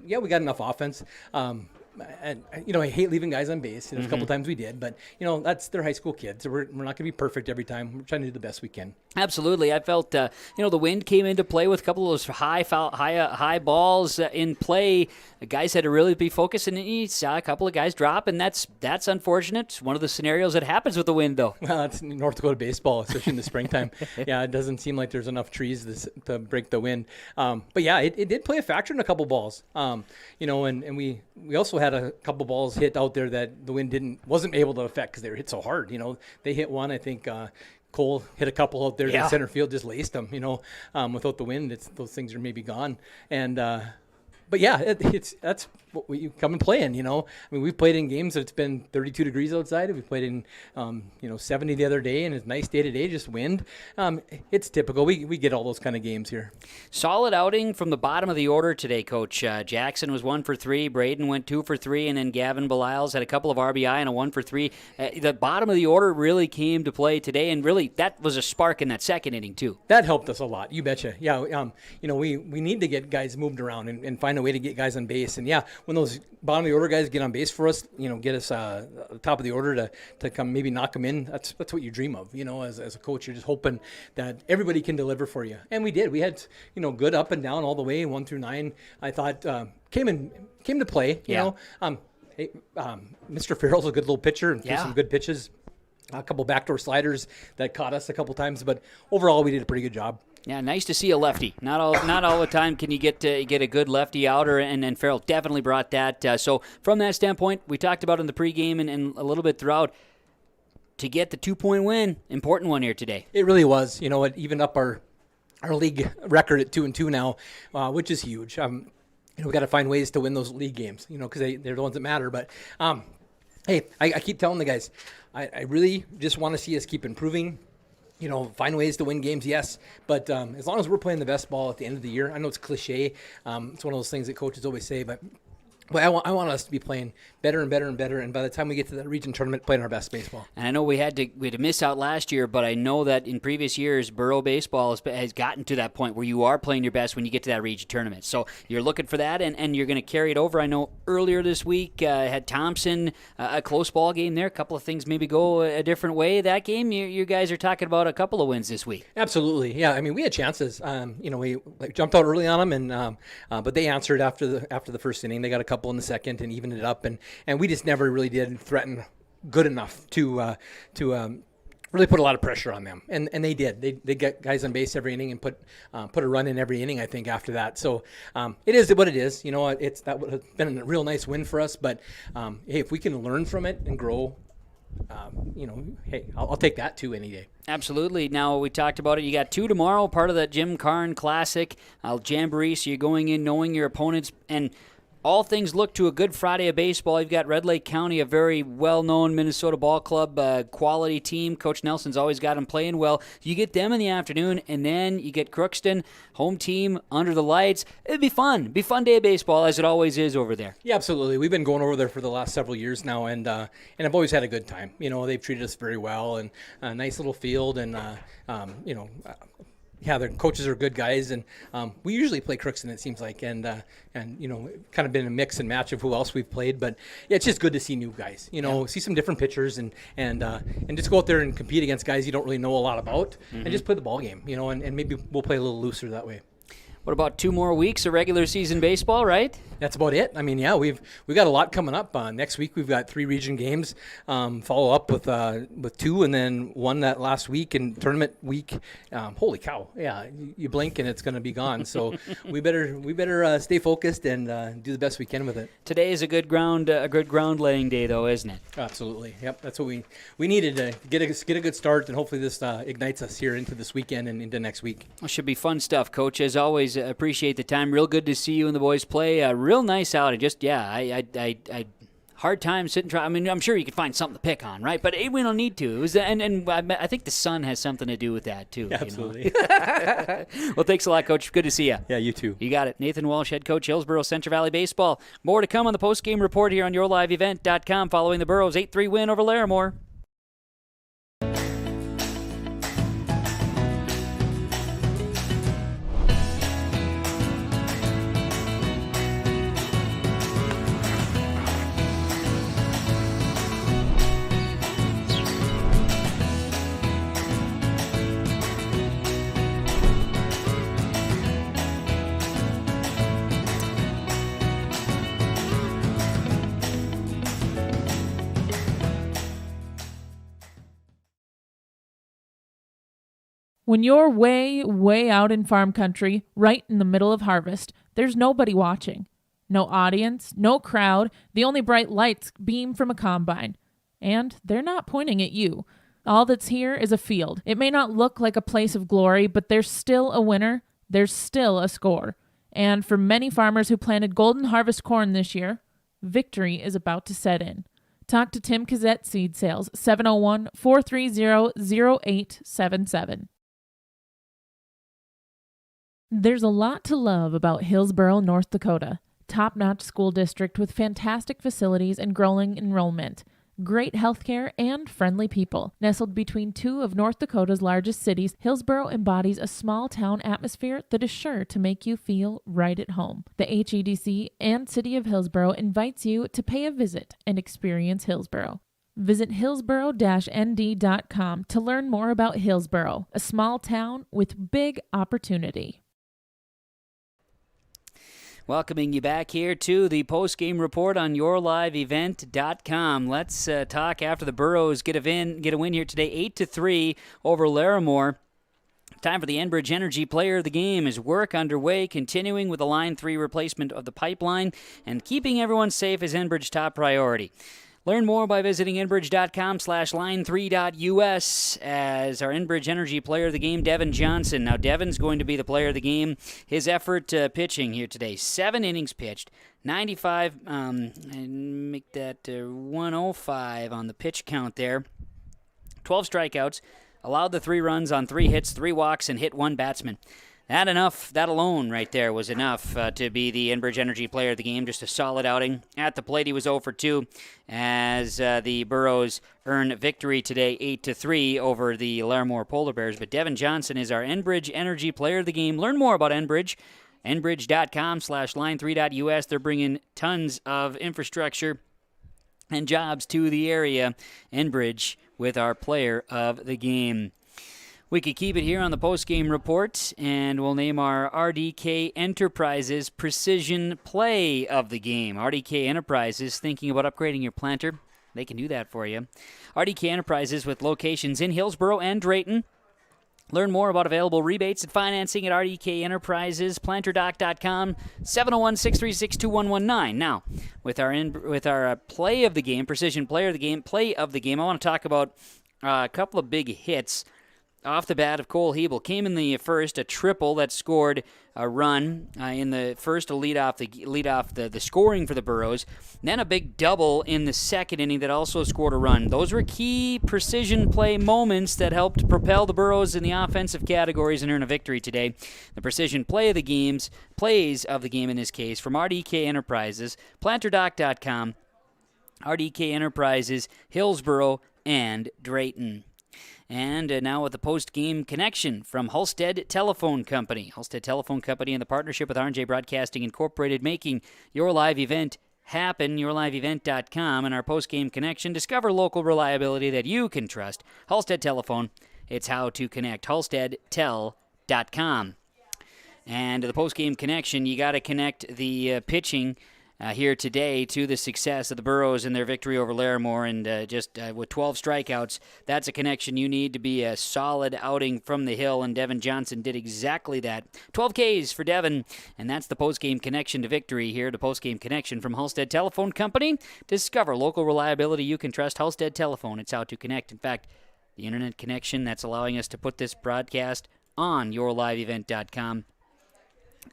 Speaker 15: We got enough offense. And I hate leaving guys on base. There's a couple times we did, but they're high school kids. So we're not going to be perfect every time. We're trying to do the best we can.
Speaker 2: Absolutely. I felt the wind came into play with a couple of those high balls in play. The guys had to really be focused, and you saw a couple of guys drop, and that's unfortunate. It's one of the scenarios that happens with the wind, though.
Speaker 15: Well, that's North Dakota baseball, especially in the springtime. Yeah, it doesn't seem like there's enough trees to break the wind. But yeah, it did play a factor in a couple balls. And we also had a couple balls hit out there that the wind wasn't able to affect because they were hit so hard. They hit one, I think. Cole hit a couple out there to center field, just laced them. Without the wind, those things are maybe gone. And but yeah, that's what we come and play in. We've played in games that it's been 32 degrees outside. We played in 70 the other day, and it's nice day today, just wind. It's typical. We get all those kind of games here.
Speaker 2: Solid outing from the bottom of the order today, Coach. Jackson was 1 for 3. Braden went 2 for 3, and then Gavin Beliles had a couple of RBI and a 1 for 3. The bottom of the order really came to play today, and really that was a spark in that second inning too.
Speaker 15: That helped us a lot. You betcha. Yeah. We need to get guys moved around and find a way to get guys on base. And yeah, when those bottom of the order guys get on base for us, get us top of the order to come maybe knock them in. That's what you dream of. As a coach, you're just hoping that everybody can deliver for you. And we did. We had good up and down all the way, 1 through 9. I thought came to play. Mr. Farrell's a good little pitcher and threw some good pitches. A couple backdoor sliders that caught us a couple times, but overall we did a pretty good job.
Speaker 2: Yeah, nice to see a lefty. Not all the time can you get a good lefty outer, and Farrell definitely brought that. So from that standpoint, we talked about in the pregame and a little bit throughout, to get the 2-point win, important one here today.
Speaker 15: It really was. It evened up our league record at 2-2 now, which is huge. We got to find ways to win those league games, because they're the ones that matter. But hey, I keep telling the guys, I really just want to see us keep improving. Find ways to win games, yes. But as long as we're playing the best ball at the end of the year, I know it's cliche. It's one of those things that coaches always say, but I want us to be playing better and better and better, and by the time we get to the region tournament, playing our best baseball.
Speaker 2: And I know we had to miss out last year, but I know that in previous years, Burro baseball has gotten to that point where you are playing your best when you get to that region tournament. So you're looking for that, and you're going to carry it over. I know earlier this week had Thompson, a close ball game there. A couple of things maybe go a different way. That game, you guys are talking about a couple of wins this week.
Speaker 15: Absolutely, yeah. We had chances. We jumped out early on them, but they answered after the first inning. They got a couple in the second and evened it up, and we just never really did threaten good enough to really put a lot of pressure on them, and they did. They get guys on base every inning and put a run in every inning, I think, after that. So it is what it is. That would have been a real nice win for us. But hey, if we can learn from it and grow, hey, I'll take that too any day.
Speaker 2: Absolutely. Now, we talked about it. You got 2 tomorrow, part of the Jim Karn Classic Jamboree. So you're going in knowing your opponents, and all things look to a good Friday of baseball. You've got Red Lake County, a very well-known Minnesota ball club, quality team. Coach Nelson's always got them playing well. You get them in the afternoon, and then you get Crookston, home team, under the lights. It'd be fun. Be a fun day of baseball, as it always is over there.
Speaker 15: Yeah, absolutely. We've been going over there for the last several years now, and I've always had a good time. They've treated us very well, and a nice little field, and yeah, their coaches are good guys, and we usually play Crookston, it seems like, and kind of been a mix and match of who else we've played. But yeah, it's just good to see new guys, see some different pitchers, and just go out there and compete against guys you don't really know a lot about, and just play the ball game, and maybe we'll play a little looser that way.
Speaker 2: What about 2 more weeks of regular season baseball, right?
Speaker 15: That's about it. I mean, yeah, we've got a lot coming up. Next week we've got 3 region games. Follow up with 2, and then 1 that last week, and tournament week. Holy cow! Yeah, you blink and it's going to be gone. So we better stay focused and do the best we can with it.
Speaker 2: Today is a good ground laying day, though, isn't it?
Speaker 15: Absolutely. Yep, that's what we needed to get a good start, and hopefully this ignites us here into this weekend and into next week.
Speaker 2: It should be fun stuff, Coach. As always, appreciate the time. Real good to see you and the boys play. Real nice outing. Just I hard time sitting trying. I mean, I'm sure you could find something to pick on, right? But we don't need to. It was, and I think the sun has something to do with that too.
Speaker 15: Absolutely.
Speaker 2: Well, thanks a lot, Coach. Good to see you.
Speaker 15: Yeah, you too.
Speaker 2: You got it. Nathan Walsh, head coach, Hillsboro Central Valley Baseball. More to come on the postgame report here on YourLiveEvent.com following the Burros' 8-3 win over Larimore.
Speaker 4: When you're way, way out in farm country, right in the middle of harvest, there's nobody watching. No audience, no crowd, the only bright lights beam from a combine. And they're not pointing at you. All that's here is a field. It may not look like a place of glory, but there's still a winner. There's still a score. And for many farmers who planted golden harvest corn this year, victory is about to set in. Talk to Tim Kazette Seed Sales, 701-430-0877. There's a lot to love about Hillsboro, North Dakota. Top-notch school district with fantastic facilities and growing enrollment. Great healthcare and friendly people. Nestled between 2 of North Dakota's largest cities, Hillsboro embodies a small-town atmosphere that is sure to make you feel right at home. The HEDC and City of Hillsboro invites you to pay a visit and experience Hillsboro. Visit hillsboro-nd.com to learn more about Hillsboro, a small town with big opportunity.
Speaker 2: Welcoming you back here to the post-game report on YourLiveEvent.com. Let's talk after the Burros get a win here today, 8-3 over Larimore. Time for the Enbridge Energy Player of the Game. Is work underway, continuing with the Line 3 replacement of the pipeline, and keeping everyone safe is Enbridge's top priority. Learn more by visiting Enbridge.com/line3.us as our Enbridge Energy Player of the Game, Devin Johnson. Now, Devin's going to be the player of the game. His effort pitching here today, 7 innings pitched, 95, and make that 105 on the pitch count there. 12 strikeouts, allowed the 3 runs on 3 hits, 3 walks, and hit 1 batsman. That alone right there was enough to be the Enbridge Energy Player of the Game. Just a solid outing. At the plate, he was 0 for 2 as the Burros earn victory today, 8-3 over the Larimore Polar Bears. But Devin Johnson is our Enbridge Energy Player of the Game. Learn more about Enbridge. Enbridge.com/line3.us. They're bringing tons of infrastructure and jobs to the area. Enbridge with our Player of the Game. We could keep it here on the post-game report, and we'll name our RDK Enterprises Precision Play of the Game. RDK Enterprises, thinking about upgrading your planter, they can do that for you. RDK Enterprises with locations in Hillsboro and Drayton. Learn more about available rebates and financing at RDK Enterprises, planterdoc.com, 701-636-2119. Now, with our play of the game, precision play of the game, I want to talk about a couple of big hits off the bat of Cole Hebel. Came in the first, a triple that scored a run in the first to lead off the scoring for the Burros. Then a big double in the second inning that also scored a run. Those were key precision play moments that helped propel the Burros in the offensive categories and earn a victory today. The precision plays of the game in this case from RDK Enterprises, planterdoc.com, RDK Enterprises, Hillsboro, and Drayton. And now with the post-game connection from Halstead Telephone Company. Halstead Telephone Company in the partnership with R&J Broadcasting Incorporated, making your live event happen, yourliveevent.com. And our post-game connection, discover local reliability that you can trust. Halstead Telephone, it's how to connect. HalsteadTel.com. And the post-game connection, you got to connect the pitching here today to the success of the Burros in their victory over Larimore, and with 12 strikeouts, that's a connection you need to be a solid outing from the hill, and Devin Johnson did exactly that. 12 Ks for Devin, and that's the post-game connection to victory here, the post-game connection from Halstead Telephone Company. Discover local reliability you can trust. Halstead Telephone, it's how to connect. In fact, the internet connection that's allowing us to put this broadcast on yourliveevent.com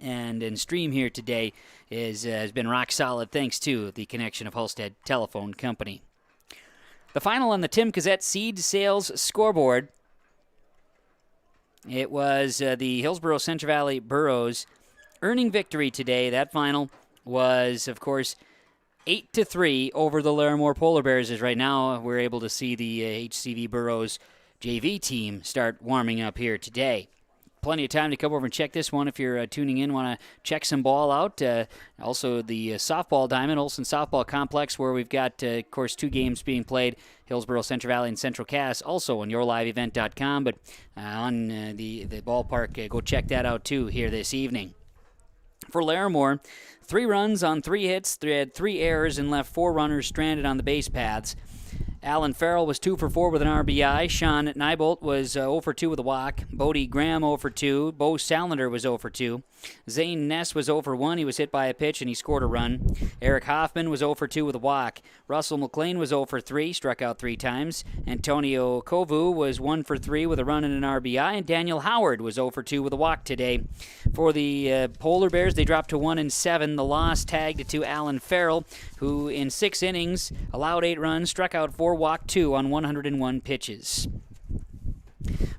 Speaker 2: and stream here today has been rock solid thanks to the connection of Halstead Telephone Company. The final on the Tim Cassette seed sales scoreboard, it was the Hillsboro Central Valley Burros earning victory today. That final was, of course, 8-3 over the Larimore Polar Bears, as right now we're able to see the HCV Burros JV team start warming up here today. Plenty of time to come over and check this one if you're tuning in, want to check some ball out. Also, the softball diamond, Olson Softball Complex, where we've got, of course, 2 games being played, Hillsboro, Central Valley, and Central Cass, also on yourliveevent.com. But on the ballpark, go check that out, too, here this evening. For Larimore, 3 runs on 3 hits. They had 3 errors and left 4 runners stranded on the base paths. Alan Farrell was 2 for 4 with an RBI. Sean Nybolt was 0 for 2 with a walk. Bodie Graham 0 for 2. Bo Salander was 0 for 2. Zane Ness was 0 for 1. He was hit by a pitch and he scored a run. Eric Hoffman was 0 for 2 with a walk. Russell McLean was 0 for 3, struck out 3 times. Antonio Kovu was 1 for 3 with a run and an RBI. And Daniel Howard was 0 for 2 with a walk today. For the Polar Bears, they dropped to 1-7. The loss tagged to Alan Farrell, who in 6 innings allowed 8 runs, struck out 4, walked 2 on 101 pitches.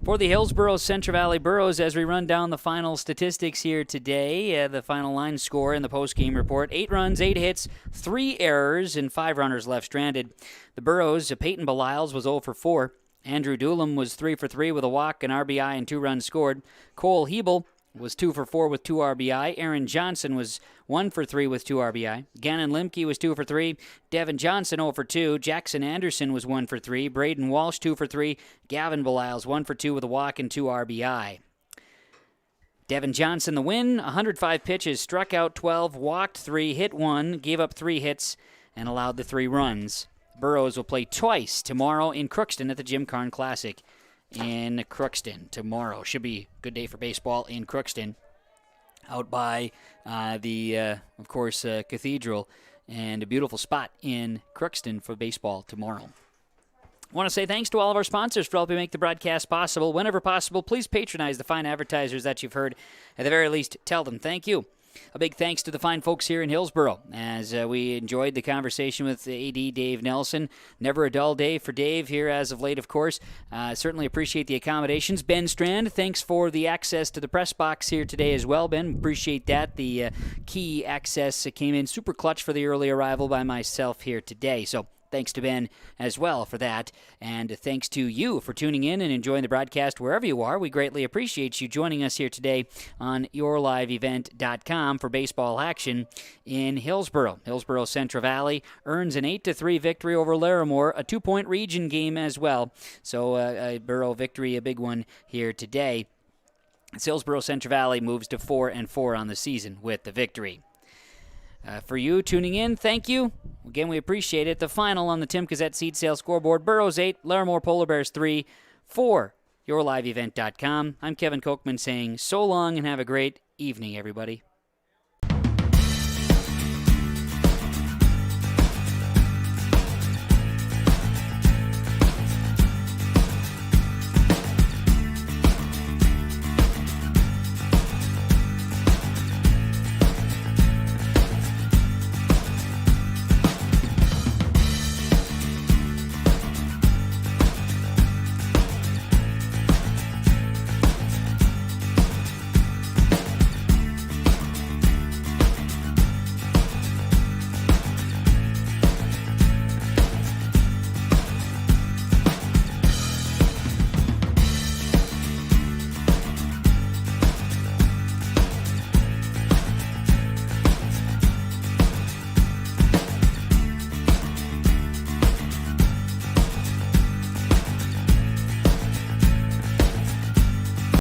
Speaker 2: For the Hillsboro Central Valley Burros, as we run down the final statistics here today, the final line score in the postgame report, 8 runs, 8 hits, 3 errors, and 5 runners left stranded. The Burros, Peyton Beliles was 0 for 4. Andrew Doolum was 3 for 3 with a walk, an RBI, and 2 runs scored. Cole Hebel was 2 for 4 with 2 RBI. Aaron Johnson was 1 for 3 with 2 RBI. Gannon Limke was 2 for 3. Devin Johnson 0 for 2. Jackson Anderson was 1 for 3. Braden Walsh 2 for 3. Gavin Beliles 1 for 2 with a walk and 2 RBI. Devin Johnson the win, 105 pitches, struck out 12, walked 3, hit 1, gave up 3 hits, and allowed the 3 runs. Burros will play twice tomorrow in Crookston at the Jim Karn Classic in Crookston tomorrow. Should be a good day for baseball in Crookston, out by of course, Cathedral, and a beautiful spot in Crookston for baseball tomorrow. I want to say thanks to all of our sponsors for helping make the broadcast possible. Whenever possible, please patronize the fine advertisers that you've heard. At the very least, tell them thank you. A big thanks to the fine folks here in Hillsboro as we enjoyed the conversation with AD Dave Nelson. Never a dull day for Dave here as of late, of course. Certainly appreciate the accommodations. Ben Strand, thanks for the access to the press box here today as well, Ben. Appreciate that. The key access came in super clutch for the early arrival by myself here today. So thanks to Ben as well for that. And thanks to you for tuning in and enjoying the broadcast wherever you are. We greatly appreciate you joining us here today on yourliveevent.com for baseball action in Hillsboro. Hillsboro Central Valley earns an 8-3 victory over Larimore, a 2-point region game as well. So a Borough victory, a big one here today. Hillsboro Central Valley moves to 4-4 on the season with the victory. For you tuning in, thank you. Again, we appreciate it. The final on the Tim Gazette seed sale scoreboard, Burrows 8, Larimore Polar Bears 3 for yourliveevent.com. I'm Kevin Kochman saying so long and have a great evening, everybody.